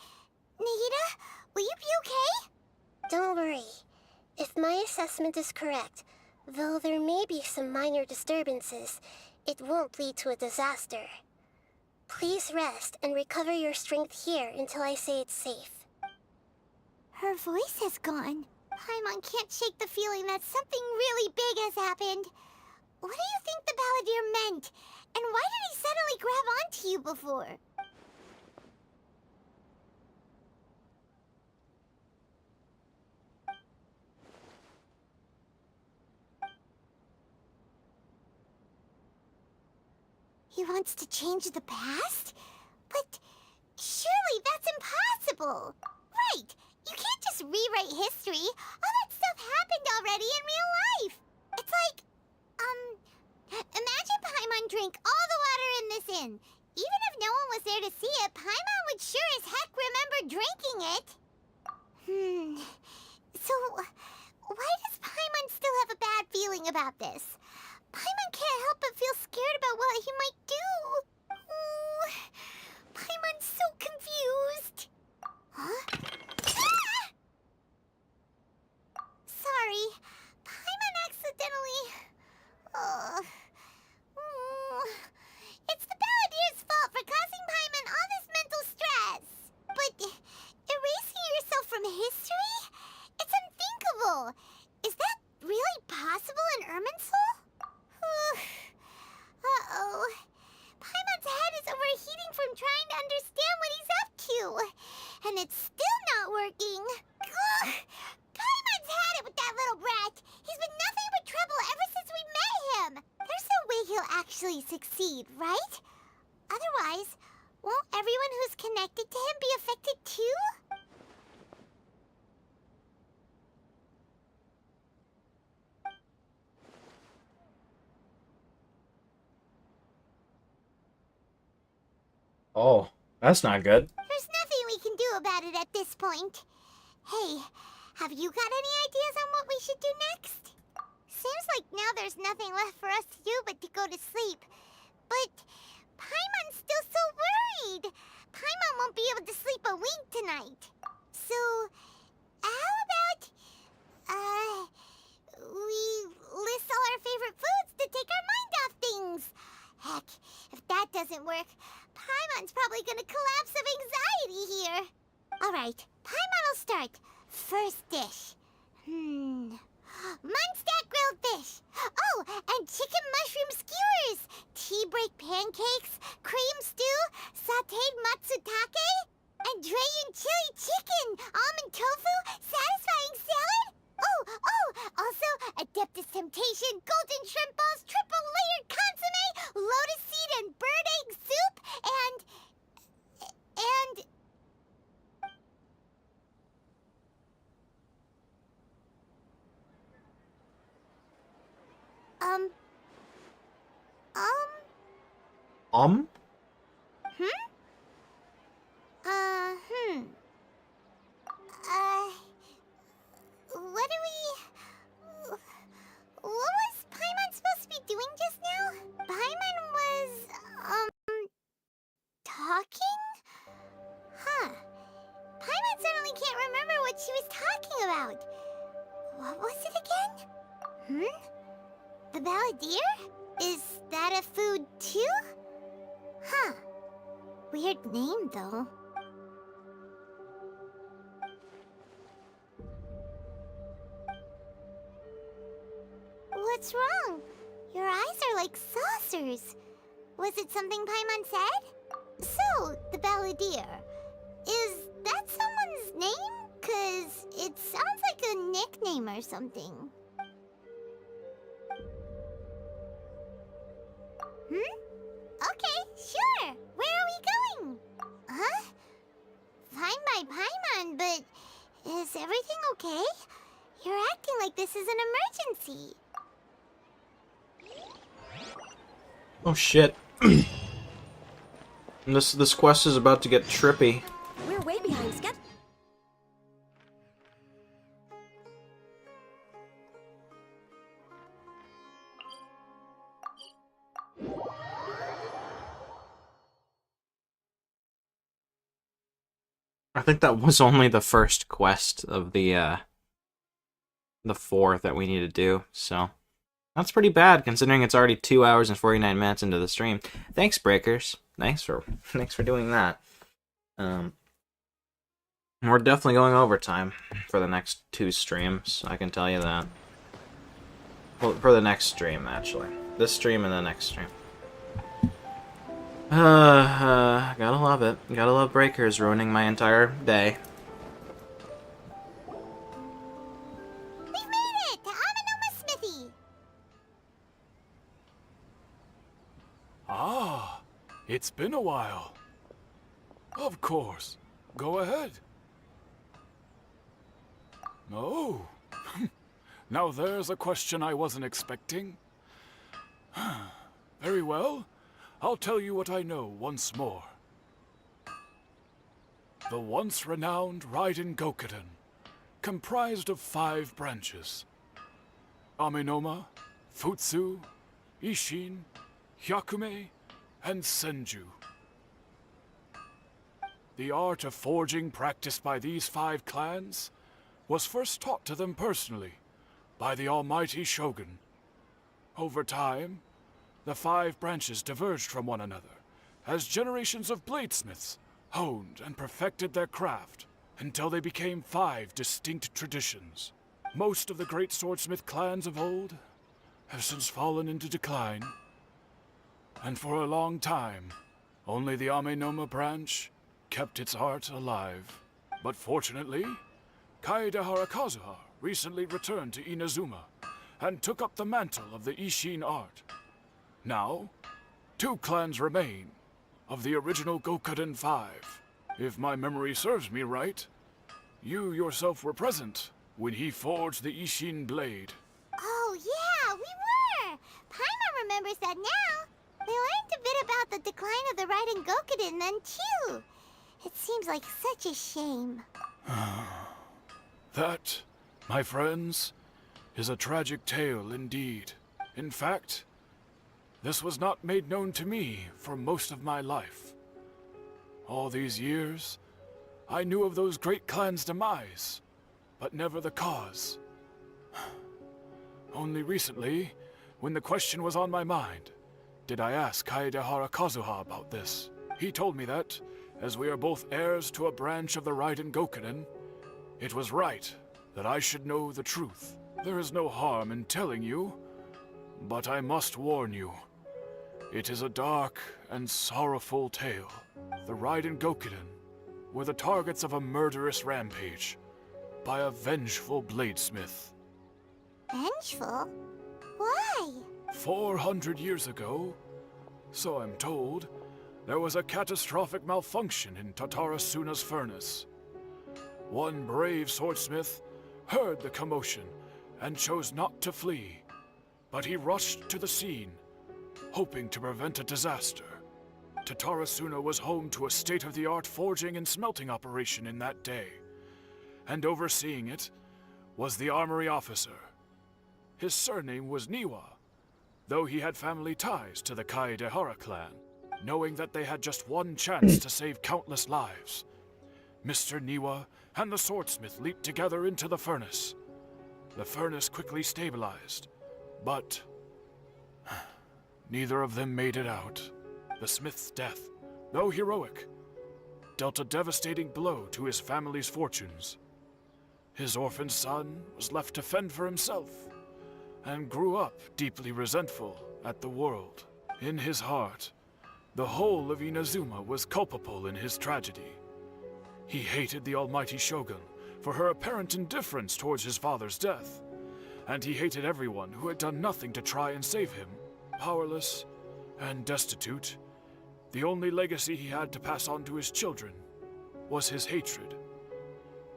Nahida, will you be okay? Don't worry. If my assessment is correct, though there may be some minor disturbances, it won't lead to a disaster. Please rest and recover your strength here until I say it's safe. Her voice has gone. Paimon can't shake the feeling that something really big has happened. What do you think the Balladeer meant? And why did he suddenly grab onto you before? He wants to change the past? But surely that's impossible! Right! You can't just rewrite history! All that stuff happened already in real life! It's like, imagine Paimon drank all the water in this inn. Even if no one was there to see it, Paimon would sure as heck remember drinking it. So, why does Paimon still have a bad feeling about this? Paimon can't help but feel scared about what he might do. Ooh, Paimon's so confused. Huh? Ah! Sorry, Paimon accidentally... It's the Balladeer's fault for causing Paimon all this mental stress. But erasing yourself from history? It's unthinkable. Is that really possible in Irminsul? Uh-oh. Paimon's head is overheating from trying to understand what he's up to. And it's still not working. Ugh. Paimon's had it with that little brat. He's been nothing but trouble ever since we met him. There's no actually succeed, right? Otherwise, won't everyone who's connected to him be affected too? Oh, that's not good. There's nothing we can do about it at this point. Hey, have you got any ideas on what we should do next? Seems like now there's nothing left for us to do but to go to sleep. But Paimon's still so worried. Paimon won't be able to sleep a wink tonight. So, how about, we list all our favorite foods to take our mind off things? Heck, if that doesn't work, Paimon's probably gonna collapse of anxiety here. Alright, Paimon will start. First dish. Munstack grilled fish. Oh, and chicken mushroom skewers. Tea break pancakes, cream stew, sauteed matsutake, and Dragon chili chicken, almond tofu, satisfying salad. Oh, also Adeptus Temptation, golden shrimp balls, triple layered consomme, lotus seed and bird egg soup, and what was Paimon supposed to be doing just now? Paimon was, talking? Huh. Paimon suddenly can't remember what she was talking about. What was it again? The balladeer? Is that a food too? Huh. Weird name, though. What's wrong? Your eyes are like saucers. Was it something Paimon said? So, the balladeer. Is that someone's name? 'Cause it sounds like a nickname or something. Okay, sure. Where are we going? Huh? Fine by Paimon, but is everything okay? You're acting like this is an emergency. Oh shit. This quest is about to get trippy. We're way behind schedule. I think that was only the first quest of the 4 that we need to do, so that's pretty bad considering it's already 2 hours and 49 minutes into the stream. Thanks, Breakers. Thanks for doing that. We're definitely going overtime for the next 2 streams, I can tell you that. Well, for the next stream, actually. This stream and the next stream. Gotta love it. Gotta love Breakers ruining my entire day. We've made it to Amanoma Smithy. Ah, it's been a while. Of course. Go ahead. Oh. Now there's a question I wasn't expecting. Very well. I'll tell you what I know once more. The once renowned Raiden Gokuden, comprised of 5 branches. Amenoma, Futsu, Ishin, Hyakume, and Senju. The art of forging practiced by these 5 clans was first taught to them personally by the almighty Shogun. Over time, the 5 branches diverged from one another as generations of bladesmiths honed and perfected their craft until they became 5 distinct traditions. Most of the great swordsmith clans of old have since fallen into decline, and for a long time, only the Amenoma branch kept its art alive. But fortunately, Kaede Harakazuha recently returned to Inazuma and took up the mantle of the Ishin art. Now, 2 clans remain of the original Gokuden 5. If my memory serves me right, you yourself were present when he forged the Ishin blade. Oh, yeah, we were! Paimon remembers that now. We learned a bit about the decline of the Raiden Gokuden then, too. It seems like such a shame. That, my friends, is a tragic tale indeed. In fact, this was not made known to me for most of my life. All these years, I knew of those great clans' demise, but never the cause. Only recently, when the question was on my mind, did I ask Kaedehara Kazuha about this. He told me that, as we are both heirs to a branch of the Raiden Gokuden, it was right that I should know the truth. There is no harm in telling you, but I must warn you. It is a dark and sorrowful tale. The Raiden Gokuden were the targets of a murderous rampage by a vengeful bladesmith. Vengeful? Why? 400 years ago, so I'm told, there was a catastrophic malfunction in Tatarasuna's furnace. One brave swordsmith heard the commotion and chose not to flee, but he rushed to the scene, hoping to prevent a disaster. Tatarasuna was home to a state-of-the-art forging and smelting operation in that day, and overseeing it was the armory officer. His surname was Niwa, though he had family ties to the Kaedehara clan. Knowing that they had just one chance to save countless lives, Mr. Niwa and the swordsmith leaped together into the furnace. The furnace quickly stabilized, but neither of them made it out. The smith's death, though heroic, dealt a devastating blow to his family's fortunes. His orphaned son was left to fend for himself, and grew up deeply resentful at the world. In his heart, the whole of Inazuma was culpable in his tragedy. He hated the almighty Shogun for her apparent indifference towards his father's death, and he hated everyone who had done nothing to try and save him. Powerless and destitute, the only legacy he had to pass on to his children was his hatred.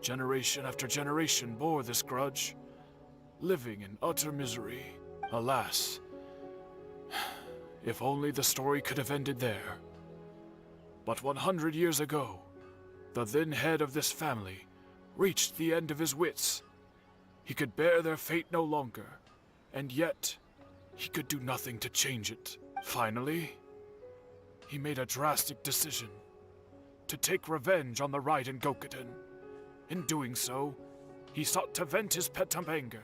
Generation after generation bore this grudge, living in utter misery. Alas, if only the story could have ended there. But 100 years ago, the then head of this family reached the end of his wits. He could bear their fate no longer, and yet he could do nothing to change it. Finally, he made a drastic decision to take revenge on the Raiden Gokuden. In doing so, he sought to vent his pent-up anger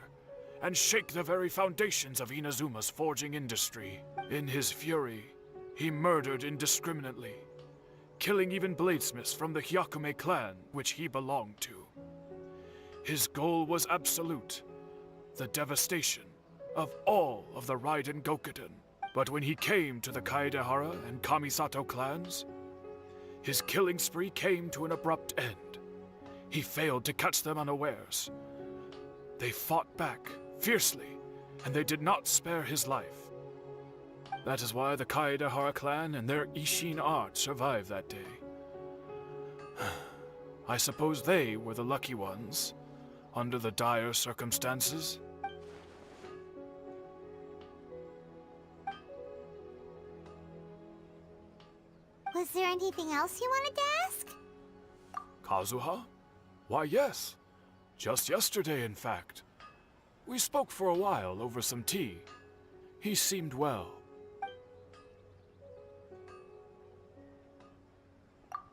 and shake the very foundations of Inazuma's forging industry. In his fury, he murdered indiscriminately, killing even bladesmiths from the Hyakume clan, which he belonged to. His goal was absolute, the devastation of all of the Raiden Gokuden. But when he came to the Kaedehara and Kamisato clans, his killing spree came to an abrupt end. He failed to catch them unawares. They fought back fiercely, and they did not spare his life. That is why the Kaedehara clan and their Ishin art survived that day. I suppose they were the lucky ones, under the dire circumstances. Was there anything else you wanted to ask? Kazuha? Why, yes. Just yesterday, in fact. We spoke for a while over some tea. He seemed well.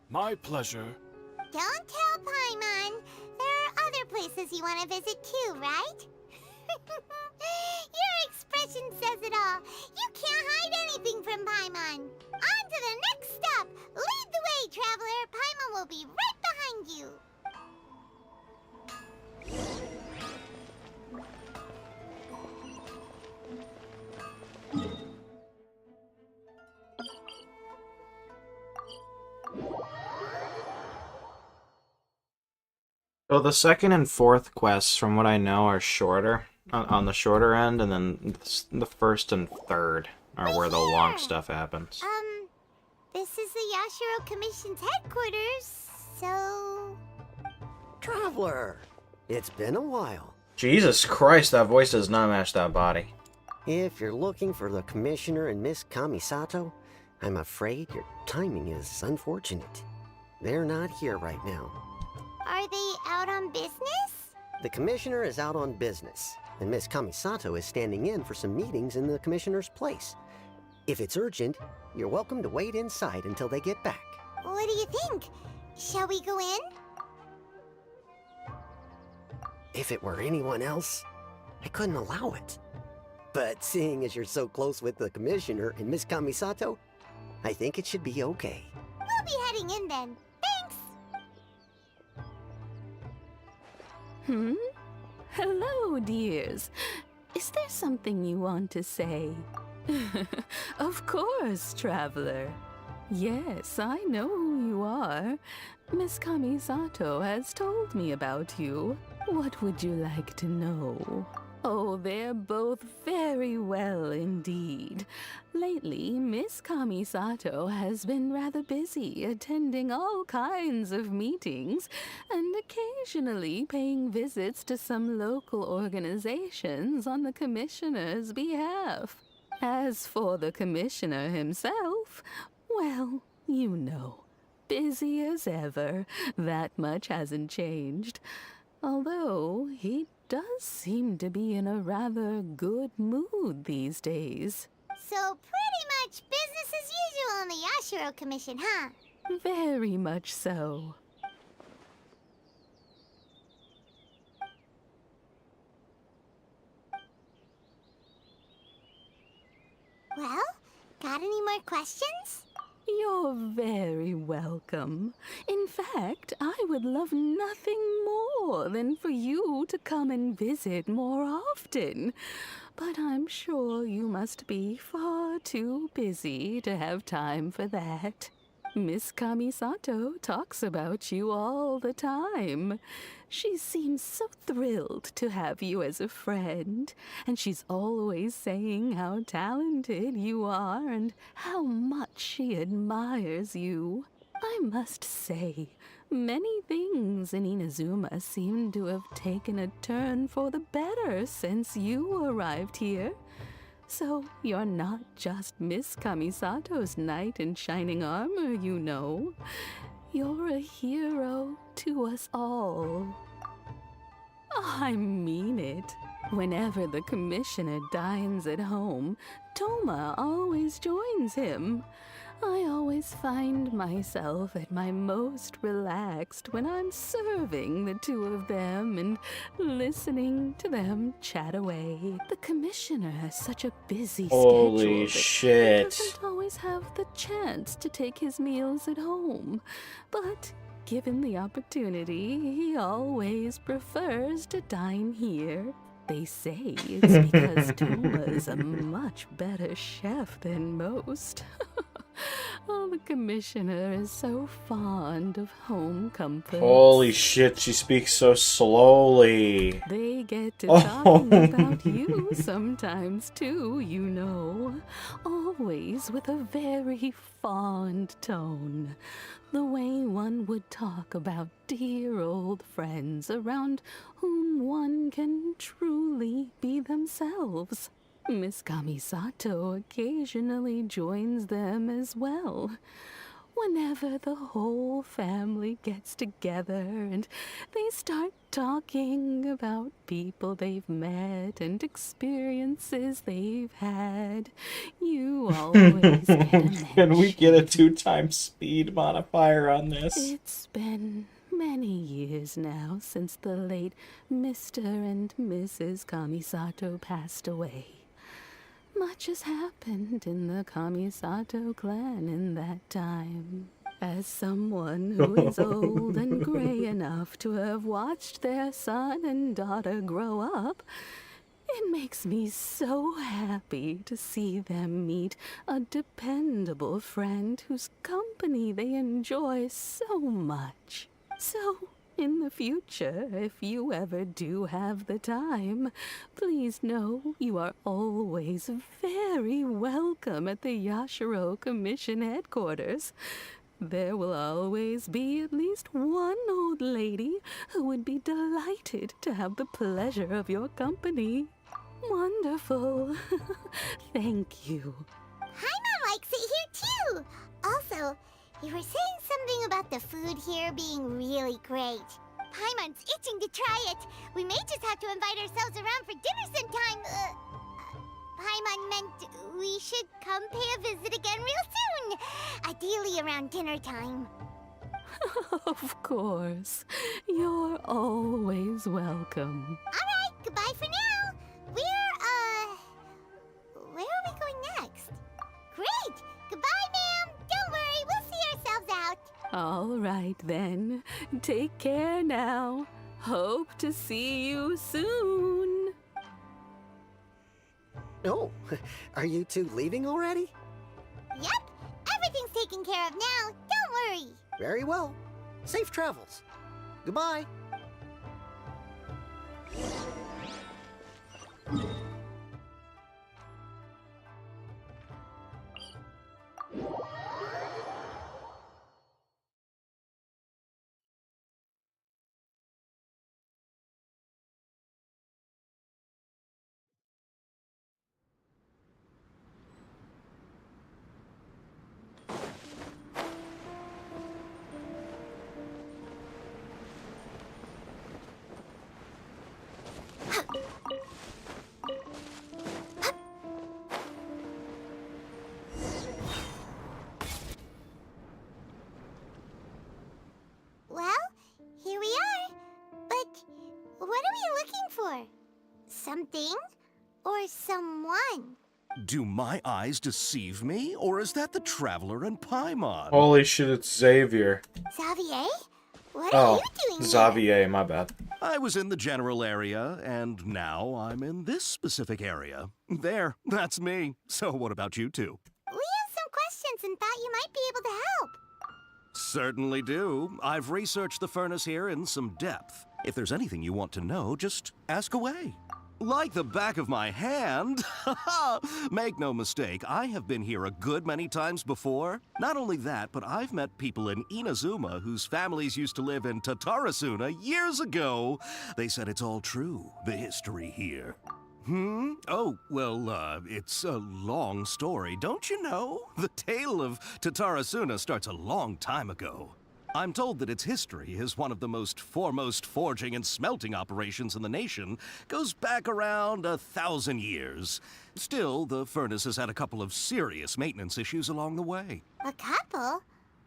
My pleasure. Don't tell Paimon. There are other places you want to visit too, right? Your expression says it all. You can't hide anything from Paimon. On to the next stop. Lead the way, traveler. Paimon will be right behind you. So the second and fourth quests, from what I know, are shorter. on the shorter end, and then the first and third are where the long stuff happens. This is the Yashiro Commission's headquarters, so... Traveler! It's been a while. Jesus Christ, that voice does not match that body. If you're looking for the Commissioner and Miss Kamisato, I'm afraid your timing is unfortunate. They're not here right now. Are they out on business? The Commissioner is out on business, and Miss Kamisato is standing in for some meetings in the Commissioner's place. If it's urgent, you're welcome to wait inside until they get back. What do you think? Shall we go in? If it were anyone else, I couldn't allow it. But seeing as you're so close with the Commissioner and Miss Kamisato, I think it should be okay. We'll be heading in then. Thanks! Hello, dears. Is there something you want to say? Of course, traveler. Yes, I know who you are. Miss Kamisato has told me about you. What would you like to know? Oh, they're both very well indeed. Lately, Miss Kamisato has been rather busy attending all kinds of meetings and occasionally paying visits to some local organizations on the Commissioner's behalf. As for the Commissioner himself, well, you know, busy as ever. That much hasn't changed. Although he does seem to be in a rather good mood these days. So pretty much business as usual on the Yashiro Commission, huh? Very much so. Well, got any more questions? You're very welcome. In fact, I would love nothing more than for you to come and visit more often. But I'm sure you must be far too busy to have time for that. Miss Kamisato talks about you all the time. She seems so thrilled to have you as a friend, and she's always saying how talented you are and how much she admires you. I must say, many things in Inazuma seem to have taken a turn for the better since you arrived here. So you're not just Miss Kamisato's knight in shining armor, you know. You're a hero to us all. I mean it. Whenever the Commissioner dines at home, Toma always joins him. I always find myself at my most relaxed when I'm serving the two of them and listening to them chat away. The Commissioner has such a busy schedule that he doesn't always have the chance to take his meals at home. But given the opportunity, he always prefers to dine here. They say it's because Toma is a much better chef than most. Oh, the Commissioner is so fond of home comforts. Holy shit, she speaks so slowly. They get to talking about you sometimes too, you know. Always with a very fond tone. The way one would talk about dear old friends around whom one can truly be themselves. Miss Kamisato occasionally joins them as well. Whenever the whole family gets together and they start talking about people they've met and experiences they've had, you always get a mention. Can we get a 2x speed modifier on this? It's been many years now since the late Mr. and Mrs. Kamisato passed away. Much has happened in the Kamisato clan in that time. As someone who is old and gray enough to have watched their son and daughter grow up, it makes me so happy to see them meet a dependable friend whose company they enjoy so much. So, In the future, if you ever do have the time, please know you are always very welcome at the Yashiro Commission headquarters. There will always be at least one old lady who would be delighted to have the pleasure of your company. Wonderful. Thank you. Paimon likes it here too. Also, you were saying something about the food here being really great. Paimon's itching to try it. We may just have to invite ourselves around for dinner sometime. Paimon meant we should come pay a visit again real soon. Ideally around dinner time. Of course. You're always welcome. Alright, goodbye for now. Where are we going next? Great! Goodbye, ma'am. Don't worry, we'll see ourselves out. All right, then. Take care now. Hope to see you soon. Oh, are you two leaving already? Yep, everything's taken care of now. Don't worry. Very well. Safe travels. Goodbye. Well, here we are. But what are we looking for? Something or someone? Do my eyes deceive me, or is that the Traveler and Paimon? Holy shit, it's Xavier. Xavier? What are you doing here? Xavier, my bad. I was in the general area, and now I'm in this specific area. There, that's me. So what about you two? We have some questions and thought you might be able to help. Certainly do. I've researched the furnace here in some depth. If there's anything you want to know, just ask away. Like the back of my hand. Make no mistake, I have been here a good many times before. Not only that, but I've met people in Inazuma whose families used to live in Tatarasuna years ago. They said it's all true, the history here. Oh, well, it's a long story, don't you know? The tale of Tatarasuna starts a long time ago. I'm told that its history is one of the most foremost forging and smelting operations in the nation, goes back around 1,000 years. Still, the furnace has had a couple of serious maintenance issues along the way. A couple?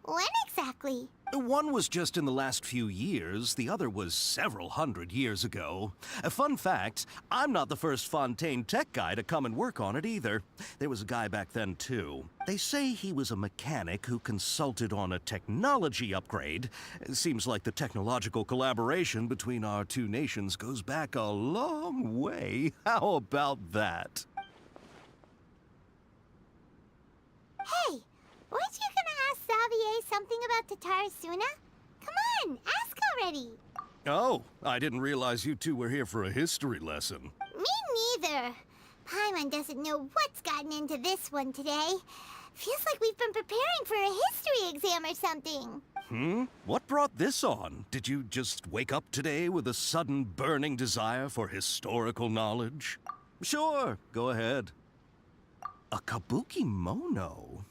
When exactly? One was just in the last few years, the other was several hundred years ago. A fun fact, I'm not the first Fontaine tech guy to come and work on it either. There was a guy back then too. They say he was a mechanic who consulted on a technology upgrade. It seems like the technological collaboration between our two nations goes back a long way. How about that? Hey, weren't you gonna ask Xavier something about Tatarasuna? Come on, ask already. Oh, I didn't realize you two were here for a history lesson. Me neither. Paimon doesn't know what's gotten into this one today. Feels like we've been preparing for a history exam or something. What brought this on? Did you just wake up today with a sudden burning desire for historical knowledge? Sure, go ahead. A kabuki mono?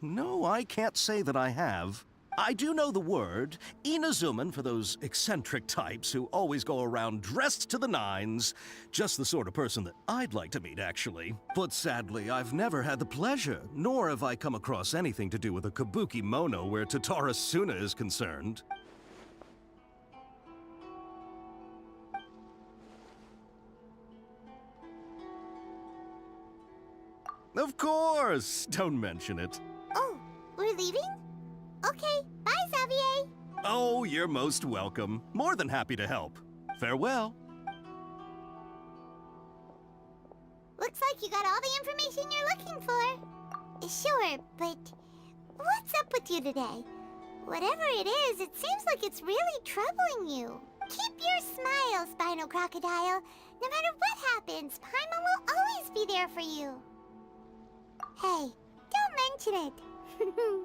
No, I can't say that I have. I do know the word, Inazuman for those eccentric types who always go around dressed to the nines. Just the sort of person that I'd like to meet, actually. But sadly, I've never had the pleasure, nor have I come across anything to do with a kabuki mono where Tatarasuna is concerned. Of course! Don't mention it. Oh, we're leaving? Okay, bye, Xavier. Oh, you're most welcome. More than happy to help. Farewell. Looks like you got all the information you're looking for. Sure, but what's up with you today? Whatever it is, it seems like it's really troubling you. Keep your smile, Spinal Crocodile. No matter what happens, Paimon will always be there for you. Hey, don't mention it.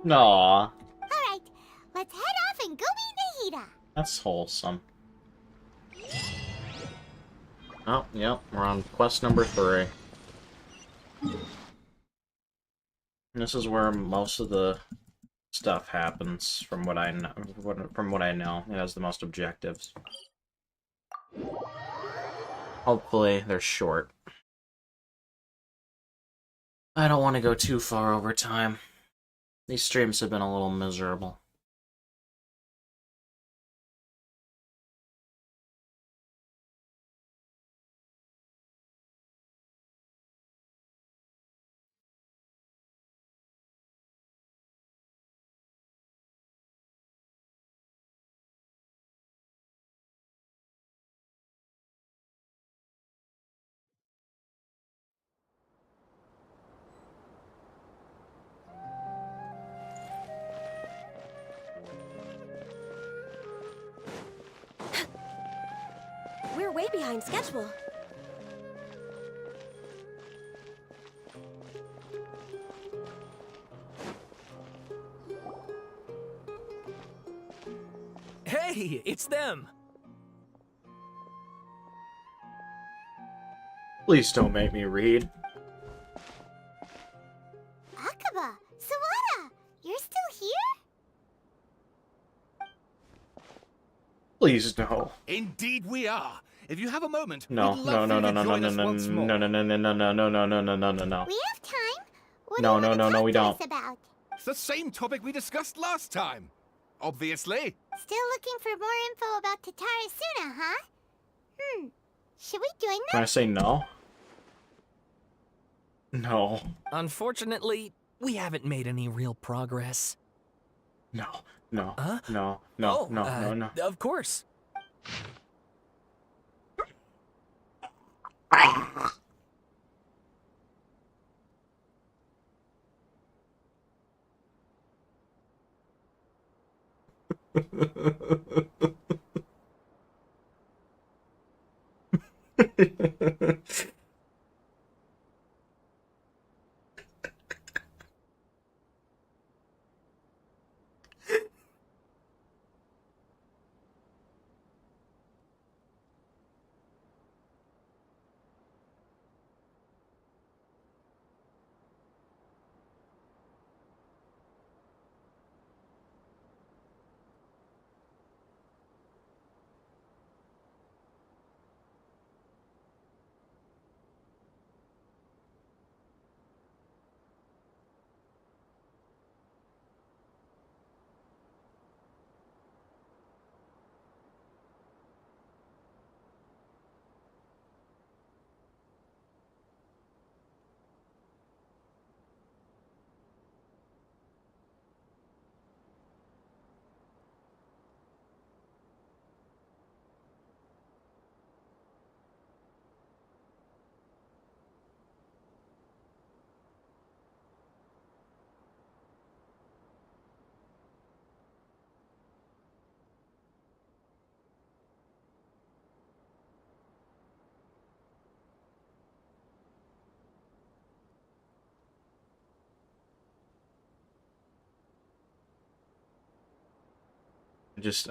Aww. Alright, let's head off and go meet Nahida. That's wholesome. Oh, yep, we're on quest number 3. This is where most of the stuff happens, from what I know. It has the most objectives. Hopefully, they're short. I don't want to go too far over time. These streams have been a little miserable. We're way behind schedule. Hey, it's them! Please don't make me read. Akaba, Sawada, you're still here? Please no. Indeed we are. If you have a moment, No, we'd no, love no, for no, you to no, no, join no, us no, once no, more. no, no, no, no, no, no, no, no, no, no, no, no. We have time. What No, do you no, want no, to we talk to don't. us about? It's the same topic we discussed last time. Obviously. Still looking for more info about Tatarasuna, huh? Should we join them? Can I say no? No. Unfortunately, we haven't made any real progress. No. No. Huh? No. No. Oh, No. No. No. Of course.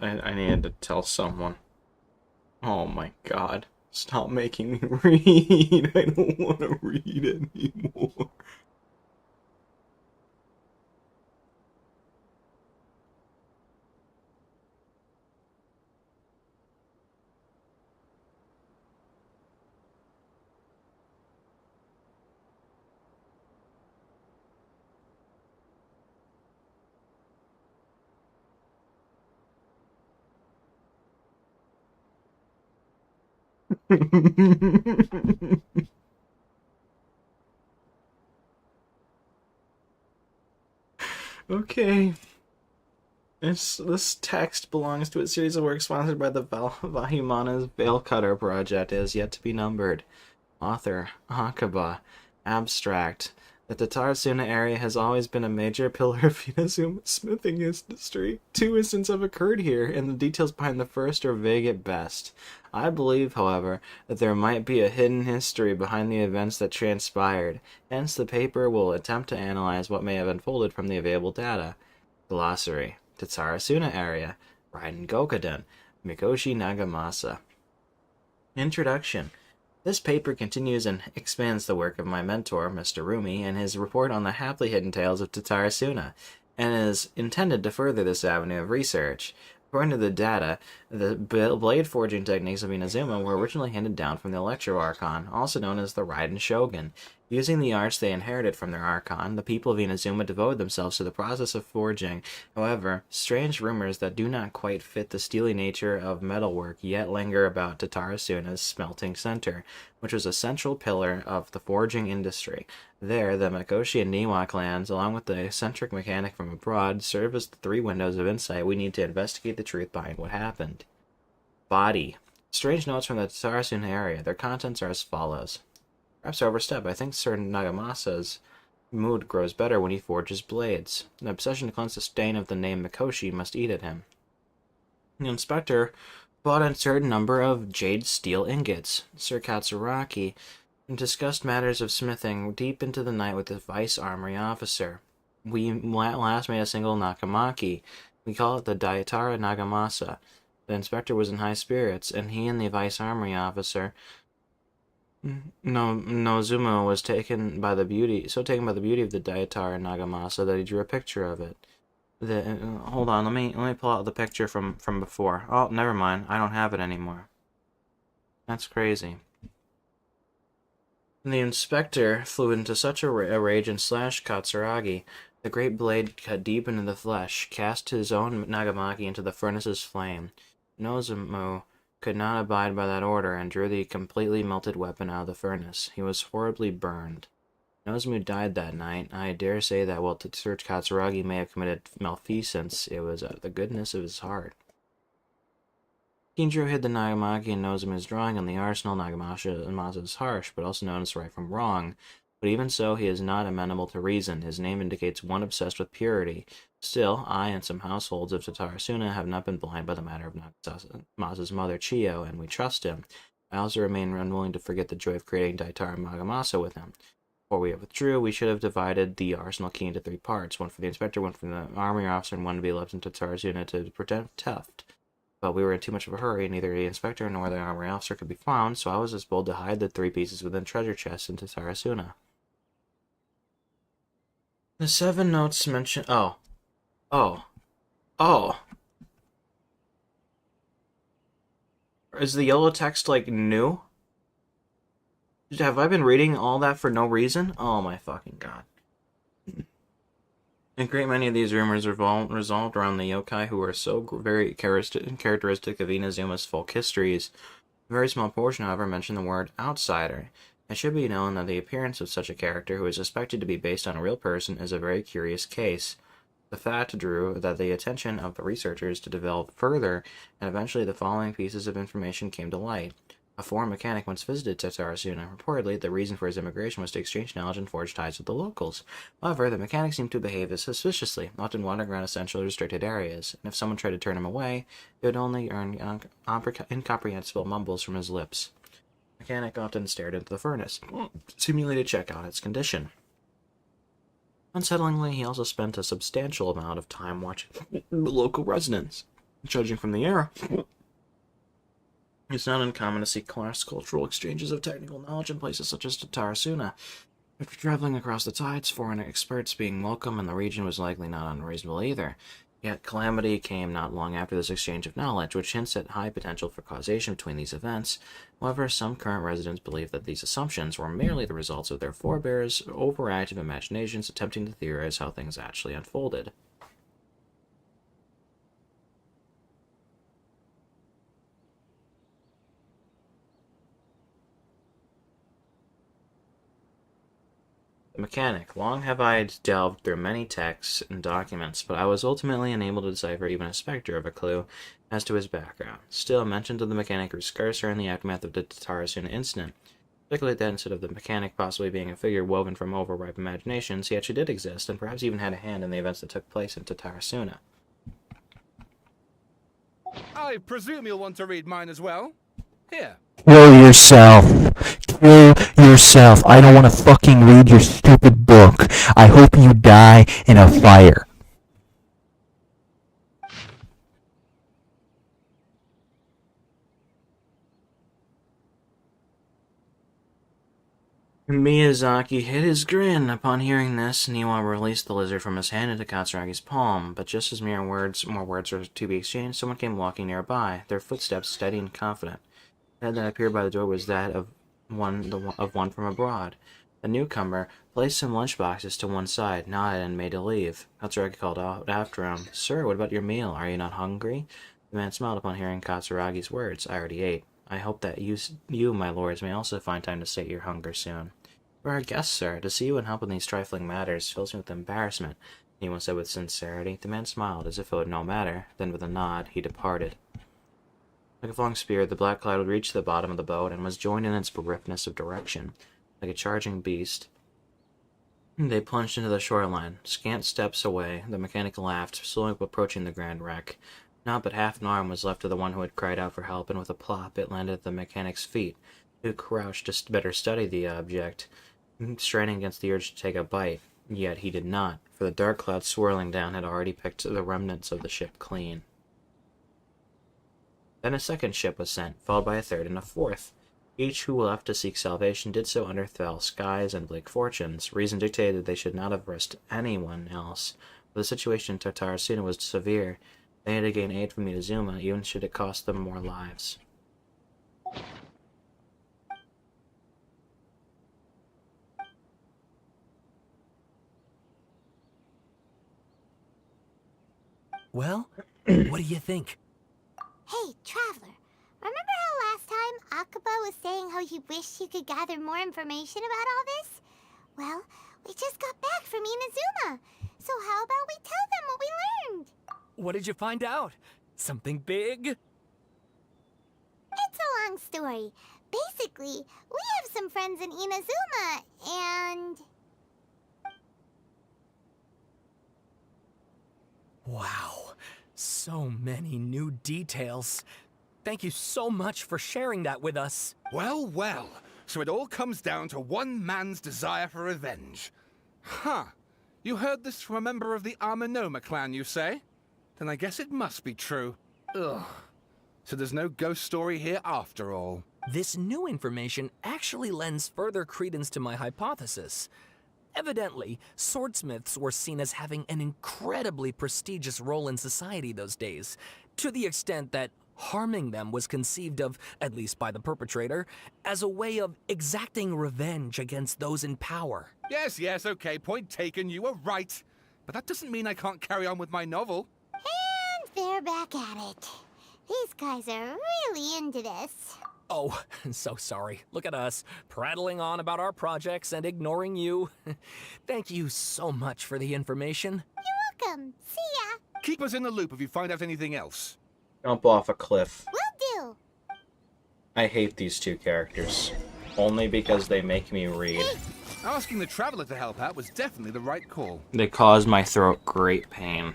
I needed to tell someone. Oh my god. Stop making me read. I don't want to read anymore. Okay. This text belongs to a series of works sponsored by the Vahimana's Veil Cutter Project. It is yet to be numbered. Author, Akaba. Abstract. The Tatarasuna area has always been a major pillar of Inazuma smithing industry. 2 instances have occurred here, and the details behind the first are vague at best. I believe, however, that there might be a hidden history behind the events that transpired. Hence, the paper will attempt to analyze what may have unfolded from the available data. Glossary. Tatarasuna area. Raiden Gokaden. Mikoshi Nagamasa. Introduction. This paper continues and expands the work of my mentor, Mr. Rumi, and his report on the happily hidden tales of Tatarasuna, and is intended to further this avenue of research. According to the data, the blade forging techniques of Inazuma were originally handed down from the Electro Archon, also known as the Raiden Shogun. Using the arts they inherited from their Archon, the people of Inazuma devoted themselves to the process of forging. However, strange rumors that do not quite fit the steely nature of metalwork yet linger about Tatarasuna's smelting center, which was a central pillar of the forging industry. There, the Mikoshi and Niwa clans, along with the eccentric mechanic from abroad, serve as the 3 windows of insight we need to investigate the truth behind what happened. Body. Strange notes from the Tatarasuna area. Their contents are as follows. Perhaps I overstep. I think Sir Nagamasa's mood grows better when he forges blades. An obsession to cleanse the stain of the name Mikoshi must eat at him. The inspector bought a certain number of jade steel ingots. Sir Katsuraki discussed matters of smithing deep into the night with the vice armory officer. We last made a single nakamaki. We call it the Daitara Nagamasa. The inspector was in high spirits, and he and the vice armory officer Nozumo was taken by the beauty of the Daitara Nagamasa that he drew a picture of it. Hold on, let me pull out the picture from before. Oh, never mind, I don't have it anymore. That's crazy. The inspector flew into such a rage and slashed Katsuragi. The great blade cut deep into the flesh, cast his own Nagamaki into the furnace's flame. Nozumo could not abide by that order and drew the completely melted weapon out of the furnace. He was horribly burned. Nozumu died that night. I dare say that while Sir Katsuragi may have committed malfeasance, it was out of the goodness of his heart. Kinjiro hid the Nagamaki in Nozumu's drawing on the arsenal. Nagamasa is harsh, but also known as right from wrong. But even so, he is not amenable to reason. His name indicates one obsessed with purity. Still, I and some households of Tatarasuna have not been blind by the matter of Nagamasa's mother, Chiyo, and we trust him. I also remain unwilling to forget the joy of creating Daitara Nagamasa with him. Before we withdrew, we should have divided the arsenal key into 3 parts, one for the inspector, one for the army officer, and one to be left in Tatarasuna to protect theft. But we were in too much of a hurry, neither the inspector nor the army officer could be found, so I was as bold to hide the 3 pieces within treasure chests in Tatarasuna. The 7 notes mention... Oh. Is the yellow text, like, new? Have I been reading all that for no reason? Oh my fucking god. A great many of these rumors revolved around the yokai who are so very characteristic of Inazuma's folk histories. A very small portion, however, mention the word outsider. It should be known that the appearance of such a character, who is suspected to be based on a real person, is a very curious case. The fact drew the attention of the researchers to develop further, and eventually the following pieces of information came to light. A foreign mechanic once visited Tatarasuna. Reportedly, the reason for his immigration was to exchange knowledge and forge ties with the locals. However, the mechanic seemed to behave suspiciously, often wandering around essentially restricted areas, and if someone tried to turn him away, he would only earn incomprehensible mumbles from his lips. The mechanic often stared into the furnace, seemingly to check out its condition. Unsettlingly, he also spent a substantial amount of time watching the local residents. Judging from the era, it's not uncommon to see cross-cultural exchanges of technical knowledge in places such as Tatarasuna. After traveling across the tides, foreign experts being welcome in the region was likely not unreasonable either. Yet calamity came not long after this exchange of knowledge, which hints at high potential for causation between these events. However, some current residents believe that these assumptions were merely the results of their forebears' overactive imaginations attempting to theorize how things actually unfolded. Mechanic. Long have I delved through many texts and documents, but I was ultimately unable to decipher even a specter of a clue as to his background. Still, mentions of the mechanic grew scarcer in the aftermath of the Tatarasuna incident. Particularly that instead of the mechanic possibly being a figure woven from overripe imaginations, he actually did exist, and perhaps even had a hand in the events that took place in Tatarasuna. I presume you'll want to read mine as well. Here. Kill yourself. Kill yourself. I don't want to fucking read your stupid book. I hope you die in a fire. Miyazaki hid his grin. Upon hearing this, Niwa released the lizard from his hand into Katsuragi's palm, but just as more words were to be exchanged, someone came walking nearby, their footsteps steady and confident. The head that appeared by the door was that of one from abroad. The newcomer placed some lunchboxes to one side, nodded, and made to leave. Katsuragi called out after him, "Sir, what about your meal? Are you not hungry?" The man smiled upon hearing Katsuragi's words. "I already ate. I hope that you, my lords, may also find time to sate your hunger soon." "For our guests, sir. To see you and help in these trifling matters fills me with embarrassment," Nemo said with sincerity. The man smiled, as if it would no matter. Then, with a nod, he departed. Like a falling spear, the black cloud reached the bottom of the boat and was joined in its swiftness of direction. Like a charging beast, they plunged into the shoreline. Scant steps away, the mechanic laughed, slowly approaching the grand wreck. Not but half an arm was left to the one who had cried out for help, and with a plop, it landed at the mechanic's feet, who crouched to better study the object, straining against the urge to take a bite. Yet he did not, for the dark cloud swirling down had already picked the remnants of the ship clean. Then a second ship was sent, followed by a third and a fourth. Each who left to seek salvation did so under foul skies and bleak fortunes. Reason dictated they should not have risked anyone else. But the situation in Tatarasuna was severe. They had to gain aid from Inazuma, even should it cost them more lives. Well, what do you think? Hey, Traveler. Remember how last time Akaba was saying how he wished he could gather more information about all this? Well, we just got back from Inazuma. So how about we tell them what we learned? What did you find out? Something big? It's a long story. Basically, we have some friends in Inazuma, and... Wow, so many new details. Thank you so much for sharing that with us. Well, well. So it all comes down to one man's desire for revenge. Huh. You heard this from a member of the Amanoma clan, you say? Then I guess it must be true. Ugh. So there's no ghost story here after all. This new information actually lends further credence to my hypothesis. Evidently, swordsmiths were seen as having an incredibly prestigious role in society those days, to the extent that harming them was conceived of, at least by the perpetrator, as a way of exacting revenge against those in power. Yes, okay, point taken, you were right. But that doesn't mean I can't carry on with my novel. And they're back at it. These guys are really into this. Oh, so sorry. Look at us, prattling on about our projects and ignoring you. Thank you so much for the information. You're welcome. See ya. Keep us in the loop if you find out anything else. Jump off a cliff. Will do. I hate these two characters. Only because they make me read. Asking the Traveler to help out was definitely the right call. They cause my throat great pain.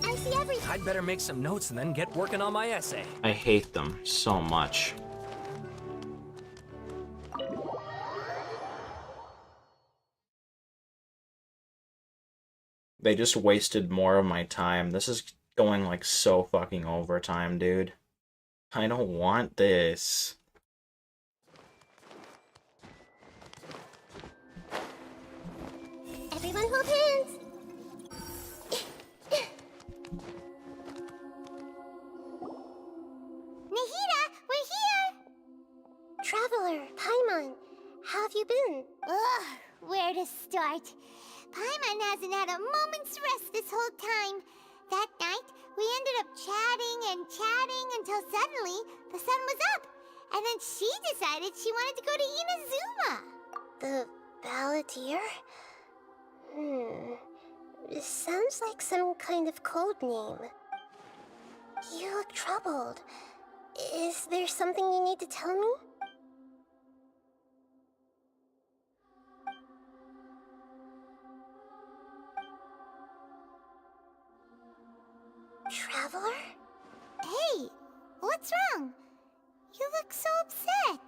I see everything. I'd better make some notes and then get working on my essay. I hate them so much. They just wasted more of my time. This is going like so fucking overtime, dude. I don't want this. Everyone hold hands. Nahida, we're here! Traveler, Paimon, how have you been? Ugh, where to start? Paimon hasn't had a moment's rest this whole time. That night, we ended up chatting and chatting until suddenly the sun was up. And then she decided she wanted to go to Inazuma. The Balladeer? This sounds like some kind of code name. You look troubled. Is there something you need to tell me? Traveler? Hey, what's wrong? You look so upset.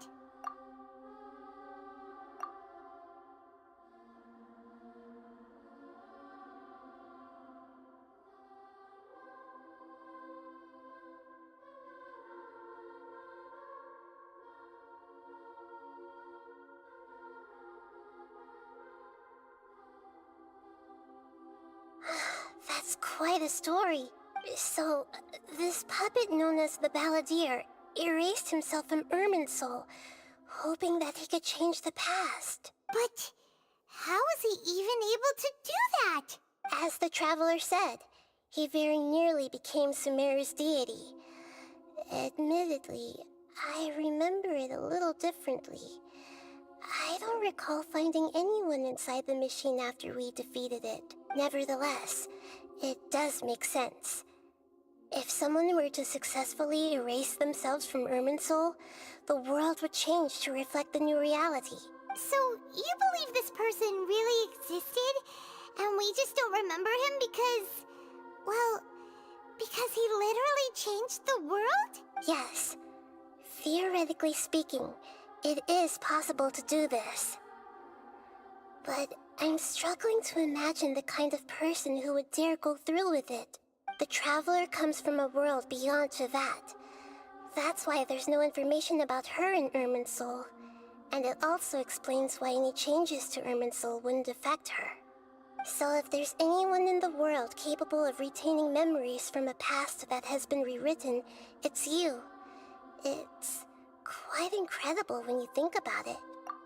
That's quite a story. So, this puppet known as the Balladeer erased himself from Irminsul, hoping that he could change the past. But how was he even able to do that? As the Traveler said, he very nearly became Sumeru's deity. Admittedly, I remember it a little differently. I don't recall finding anyone inside the machine after we defeated it. Nevertheless, it does make sense. If someone were to successfully erase themselves from Irminsul, the world would change to reflect the new reality. So, you believe this person really existed, and we just don't remember him because... well, because he literally changed the world? Yes. Theoretically speaking, it is possible to do this. But I'm struggling to imagine the kind of person who would dare go through with it. The Traveler comes from a world beyond Tevat. That's why there's no information about her in Irminsul. And it also explains why any changes to Irminsul wouldn't affect her. So if there's anyone in the world capable of retaining memories from a past that has been rewritten, it's you. It's quite incredible when you think about it.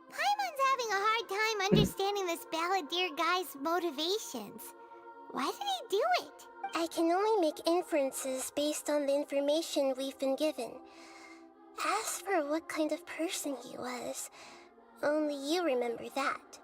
Paimon's having a hard time understanding this Balladeer guy's motivations. Why did he do it? I can only make inferences based on the information we've been given. As for what kind of person he was, only you remember that.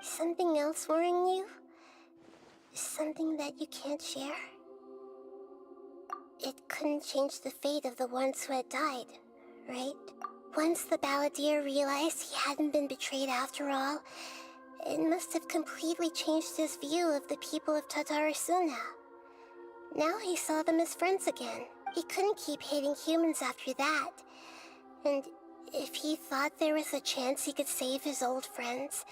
Something else worrying you? Something that you can't share? It couldn't change the fate of the ones who had died, right? Once the Balladeer realized he hadn't been betrayed after all, it must have completely changed his view of the people of Tatarasuna. Now he saw them as friends again. He couldn't keep hating humans after that. And if he thought there was a chance he could save his old friends,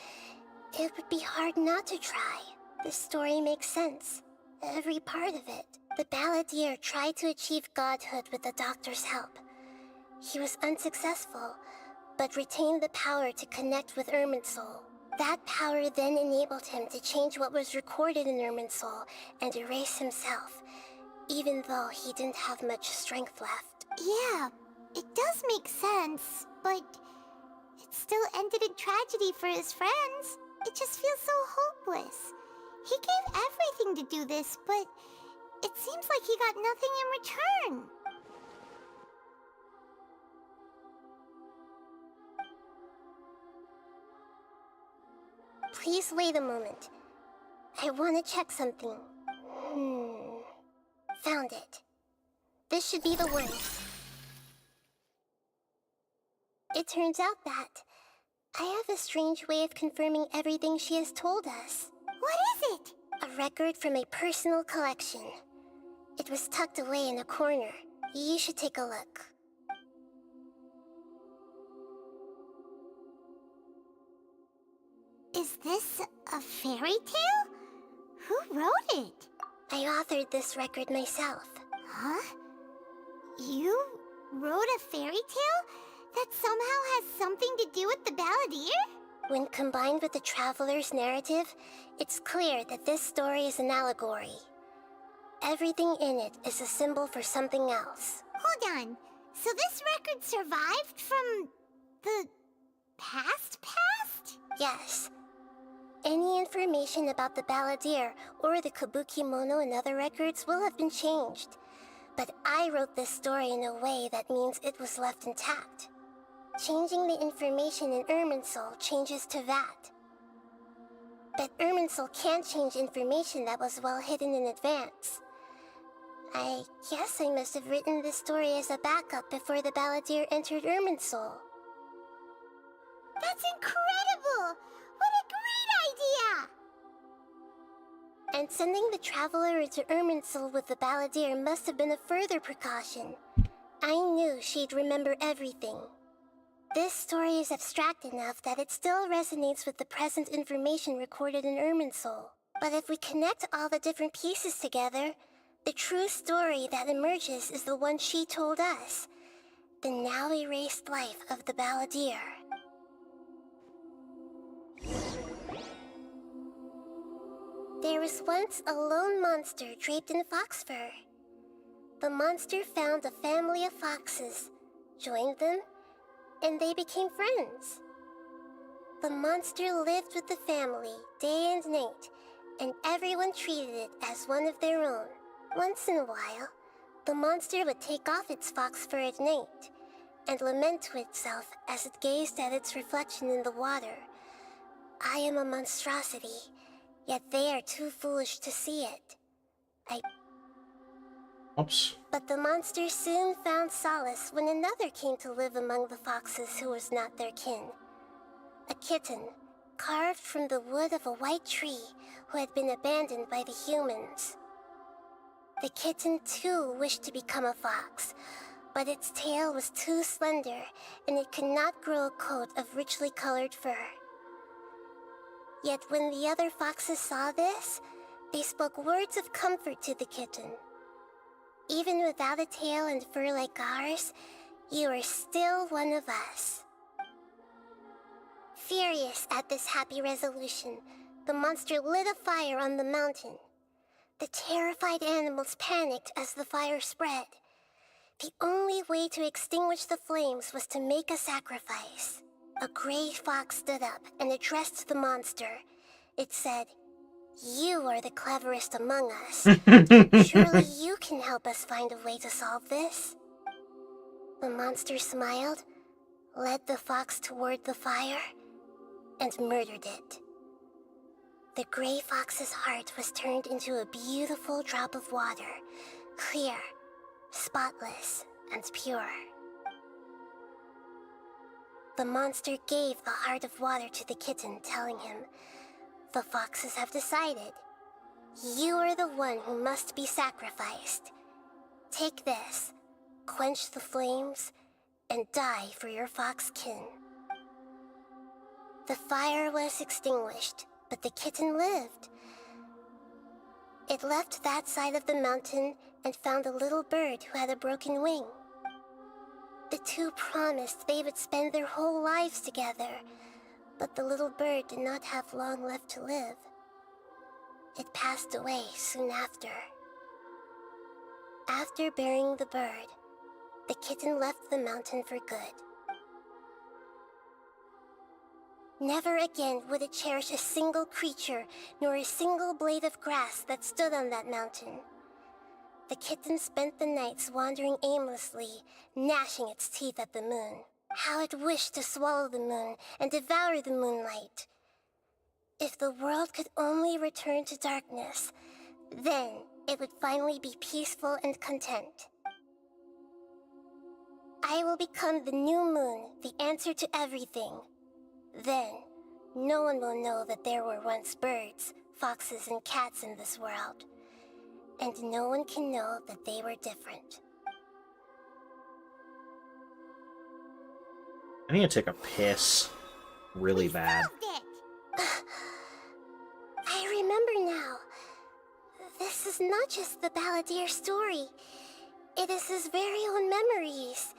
it would be hard not to try. This story makes sense. Every part of it. The Balladeer tried to achieve godhood with the Doctor's help. He was unsuccessful, but retained the power to connect with Irminsul. That power then enabled him to change what was recorded in Irminsul and erase himself, even though he didn't have much strength left. Yeah, it does make sense, but it still ended in tragedy for his friends. It just feels so hopeless. He gave everything to do this, but it seems like he got nothing in return. Please wait a moment. I want to check something. Found it. This should be the one. It turns out that I have a strange way of confirming everything she has told us. What is it? A record from a personal collection. It was tucked away in a corner. You should take a look. Is this a fairy tale? Who wrote it? I authored this record myself. Huh? You wrote a fairy tale that somehow has something to do with the Balladeer? When combined with the Traveler's narrative, it's clear that this story is an allegory. Everything in it is a symbol for something else. Hold on. So this record survived from the past? Yes. Any information about the Balladeer or the Kabuki Mono and other records will have been changed. But I wrote this story in a way that means it was left intact. Changing the information in Irminsul changes to that. But Irminsul can't change information that was well hidden in advance. I guess I must have written this story as a backup before the Balladeer entered Irminsul. That's incredible! What a great idea! And sending the Traveler into Irminsul with the Balladeer must have been a further precaution. I knew she'd remember everything. This story is abstract enough that it still resonates with the present information recorded in Irminsul. But if we connect all the different pieces together, the true story that emerges is the one she told us. The now erased life of the Balladeer. There was once a lone monster draped in fox fur. The monster found a family of foxes, joined them, and they became friends. The monster lived with the family day and night, and everyone treated it as one of their own. Once in a while, the monster would take off its fox fur at night and lament to itself as it gazed at its reflection in the water. I am a monstrosity, yet they are too foolish to see it. Oops. But the monster soon found solace when another came to live among the foxes who was not their kin. A kitten, carved from the wood of a white tree who had been abandoned by the humans. The kitten too wished to become a fox, but its tail was too slender and it could not grow a coat of richly colored fur. Yet when the other foxes saw this, they spoke words of comfort to the kitten. Even without a tail and fur like ours, you are still one of us. Furious at this happy resolution, the monster lit a fire on the mountain. The terrified animals panicked as the fire spread. The only way to extinguish the flames was to make a sacrifice. A gray fox stood up and addressed the monster. It said, "You are the cleverest among us. Surely you can help us find a way to solve this." The monster smiled, led the fox toward the fire, and murdered it. The gray fox's heart was turned into a beautiful drop of water, clear, spotless, and pure. The monster gave the heart of water to the kitten, telling him, "The foxes have decided. You are the one who must be sacrificed. Take this, quench the flames, and die for your fox kin." The fire was extinguished, but the kitten lived. It left that side of the mountain and found a little bird who had a broken wing. The two promised they would spend their whole lives together, but the little bird did not have long left to live. It passed away soon after. After burying the bird, the kitten left the mountain for good. Never again would it cherish a single creature, nor a single blade of grass that stood on that mountain. The kitten spent the nights wandering aimlessly, gnashing its teeth at the moon. How it wished to swallow the moon and devour the moonlight. If the world could only return to darkness, then it would finally be peaceful and content. I will become the new moon, the answer to everything. Then, no one will know that there were once birds, foxes, and cats in this world. And no one can know that they were different. I need to take a piss really bad. I remember now. This is not just the Balladeer story. It is his very own memories.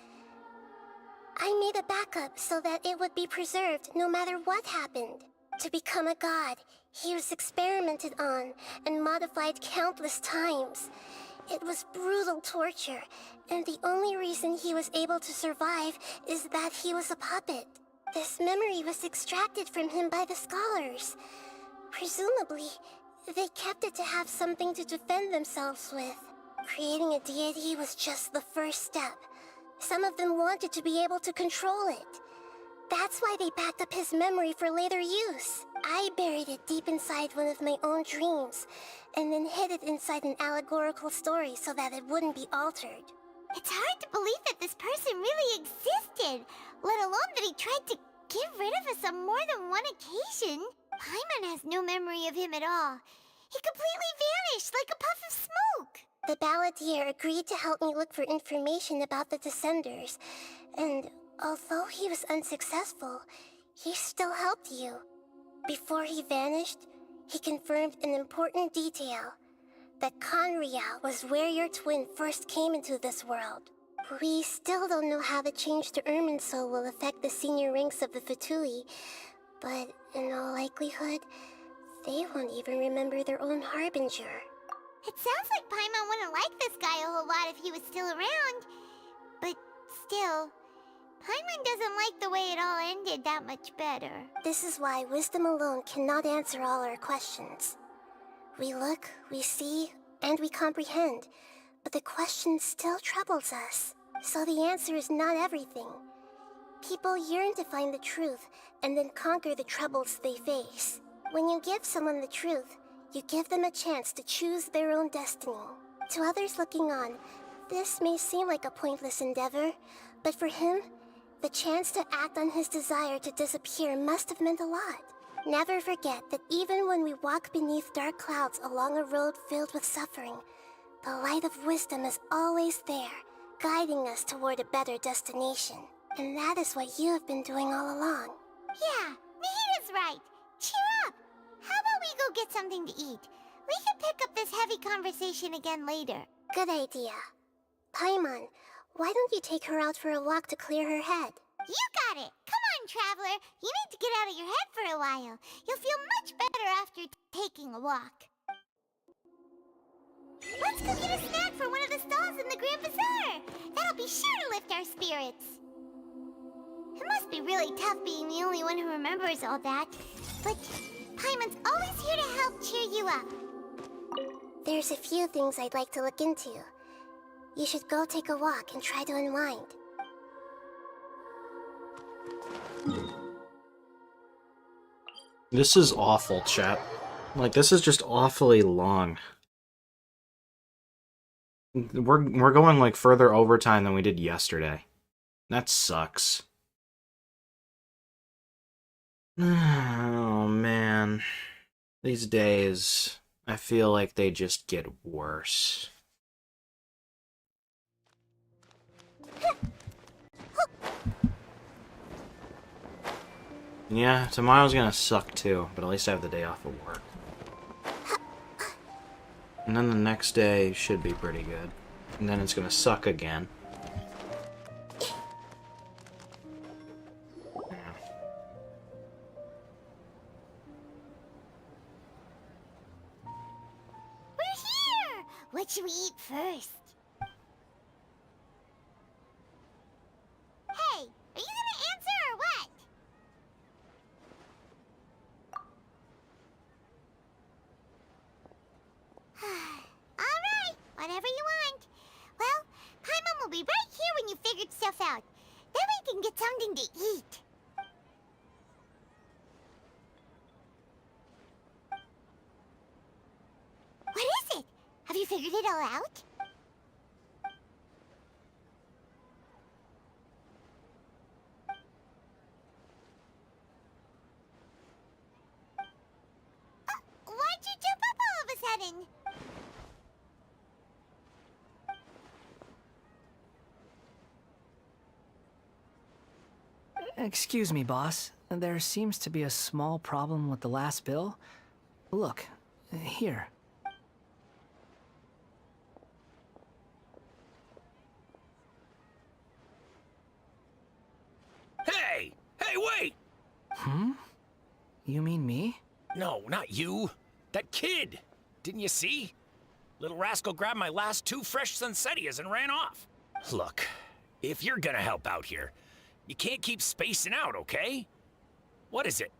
I made a backup so that it would be preserved no matter what happened. To become a god, he was experimented on and modified countless times. It was brutal torture, and the only reason he was able to survive is that he was a puppet. This memory was extracted from him by the scholars. Presumably, they kept it to have something to defend themselves with. Creating a deity was just the first step. Some of them wanted to be able to control it. That That's why they backed up his memory for later use. I buried it deep inside one of my own dreams, and then hid it inside an allegorical story so that it wouldn't be altered. It's hard to believe that this person really existed, let alone that he tried to get rid of us on more than one occasion. Paimon has no memory of him at all. He completely vanished like a puff of smoke. The balladeer agreed to help me look for information about the Descenders, and although he was unsuccessful, he still helped you. Before he vanished, he confirmed an important detail. That Conria was where your twin first came into this world. We still don't know how the change to Irminsul will affect the senior ranks of the Fatui, but in all likelihood, they won't even remember their own Harbinger. It sounds like Paimon wouldn't like this guy a whole lot if he was still around. But still, Paimon doesn't like the way it all ended that much better. This is why wisdom alone cannot answer all our questions. We look, we see, and we comprehend, but the question still troubles us. So the answer is not everything. People yearn to find the truth and then conquer the troubles they face. When you give someone the truth, you give them a chance to choose their own destiny. To others looking on, this may seem like a pointless endeavor, but for him, the chance to act on his desire to disappear must have meant a lot. Never forget that even when we walk beneath dark clouds along a road filled with suffering, the light of wisdom is always there, guiding us toward a better destination. And that is what you have been doing all along. Yeah, Nahita's right. Cheer up! How about we go get something to eat? We can pick up this heavy conversation again later. Good idea. Paimon, why don't you take her out for a walk to clear her head? You got it! Come on, Traveler! You need to get out of your head for a while. You'll feel much better after taking a walk. Let's go get a snack from one of the stalls in the Grand Bazaar! That'll be sure to lift our spirits. It must be really tough being the only one who remembers all that. But Paimon's always here to help cheer you up. There's a few things I'd like to look into. You should go take a walk and try to unwind. This is awful, chat. Like, this is just awfully long. We're going, like, further overtime than we did yesterday. That sucks. Oh, man. These days, I feel like they just get worse. Yeah, tomorrow's gonna suck too, but at least I have the day off of work. And then the next day should be pretty good. And then it's gonna suck again. We're here! What should we eat first? Hey, are you gonna answer or what? Alright, whatever you want. Well, Paimon will be right here when you figured stuff out. Then we can get something to eat. What is it? Have you figured it all out? Why'd you jump up all of a sudden? Excuse me, boss. There seems to be a small problem with the last bill. Look, here. Hey! Hey, wait! Hmm? You mean me? No, not you. That kid! Didn't you see? Little rascal grabbed my last 2 fresh Sunsettias and ran off. Look, if you're gonna help out here, you can't keep spacing out, okay? What is it?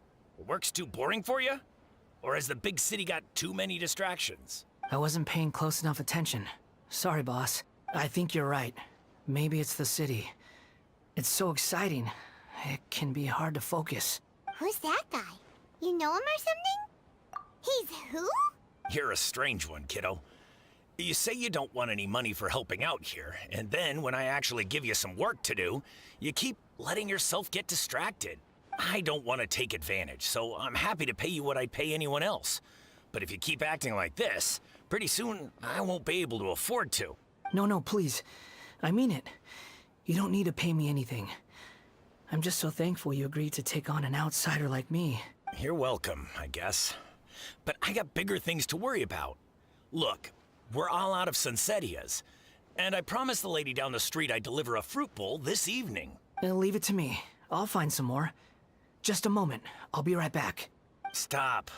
Work's too boring for you? Or has the big city got too many distractions? I wasn't paying close enough attention. Sorry, boss. I think you're right. Maybe it's the city. It's so exciting. it can be hard to focus. Who's that guy? You know him or something? He's who? You're a strange one, kiddo. You say you don't want any money for helping out here, and then when I actually give you some work to do, you keep letting yourself get distracted. I don't want to take advantage, so I'm happy to pay you what I'd pay anyone else. But if you keep acting like this, pretty soon I won't be able to afford to. No, please. I mean it. You don't need to pay me anything. I'm just so thankful you agreed to take on an outsider like me. You're welcome, I guess. But I got bigger things to worry about. Look, we're all out of Sunsetias, and I promised the lady down the street I'd deliver a fruit bowl this evening. Leave it to me. I'll find some more. Just a moment. I'll be right back. Stop.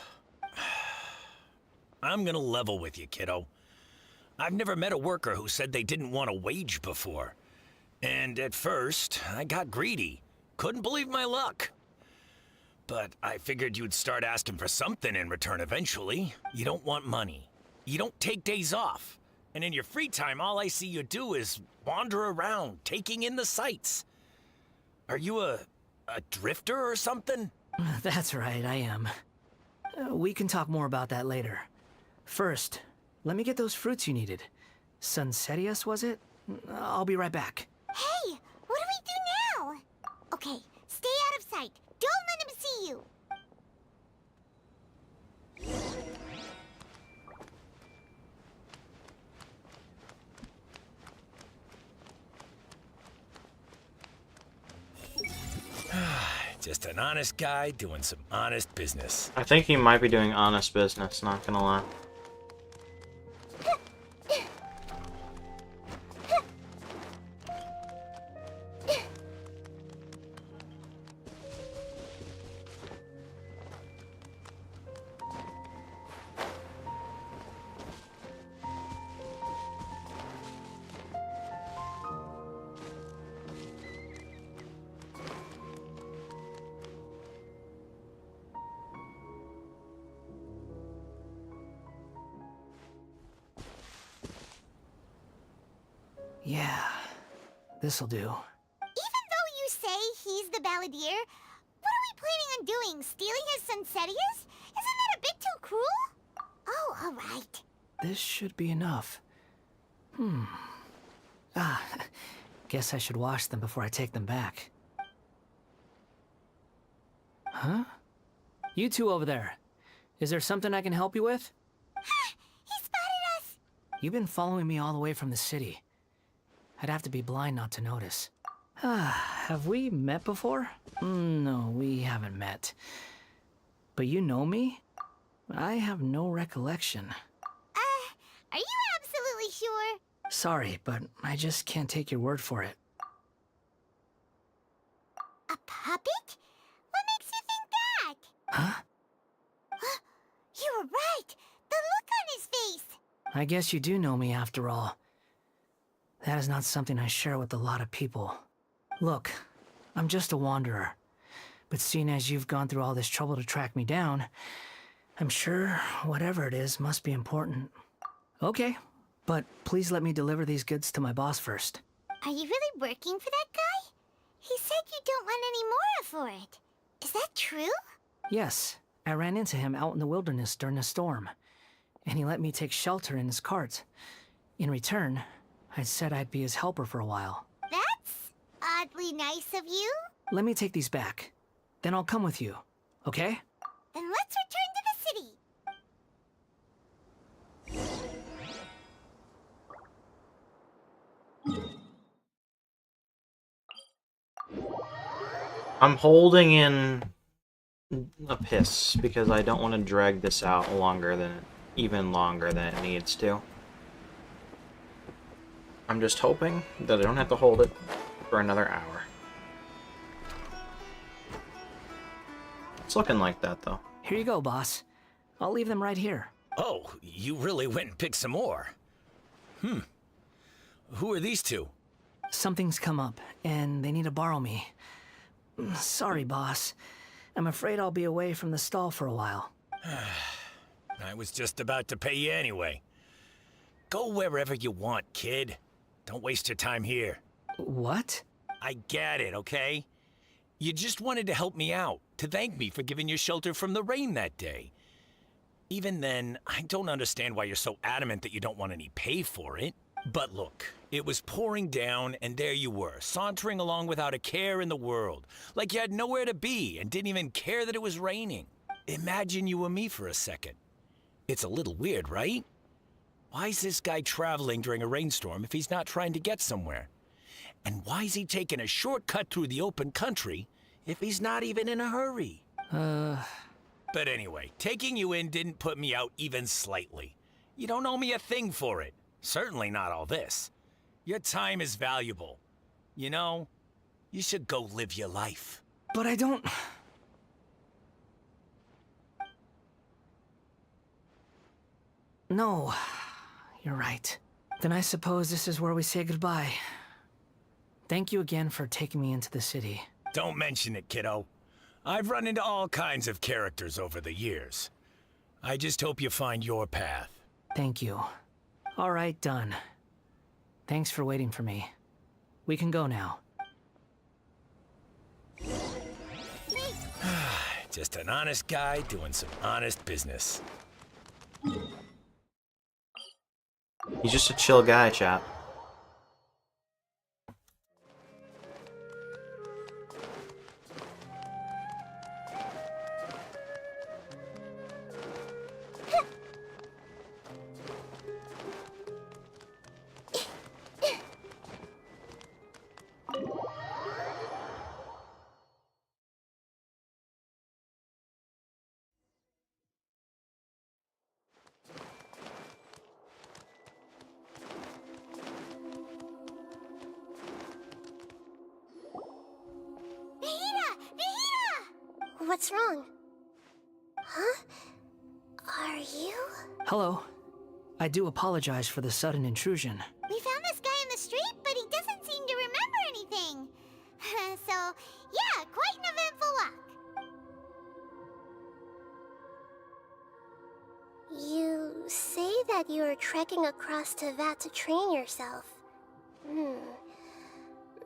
I'm gonna level with you, kiddo. I've never met a worker who said they didn't want a wage before. And at first, I got greedy. Couldn't believe my luck. But I figured you'd start asking for something in return eventually. You don't want money. You don't take days off. And in your free time, all I see you do is wander around, taking in the sights. Are you a drifter or something? That's right, I am. We can talk more about that later. First, let me get those fruits you needed. Sunsetias, was it? I'll be right back. Hey, what do we do now? Okay, stay out of sight. Don't let him see you. Just an honest guy doing some honest business. I think he might be doing honest business, not gonna lie. Yeah, this'll do. Even though you say he's the balladeer, what are we planning on doing? Stealing his Sunsetias? Isn't that a bit too cruel? Oh, alright. This should be enough. Guess I should wash them before I take them back. Huh? You two over there. Is there something I can help you with? He spotted us! You've been following me all the way from the city. I'd have to be blind not to notice. Have we met before? No, we haven't met. But you know me? I have no recollection. Are you absolutely sure? Sorry, but I just can't take your word for it. A puppet? What makes you think that? Huh? You were right! The look on his face! I guess you do know me after all. That is not something I share with a lot of people. Look, I'm just a wanderer. But seeing as you've gone through all this trouble to track me down, I'm sure whatever it is must be important. Okay, but please let me deliver these goods to my boss first. Are you really working for that guy? He said you don't want any more for it. Is that true? Yes, I ran into him out in the wilderness during a storm, and he let me take shelter in his cart. In return, I said I'd be his helper for a while. That's oddly nice of you. Let me take these back. Then I'll come with you, okay? Then let's return to the city. I'm holding in a piss because I don't want to drag this out even longer than it needs to. I'm just hoping that I don't have to hold it for another hour. It's looking like that, though. Here you go, boss. I'll leave them right here. Oh, you really went and picked some more. Who are these two? Something's come up, and they need to borrow me. Sorry, boss. I'm afraid I'll be away from the stall for a while. I was just about to pay you anyway. Go wherever you want, kid. Don't waste your time here. What? I get it, okay? You just wanted to help me out, to thank me for giving you shelter from the rain that day. Even then, I don't understand why you're so adamant that you don't want any pay for it. But look, it was pouring down, and there you were, sauntering along without a care in the world, like you had nowhere to be and didn't even care that it was raining. Imagine you were me for a second. It's a little weird, right? Why is this guy traveling during a rainstorm if he's not trying to get somewhere? And why is he taking a shortcut through the open country if he's not even in a hurry? But anyway, taking you in didn't put me out even slightly. You don't owe me a thing for it. Certainly not all this. Your time is valuable. You know, you should go live your life. But I don't... No, you're right. Then I suppose this is where we say goodbye. Thank you again for taking me into the city. Don't mention it, kiddo. I've run into all kinds of characters over the years. I just hope you find your path. Thank you. All right, done. Thanks for waiting for me. We can go now. Just an honest guy doing some honest business. He's just a chill guy, chap. What's wrong? Huh? Are you? Hello. I do apologize for the sudden intrusion. We found this guy in the street, but he doesn't seem to remember anything. So, yeah, quite an eventful walk. You say that you are trekking across Teyvat to train yourself.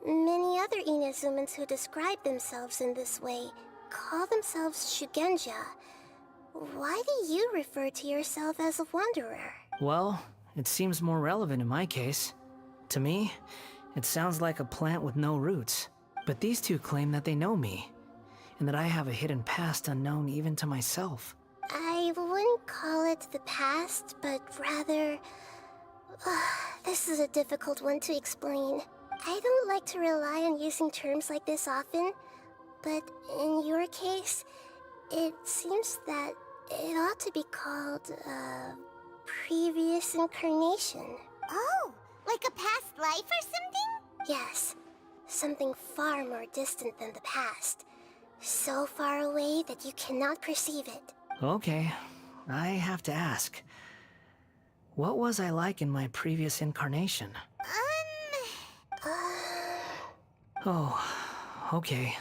Many other Inazumans who describe themselves in this way call themselves Shugenja. Why do you refer to yourself as a wanderer? Well, it seems more relevant in my case. To me, it sounds like a plant with no roots. But these two claim that they know me, and that I have a hidden past unknown even to myself. I wouldn't call it the past, but rather... this is a difficult one to explain. I don't like to rely on using terms like this often, but in your case, it seems that it ought to be called previous incarnation. Oh, like a past life or something? Yes, something far more distant than the past. So far away that you cannot perceive it. Okay, I have to ask. What was I like in my previous incarnation? Oh, okay.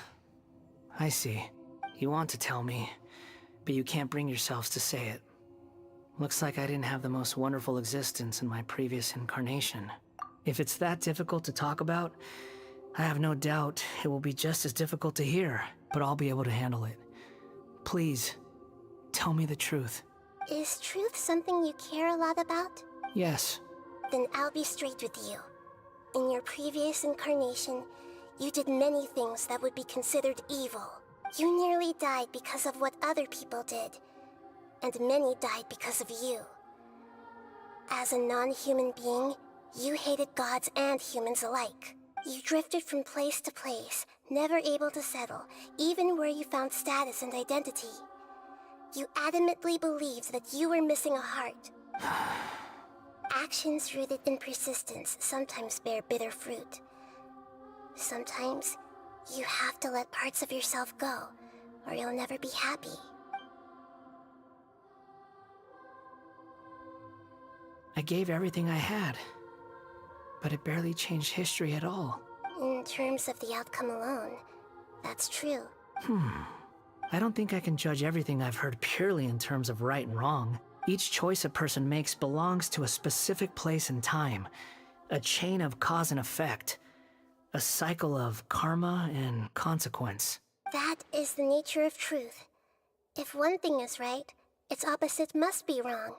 I see. You want to tell me, but you can't bring yourselves to say it. Looks like I didn't have the most wonderful existence in my previous incarnation. If it's that difficult to talk about, I have no doubt it will be just as difficult to hear, but I'll be able to handle it. Please, tell me the truth. Is truth something you care a lot about? Yes. Then I'll be straight with you. In your previous incarnation, you did many things that would be considered evil. You nearly died because of what other people did, and many died because of you. As a non-human being, you hated gods and humans alike. You drifted from place to place, never able to settle, even where you found status and identity. You adamantly believed that you were missing a heart. Actions rooted in persistence sometimes bear bitter fruit. Sometimes, you have to let parts of yourself go, or you'll never be happy. I gave everything I had, but it barely changed history at all. In terms of the outcome alone, that's true. I don't think I can judge everything I've heard purely in terms of right and wrong. Each choice a person makes belongs to a specific place and time, a chain of cause and effect. A cycle of karma and consequence. That is the nature of truth. If one thing is right, its opposite must be wrong.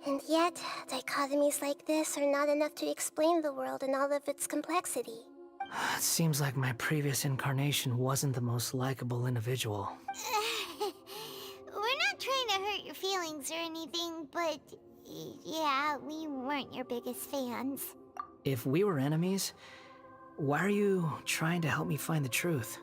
And yet, dichotomies like this are not enough to explain the world in all of its complexity. It seems like my previous incarnation wasn't the most likable individual. We're not trying to hurt your feelings or anything, but yeah, we weren't your biggest fans. If we were enemies, why are you trying to help me find the truth?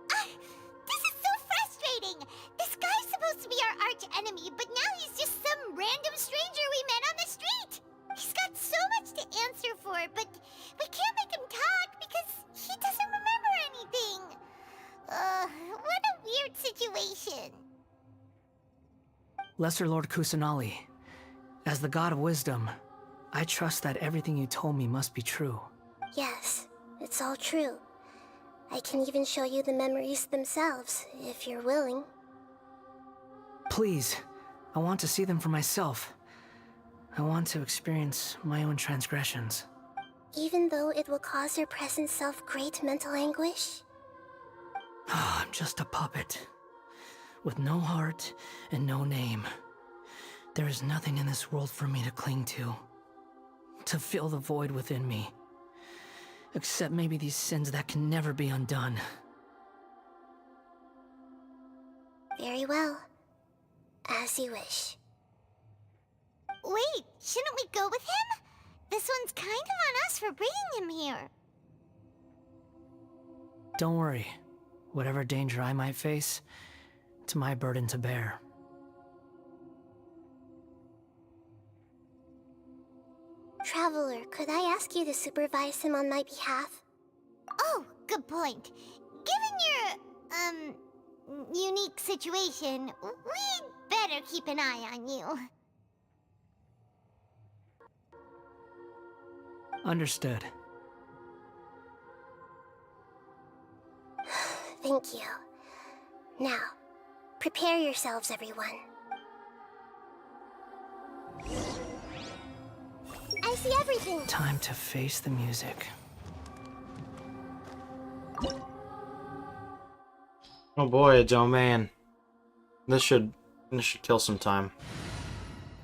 This is so frustrating! This guy's supposed to be our arch enemy, but now he's just some random stranger we met on the street! He's got so much to answer for, but we can't make him talk because he doesn't remember anything! What a weird situation. Lesser Lord Kusanali, as the God of Wisdom, I trust that everything you told me must be true. Yes, it's all true. I can even show you the memories themselves, if you're willing. Please, I want to see them for myself. I want to experience my own transgressions. Even though it will cause your present self great mental anguish? I'm just a puppet, with no heart and no name. There is nothing in this world for me to cling to fill the void within me. Except maybe these sins that can never be undone. Very well. As you wish. Wait, shouldn't we go with him? This one's kind of on us for bringing him here. Don't worry. Whatever danger I might face, it's my burden to bear. Traveler, could I ask you to supervise him on my behalf? Oh, good point. Given your, unique situation, we'd better keep an eye on you. Understood. Thank you. Now, prepare yourselves, everyone. I see everything! Time to face the music. Oh boy, a domain. This should kill some time.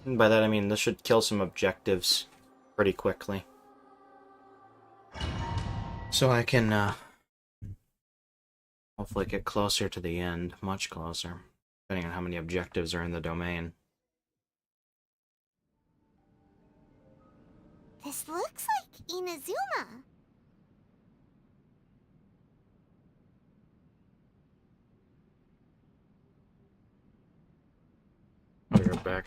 And by that I mean this should kill some objectives pretty quickly. So I can hopefully get closer to the end, much closer, depending on how many objectives are in the domain. This looks like Inazuma. I'll be right back.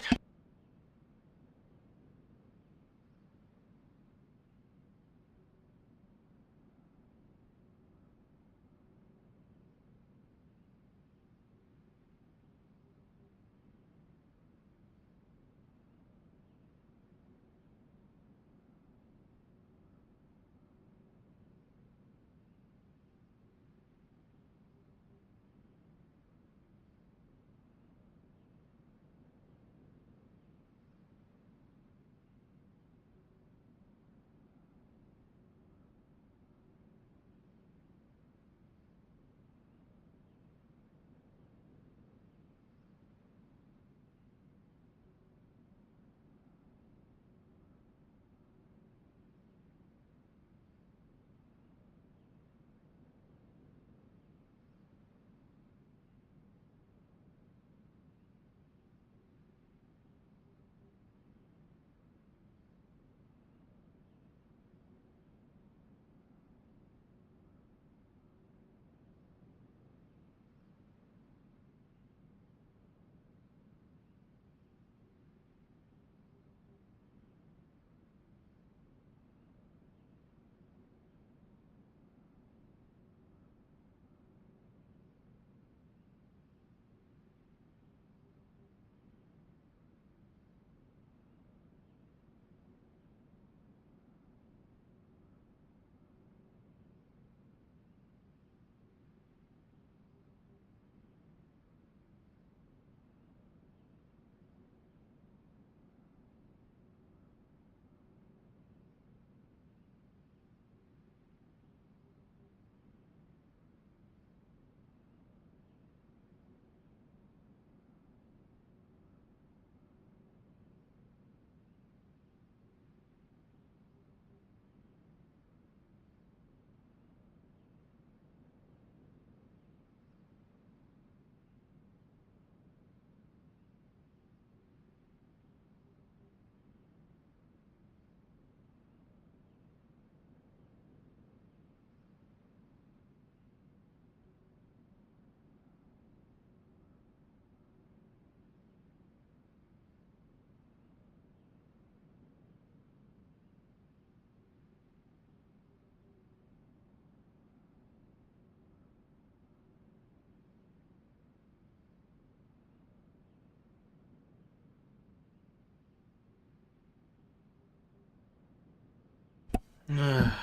I'm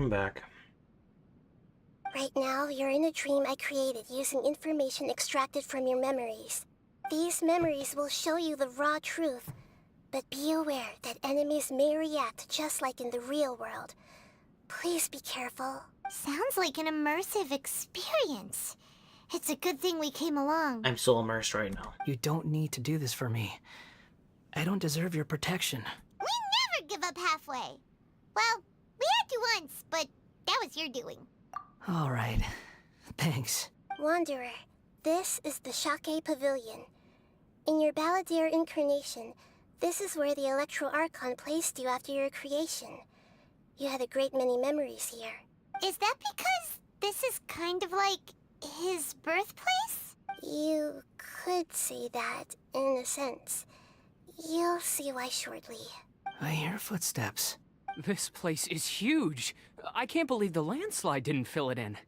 back. Right now, you're in a dream I created using information extracted from your memories. These memories will show you the raw truth, but be aware that enemies may react just like in the real world. Please be careful. Sounds like an immersive experience. It's a good thing we came along. I'm so immersed right now. You don't need to do this for me. I don't deserve your protection. We never give up halfway. Well, we had to once, but that was your doing. All right. Thanks. Wanderer, this is the Shake Pavilion. In your Balladeer incarnation, this is where the Electro Archon placed you after your creation. You had a great many memories here. Is that because this is kind of like his birthplace? You could say that, in a sense. You'll see why shortly. I hear footsteps. This place is huge. I can't believe the landslide didn't fill it in.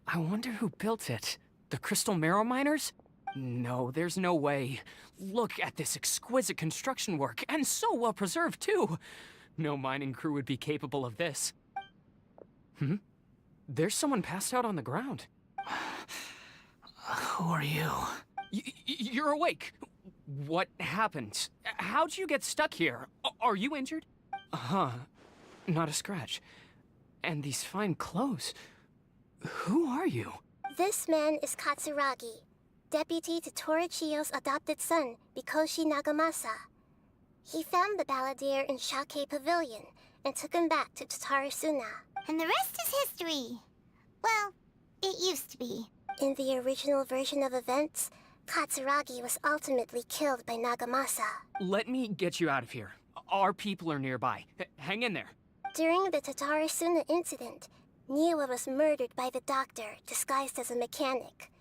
I wonder who built it. The Crystal Marrow Miners? No, there's no way. Look at this exquisite construction work, and so well preserved, too. No mining crew would be capable of this. There's someone passed out on the ground. Who are you? You're awake. What happened? How'd you get stuck here? Are you injured? Huh. Not a scratch. And these fine clothes. Who are you? This man is Katsuragi, deputy to Torichiyo's adopted son, Mikoshi Nagamasa. He found the Balladeer in Shake Pavilion and took him back to Tatarasuna. And the rest is history. Well, it used to be. In the original version of events, Katsuragi was ultimately killed by Nagamasa. Let me get you out of here. Our people are nearby. Hang in there. During the Tatarasuna incident, Niwa was murdered by the doctor disguised as a mechanic.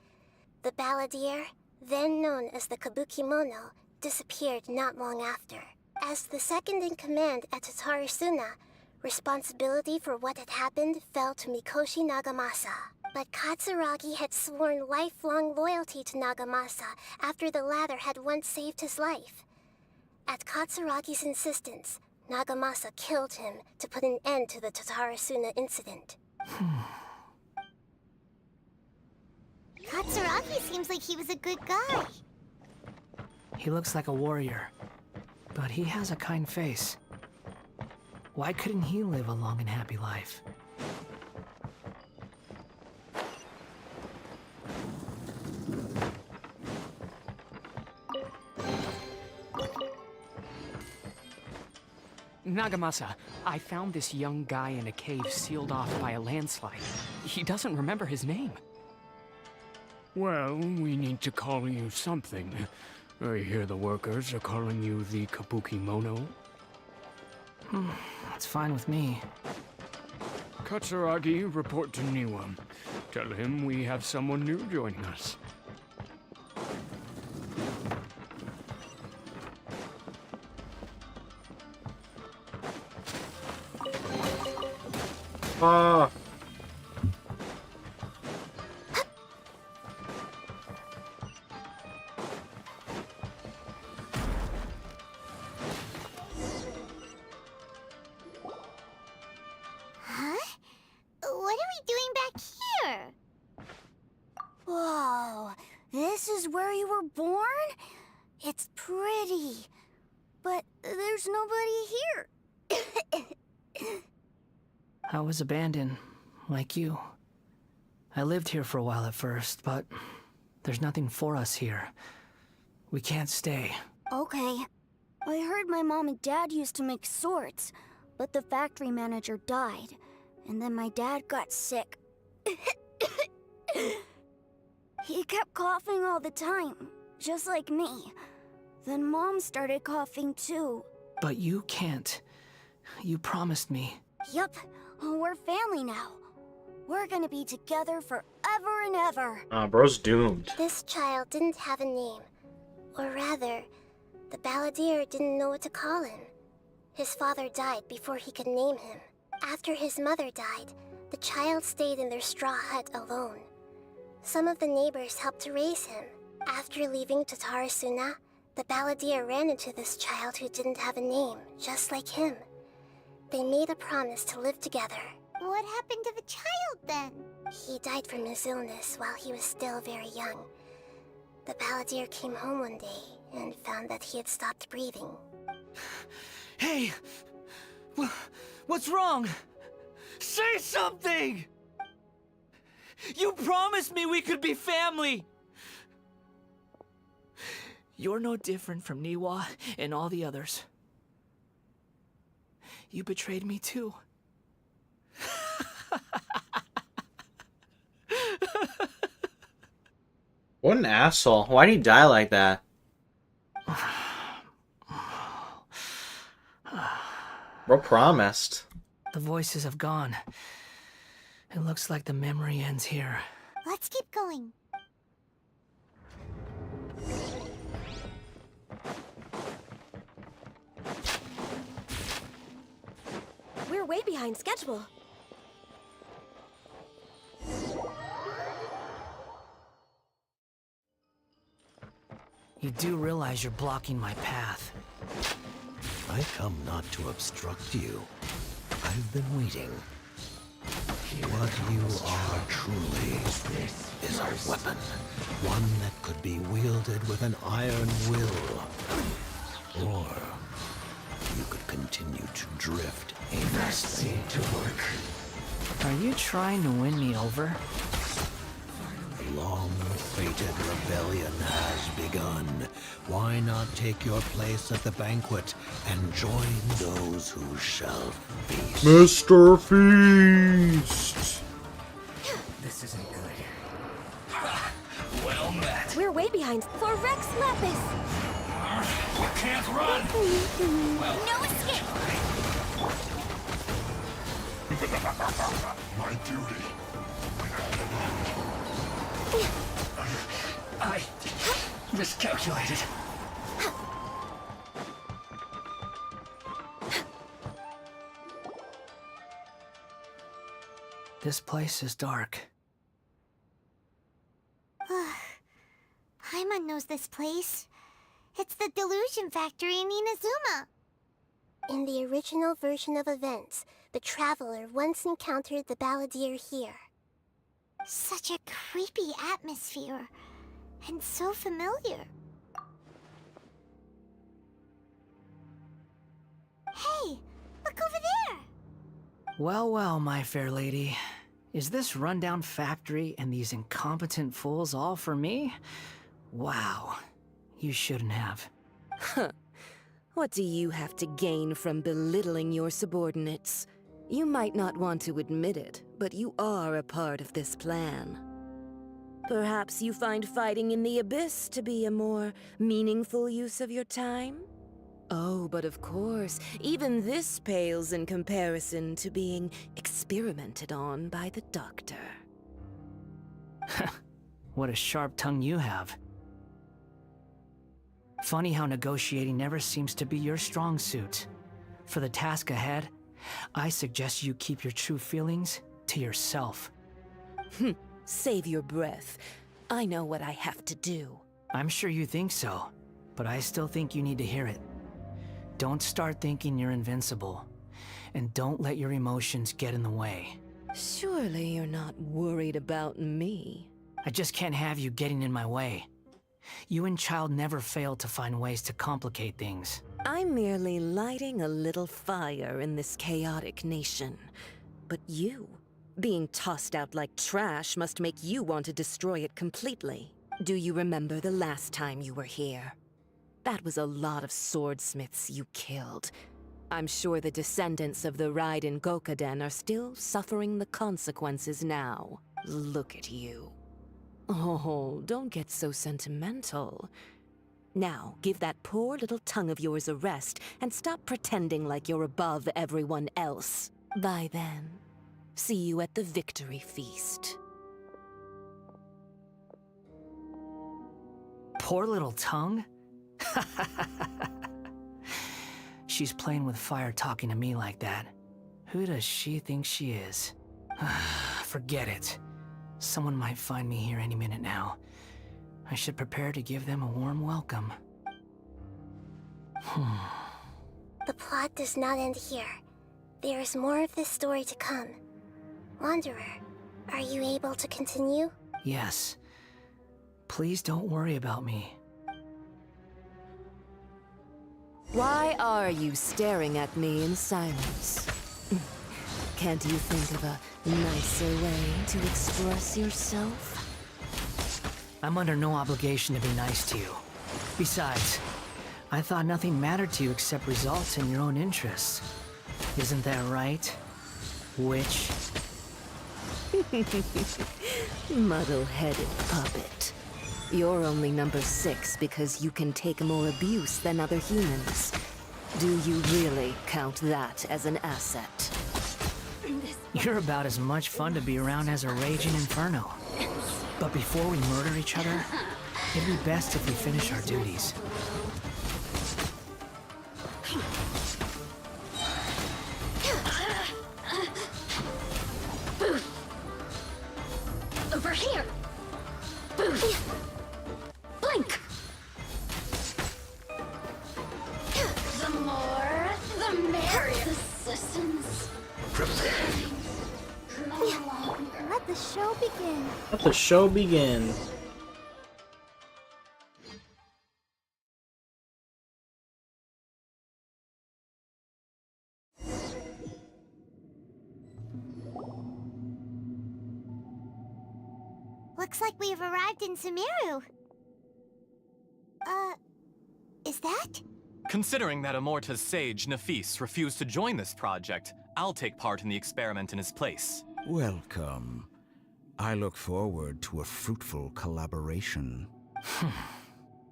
The Balladeer, then known as the Kabukimono, disappeared not long after. As the second in command at Tatarasuna, responsibility for what had happened fell to Mikoshi Nagamasa. But Katsuragi had sworn lifelong loyalty to Nagamasa after the latter had once saved his life. At Katsuragi's insistence, Nagamasa killed him to put an end to the Tatarasuna incident. Katsuragi seems like he was a good guy. He looks like a warrior, but he has a kind face. Why couldn't he live a long and happy life? Nagamasa, I found this young guy in a cave sealed off by a landslide. He doesn't remember his name. Well, we need to call you something. I hear the workers are calling you the Kabukimono. That's fine with me. Katsuragi, report to Niwa. Tell him we have someone new joining us. Ah. Huh? What are we doing back here? Whoa, this is where you were born? It's pretty, but there's nobody here. I was abandoned, like you. I lived here for a while at first, but there's nothing for us here. We can't stay. Okay. I heard my mom and dad used to make swords, but the factory manager died, and then my dad got sick. He kept coughing all the time, just like me. Then Mom started coughing too. But you can't. You promised me. Yup, we're family now. We're gonna be together forever and ever. Bro's doomed. This child didn't have a name. Or rather, the Balladeer didn't know what to call him. His father died before he could name him. After his mother died, the child stayed in their straw hut alone. Some of the neighbors helped to raise him. After leaving Tatarasuna, The balladeer ran into this child who didn't have a name, just like him. They made a promise to live together. What happened to the child then? He died from his illness while he was still very young. The balladeer came home one day and found that he had stopped breathing. Hey! What's wrong? Say something! You promised me we could be family! You're no different from Niwa and all the others. You betrayed me too. What an asshole. Why'd he die like that? Bro promised. The voices have gone. It looks like the memory ends here. Let's keep going. We're way behind schedule. You do realize you're blocking my path. I come not to obstruct you. I've been waiting. What you are truly is a weapon. One that could be wielded with an iron will. Or you could continue to drift aimlessly to work. Are you trying to win me over? The long-fated rebellion has begun. Why not take your place at the banquet and join those who shall feast? Mr. Feast! This isn't good. Well met. We're way behind for Rex Lapis. You can't run. No escape. My duty. I miscalculated. This place is dark. Paimon knows this place. It's the delusion factory in Inazuma. In the original version of events, the Traveler once encountered the balladeer here. Such a creepy atmosphere. And so familiar. Hey, look over there! Well, well, my fair lady. Is this rundown factory and these incompetent fools all for me? Wow. You shouldn't have. Huh. What do you have to gain from belittling your subordinates? You might not want to admit it, but you are a part of this plan. Perhaps you find fighting in the Abyss to be a more meaningful use of your time? Oh, but of course, even this pales in comparison to being experimented on by the Doctor. What a sharp tongue you have. Funny how negotiating never seems to be your strong suit. For the task ahead, I suggest you keep your true feelings to yourself. Save your breath. I know what I have to do. I'm sure you think so, but I still think you need to hear it. Don't start thinking you're invincible, and don't let your emotions get in the way. Surely you're not worried about me. I just can't have you getting in my way. You and Child never fail to find ways to complicate things. I'm merely lighting a little fire in this chaotic nation. But you, being tossed out like trash, must make you want to destroy it completely. Do you remember the last time you were here? That was a lot of swordsmiths you killed. I'm sure the descendants of the Raiden Gokaden are still suffering the consequences now. Look at you. Oh, don't get so sentimental. Now, give that poor little tongue of yours a rest and stop pretending like you're above everyone else. Bye then. See you at the victory feast. Poor little tongue? She's playing with fire talking to me like that. Who does she think she is? Forget it. Someone might find me here any minute now. I should prepare to give them a warm welcome. The plot does not end here. There is more of this story to come. Wanderer, are you able to continue? Yes. Please don't worry about me. Why are you staring at me in silence? Can't you think of a nicer way to express yourself? I'm under no obligation to be nice to you. Besides, I thought nothing mattered to you except results and your own interests. Isn't that right, witch? Muddle-headed puppet. You're only number 6 because you can take more abuse than other humans. Do you really count that as an asset? You're about as much fun to be around as a raging inferno. But before we murder each other, it'd be best if we finish our duties. Over here! Blink! The more, the merrier. Citizens. Let the show begin. Let the show begin. Looks like we've arrived in Sumeru. Is that? Considering that Amorta's sage, Nafis, refused to join this project, I'll take part in the experiment in his place. Welcome. I look forward to a fruitful collaboration.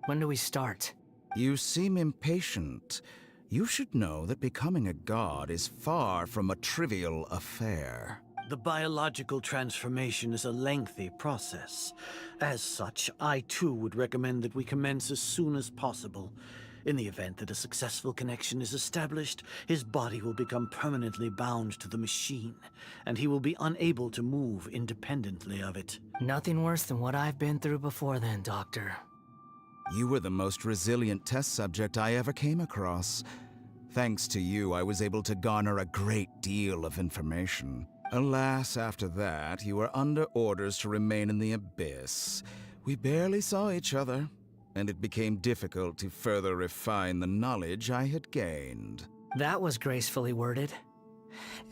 When do we start? You seem impatient. You should know that becoming a god is far from a trivial affair. The biological transformation is a lengthy process. As such, I too would recommend that we commence as soon as possible. In the event that a successful connection is established, his body will become permanently bound to the machine, and he will be unable to move independently of it. Nothing worse than what I've been through before then, Doctor. You were the most resilient test subject I ever came across. Thanks to you, I was able to garner a great deal of information. Alas, after that, you were under orders to remain in the abyss. We barely saw each other, and it became difficult to further refine the knowledge I had gained. That was gracefully worded.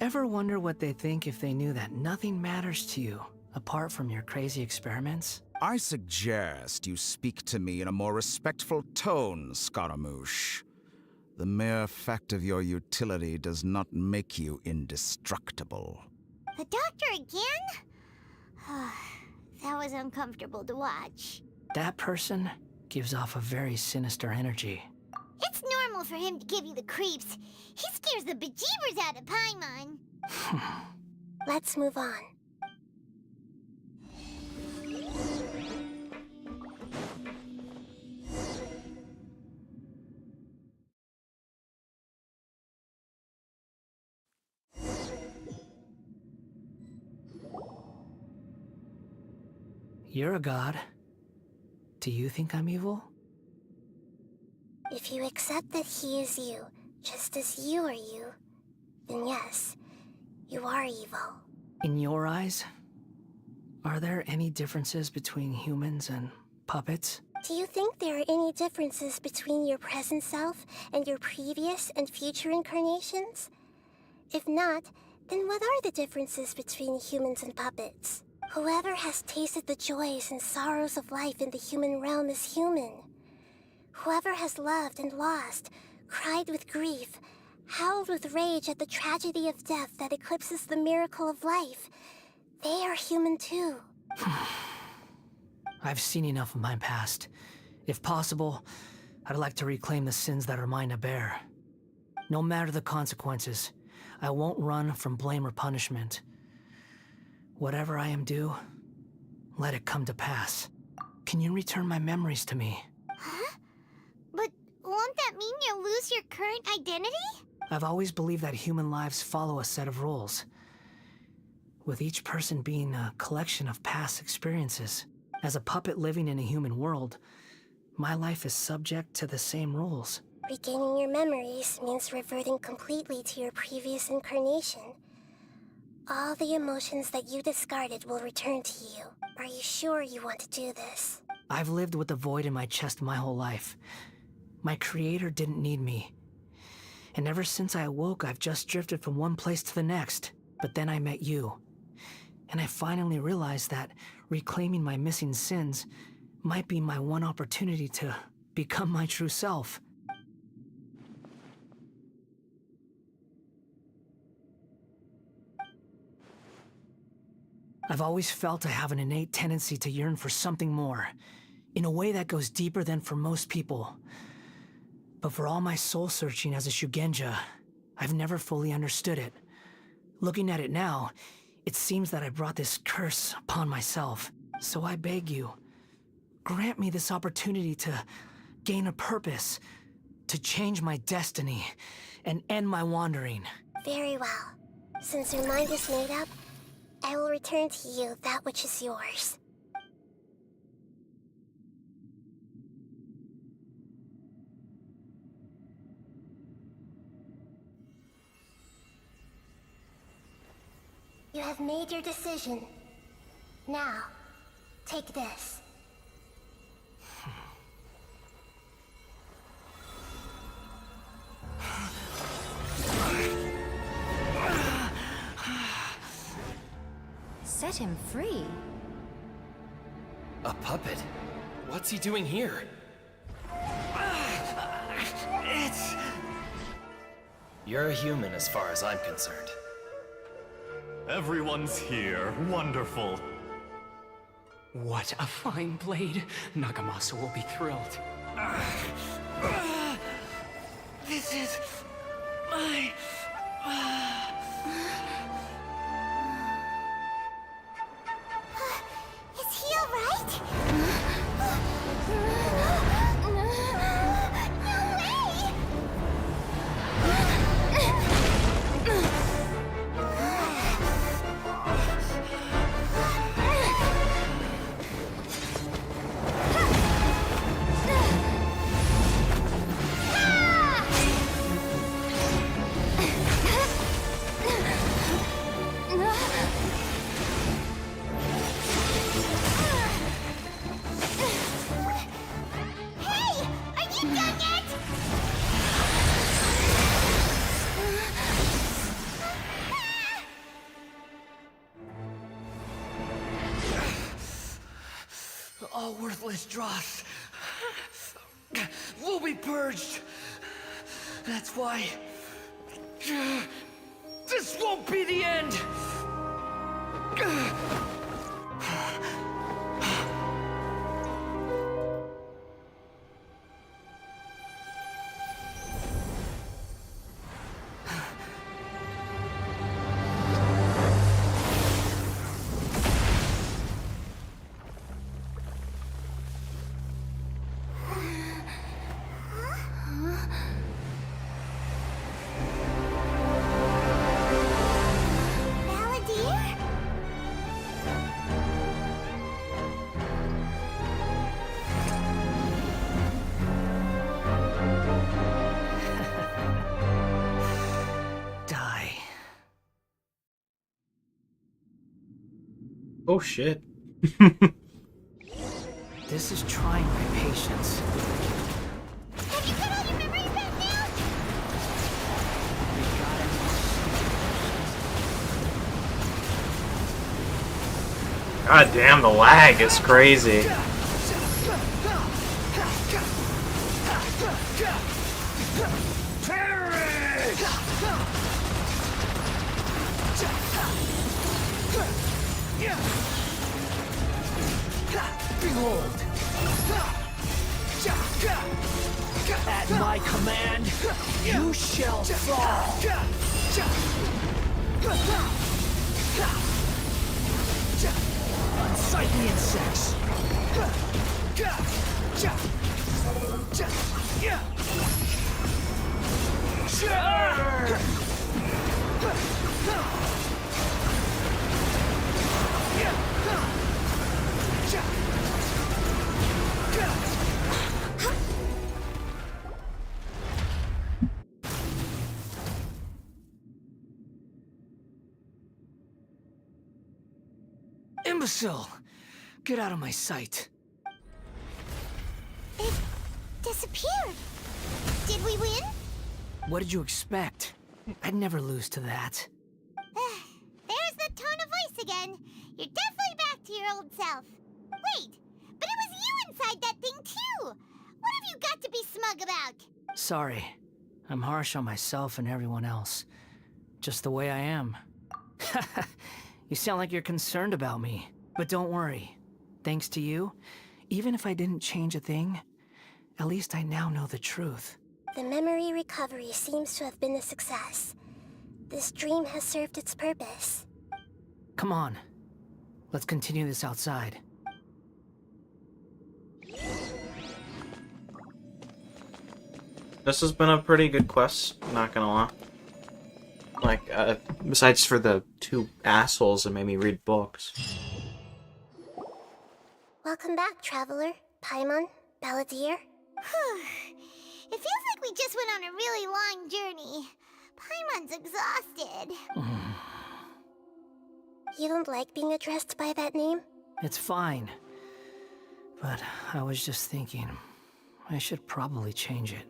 Ever wonder what they think if they knew that nothing matters to you, apart from your crazy experiments? I suggest you speak to me in a more respectful tone, Scaramouche. The mere fact of your utility does not make you indestructible. The doctor again? That was uncomfortable to watch. That person gives off a very sinister energy. It's normal for him to give you the creeps. He scares the bejeebers out of Paimon. Let's move on. You're a god. Do you think I'm evil? If you accept that he is you, just as you are you, then yes, you are evil. In your eyes, are there any differences between humans and puppets? Do you think there are any differences between your present self and your previous and future incarnations? If not, then what are the differences between humans and puppets? Whoever has tasted the joys and sorrows of life in the human realm is human. Whoever has loved and lost, cried with grief, howled with rage at the tragedy of death that eclipses the miracle of life, they are human too. I've seen enough of my past. If possible, I'd like to reclaim the sins that are mine to bear. No matter the consequences, I won't run from blame or punishment. Whatever I am due, let it come to pass. Can you return my memories to me? Huh? But won't that mean you'll lose your current identity? I've always believed that human lives follow a set of rules, with each person being a collection of past experiences. As a puppet living in a human world, my life is subject to the same rules. Regaining your memories means reverting completely to your previous incarnation. All the emotions that you discarded will return to you. Are you sure you want to do this? I've lived with the void in my chest my whole life. My creator didn't need me. And ever since I awoke, I've just drifted from one place to the next. But then I met you. And I finally realized that reclaiming my missing sins might be my one opportunity to become my true self. I've always felt I have an innate tendency to yearn for something more, in a way that goes deeper than for most people. But for all my soul-searching as a Shugenja, I've never fully understood it. Looking at it now, it seems that I brought this curse upon myself. So I beg you, grant me this opportunity to gain a purpose, to change my destiny, and end my wandering. Very well. Since your mind is made up, I will return to you that which is yours. You have made your decision. Now, take this. Set him free. A puppet? What's he doing here? You're a human as far as I'm concerned. Everyone's here. Wonderful. What a fine blade. Nagamasa will be thrilled. This is my... Is he alright? All worthless dross will be purged. That's why this won't be the end. Oh shit. This is trying my patience. Have you got all your memories back now? God damn, the lag is crazy. Behold! At my command, you shall fall! Unsightly insects! imbecile! Get out of my sight. It disappeared. Did we win? What did you expect? I'd never lose to that. There's the tone of voice again. You're definitely back to your old self. Wait, but it was you inside that thing too. What have you got to be smug about? Sorry. I'm harsh on myself and everyone else. Just the way I am. You sound like you're concerned about me. But don't worry. Thanks to you, even if I didn't change a thing, at least I now know the truth. The memory recovery seems to have been a success. This dream has served its purpose. Come on. Let's continue this outside. This has been a pretty good quest, not gonna lie. Like, besides for the two assholes that made me read books. Welcome back, Traveler, Paimon, Balladeer. It feels like we just went on a really long journey. Paimon's exhausted. You don't like being addressed by that name? It's fine. But I was just thinking, I should probably change it.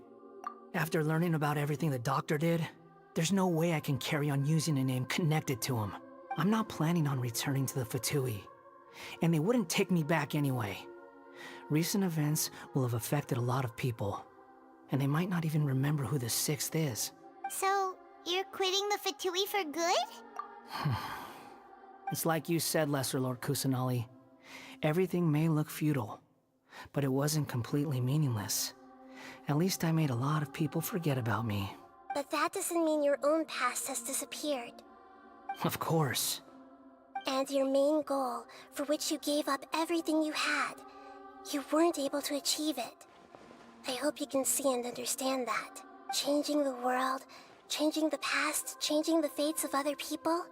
After learning about everything the doctor did, there's no way I can carry on using a name connected to him. I'm not planning on returning to the Fatui, and they wouldn't take me back anyway. Recent events will have affected a lot of people, and they might not even remember who the Sixth is. So, you're quitting the Fatui for good? It's like you said, Lesser Lord Kusanali. Everything may look futile, but it wasn't completely meaningless. At least I made a lot of people forget about me. But that doesn't mean your own past has disappeared. Of course. And your main goal, for which you gave up everything you had, you weren't able to achieve it. I hope you can see and understand that. Changing the world, changing the past, changing the fates of other people,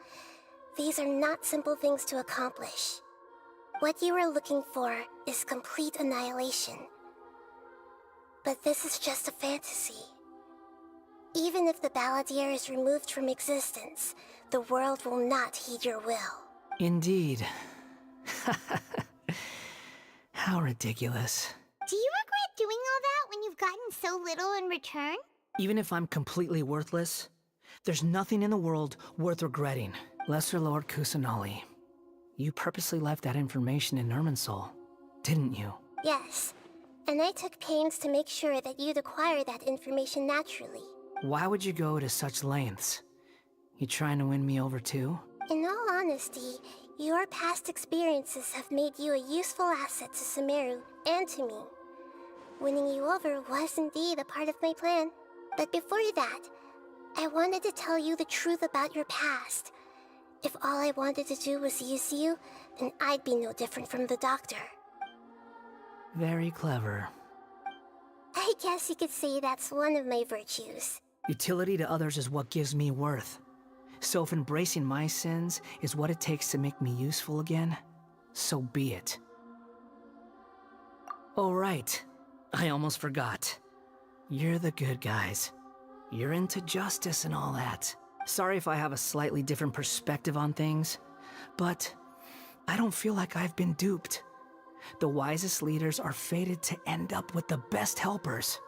these are not simple things to accomplish. What you are looking for is complete annihilation. But this is just a fantasy. Even if the Balladeer is removed from existence, the world will not heed your will. Indeed. How ridiculous. Do you regret doing all that when you've gotten so little in return? Even if I'm completely worthless, there's nothing in the world worth regretting. Lesser Lord Kusanali, you purposely left that information in Irminsul, didn't you? Yes, and I took pains to make sure that you'd acquire that information naturally. Why would you go to such lengths? You trying to win me over too? In all honesty, your past experiences have made you a useful asset to Sumeru and to me. Winning you over was indeed a part of my plan. But before that, I wanted to tell you the truth about your past. If all I wanted to do was use you, then I'd be no different from the doctor. Very clever. I guess you could say that's one of my virtues. Utility to others is what gives me worth. So if embracing my sins is what it takes to make me useful again, so be it. Oh right, I almost forgot. You're the good guys. You're into justice and all that. Sorry if I have a slightly different perspective on things, but I don't feel like I've been duped. The wisest leaders are fated to end up with the best helpers.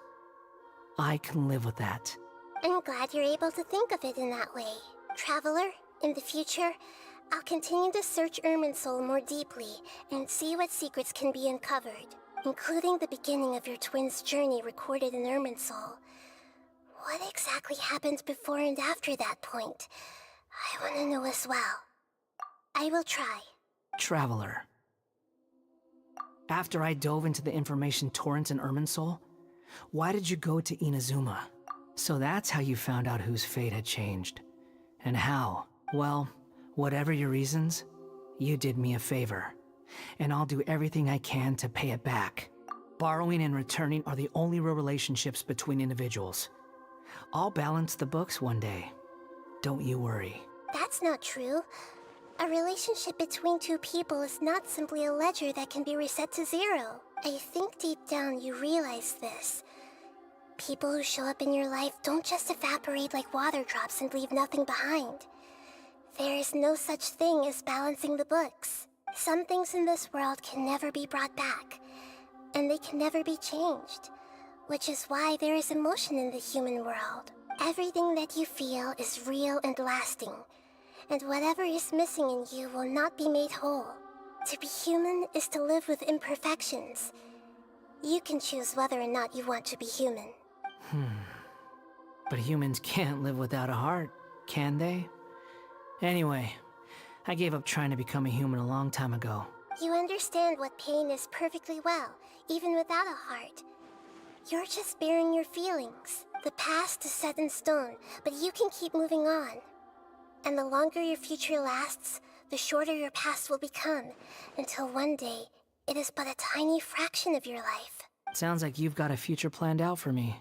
I can live with that. I'm glad you're able to think of it in that way. Traveler, in the future, I'll continue to search Irminsul more deeply and see what secrets can be uncovered, including the beginning of your twins' journey recorded in Irminsul. What exactly happened before and after that point? I want to know as well. I will try. Traveler. After I dove into the information torrents in Irminsul, why did you go to Inazuma? So that's how you found out whose fate had changed. And how? Well, whatever your reasons, you did me a favor. And I'll do everything I can to pay it back. Borrowing and returning are the only real relationships between individuals. I'll balance the books one day. Don't you worry. That's not true. A relationship between two people is not simply a ledger that can be reset to zero. I think deep down you realize this. People who show up in your life don't just evaporate like water drops and leave nothing behind. There is no such thing as balancing the books. Some things in this world can never be brought back, and they can never be changed, which is why there is emotion in the human world. Everything that you feel is real and lasting, and whatever is missing in you will not be made whole. To be human is to live with imperfections. You can choose whether or not you want to be human. But humans can't live without a heart, can they? Anyway, I gave up trying to become a human a long time ago. You understand what pain is perfectly well, even without a heart. You're just bearing your feelings. The past is set in stone, but you can keep moving on. And the longer your future lasts, the shorter your past will become, until one day, it is but a tiny fraction of your life. Sounds like you've got a future planned out for me.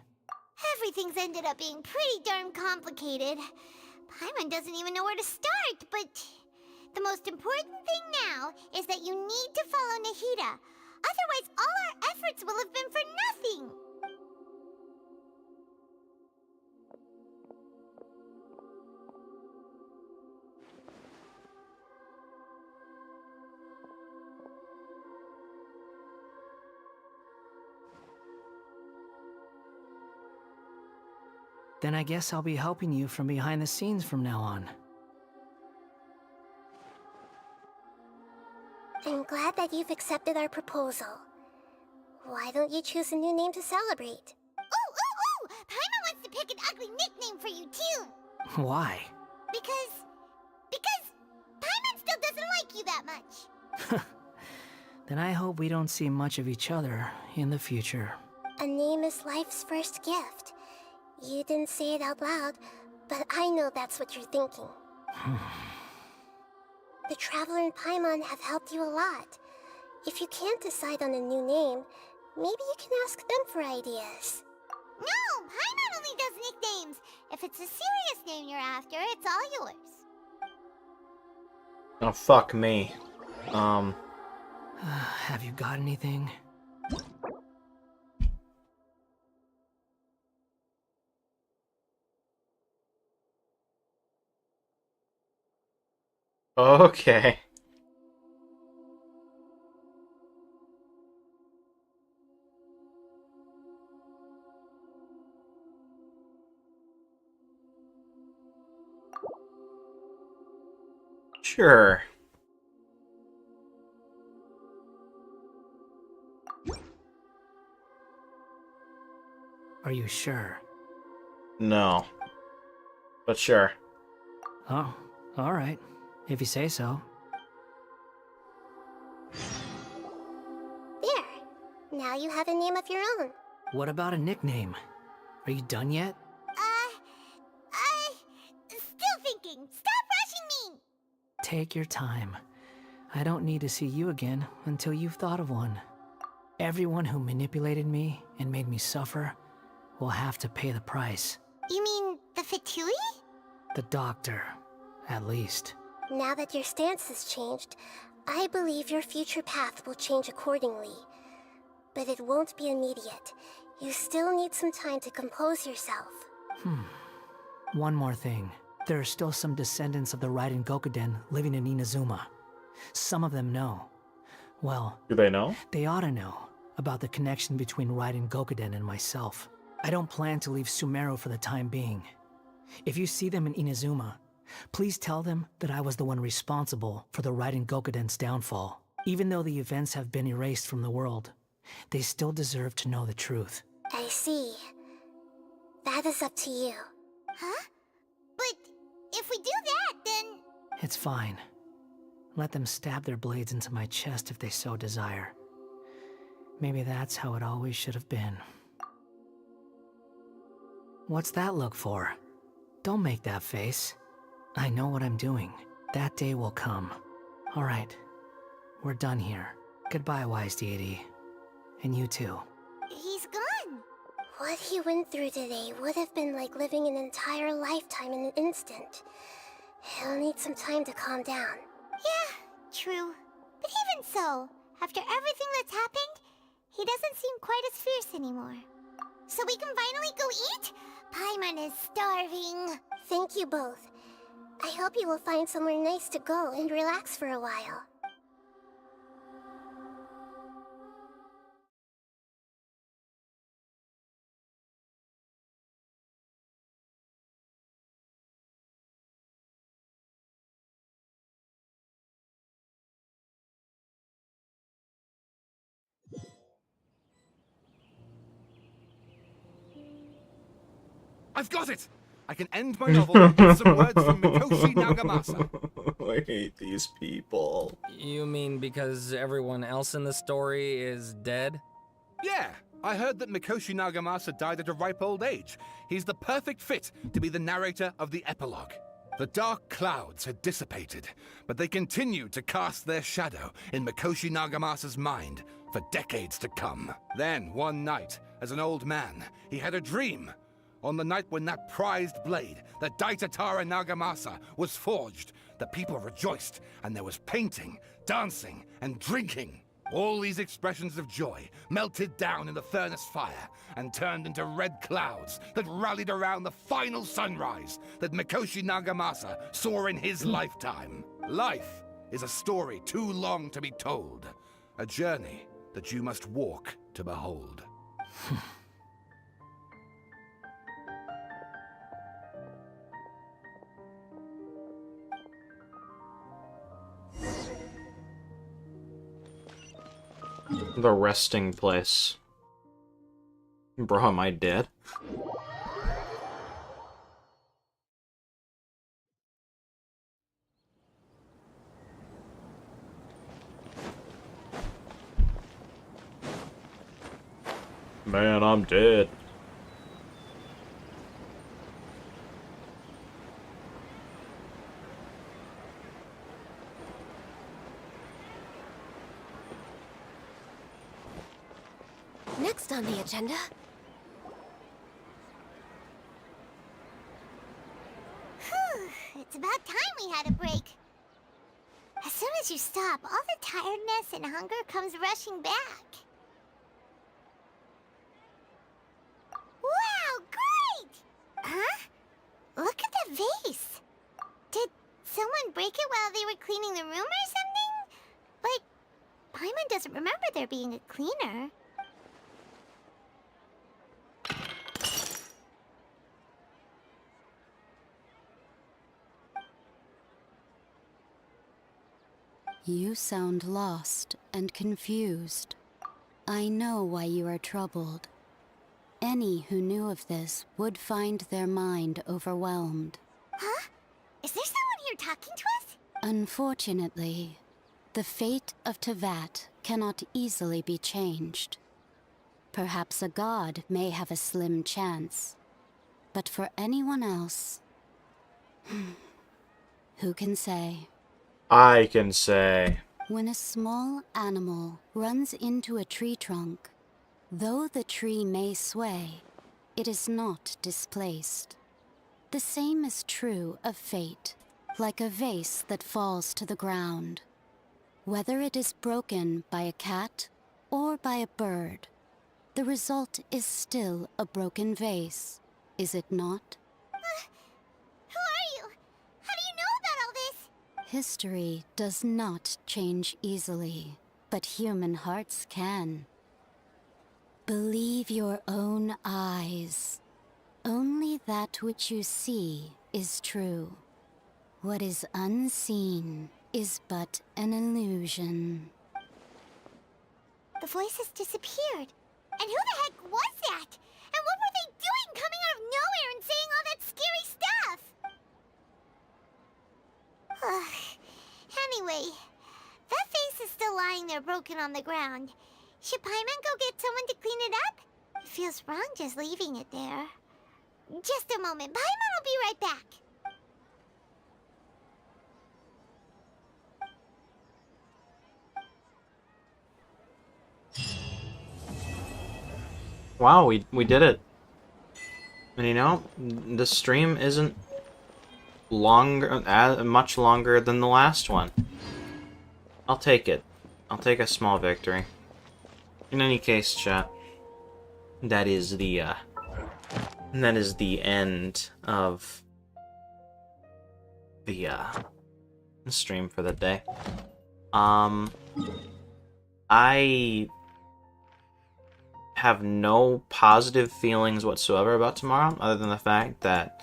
Everything's ended up being pretty darn complicated. Paimon doesn't even know where to start, but the most important thing now is that you need to follow Nahida. Otherwise, all our efforts will have been for nothing. Then I guess I'll be helping you from behind the scenes from now on. I'm glad that you've accepted our proposal. Why don't you choose a new name to celebrate? Ooh! Paimon wants to pick an ugly nickname for you, too. Why? Because Paimon still doesn't like you that much. Then I hope we don't see much of each other in the future. A name is life's first gift. You didn't say it out loud, but I know that's what you're thinking. The Traveler and Paimon have helped you a lot. If you can't decide on a new name, maybe you can ask them for ideas. No! Paimon only does nicknames! If it's a serious name you're after, it's all yours. Oh, fuck me. Have you got anything? Okay. Sure. Are you sure? No. But sure. Oh, alright. If you say so. There. Now you have a name of your own. What about a nickname? Are you done yet? Still thinking. Stop rushing me! Take your time. I don't need to see you again until you've thought of one. Everyone who manipulated me and made me suffer will have to pay the price. You mean the Fatui? The doctor, at least. Now that your stance has changed, I believe your future path will change accordingly. But it won't be immediate. You still need some time to compose yourself. One more thing. There are still some descendants of the Raiden Gokuden living in Inazuma. Some of them know. Well, do they know? They ought to know about the connection between Raiden Gokuden and myself. I don't plan to leave Sumeru for the time being. If you see them in Inazuma, please tell them that I was the one responsible for the Raiden Gokuden's downfall. Even though the events have been erased from the world, they still deserve to know the truth. I see. That is up to you. Huh? But if we do that, then... It's fine. Let them stab their blades into my chest if they so desire. Maybe that's how it always should have been. What's that look for? Don't make that face. I know what I'm doing. That day will come. Alright. We're done here. Goodbye, wise deity. And you too. He's gone. What he went through today would have been like living an entire lifetime in an instant. He'll need some time to calm down. Yeah, true. But even so, after everything that's happened, he doesn't seem quite as fierce anymore. So we can finally go eat? Paimon is starving. Thank you both. I hope you will find somewhere nice to go and relax for a while. I've got it! I can end my novel with some words from Mikoshi Nagamasa. I hate these people. You mean because everyone else in the story is dead? Yeah, I heard that Mikoshi Nagamasa died at a ripe old age. He's the perfect fit to be the narrator of the epilogue. The dark clouds had dissipated, but they continued to cast their shadow in Mikoshi Nagamasa's mind for decades to come. Then, one night, as an old man, he had a dream. On the night when that prized blade, the Daitatara Nagamasa, was forged, the people rejoiced, and there was painting, dancing, and drinking. All these expressions of joy melted down in the furnace fire and turned into red clouds that rallied around the final sunrise that Mikoshi Nagamasa saw in his lifetime. Life is a story too long to be told, a journey that you must walk to behold. The resting place. Bro, am I dead? Man, I'm dead. Next on the agenda. Whew, it's about time we had a break. As soon as you stop, all the tiredness and hunger comes rushing back. Wow, great! Huh? Look at the vase. Did someone break it while they were cleaning the room or something? But Paimon doesn't remember there being a cleaner. You sound lost and confused. I know why you are troubled. Any who knew of this would find their mind overwhelmed. Huh? Is there someone here talking to us? Unfortunately, the fate of Tevat cannot easily be changed. Perhaps a god may have a slim chance, but for anyone else, who can say? I can say. When a small animal runs into a tree trunk, though the tree may sway, it is not displaced. The same is true of fate, like a vase that falls to the ground. Whether it is broken by a cat or by a bird, the result is still a broken vase, is it not? Who are you? How do you know about all this? History does not change easily, but human hearts can. Believe your own eyes. Only that which you see is true. What is unseen is but an illusion. The voices disappeared. And who the heck was that? And what were they doing coming out of nowhere and saying all that scary stuff? Anyway, that face is still lying there broken on the ground. Should Paimon go get someone to clean it up? It feels wrong just leaving it there. Just a moment. Paimon will be right back. Wow, we did it. And you know, the stream isn't much longer than the last one. I'll take it. I'll take a small victory. In any case, chat, that is the end of the stream for the day. I have no positive feelings whatsoever about tomorrow, other than the fact that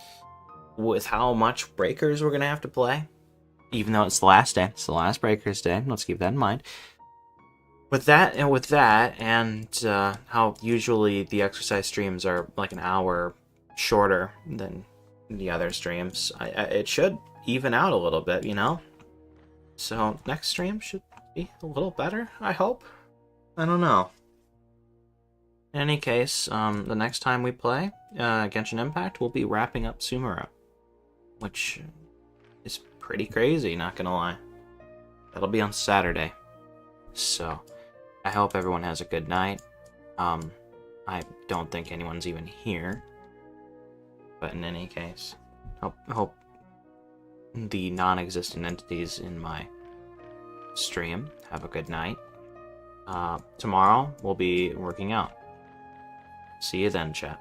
with how much Breakers we're gonna have to play, even though it's the last day, it's the last Breakers day, let's keep that in mind. With that, and how usually the exercise streams are like an hour shorter than the other streams, it should even out a little bit, you know? So next stream should be a little better, I hope. I don't know. In any case, the next time we play Genshin Impact, we'll be wrapping up Sumeru, which is pretty crazy, not gonna lie. That'll be on Saturday. So, I hope everyone has a good night. I don't think anyone's even here. But in any case, hope the non-existent entities in my stream have a good night. Tomorrow, we'll be working out. See you then, chat.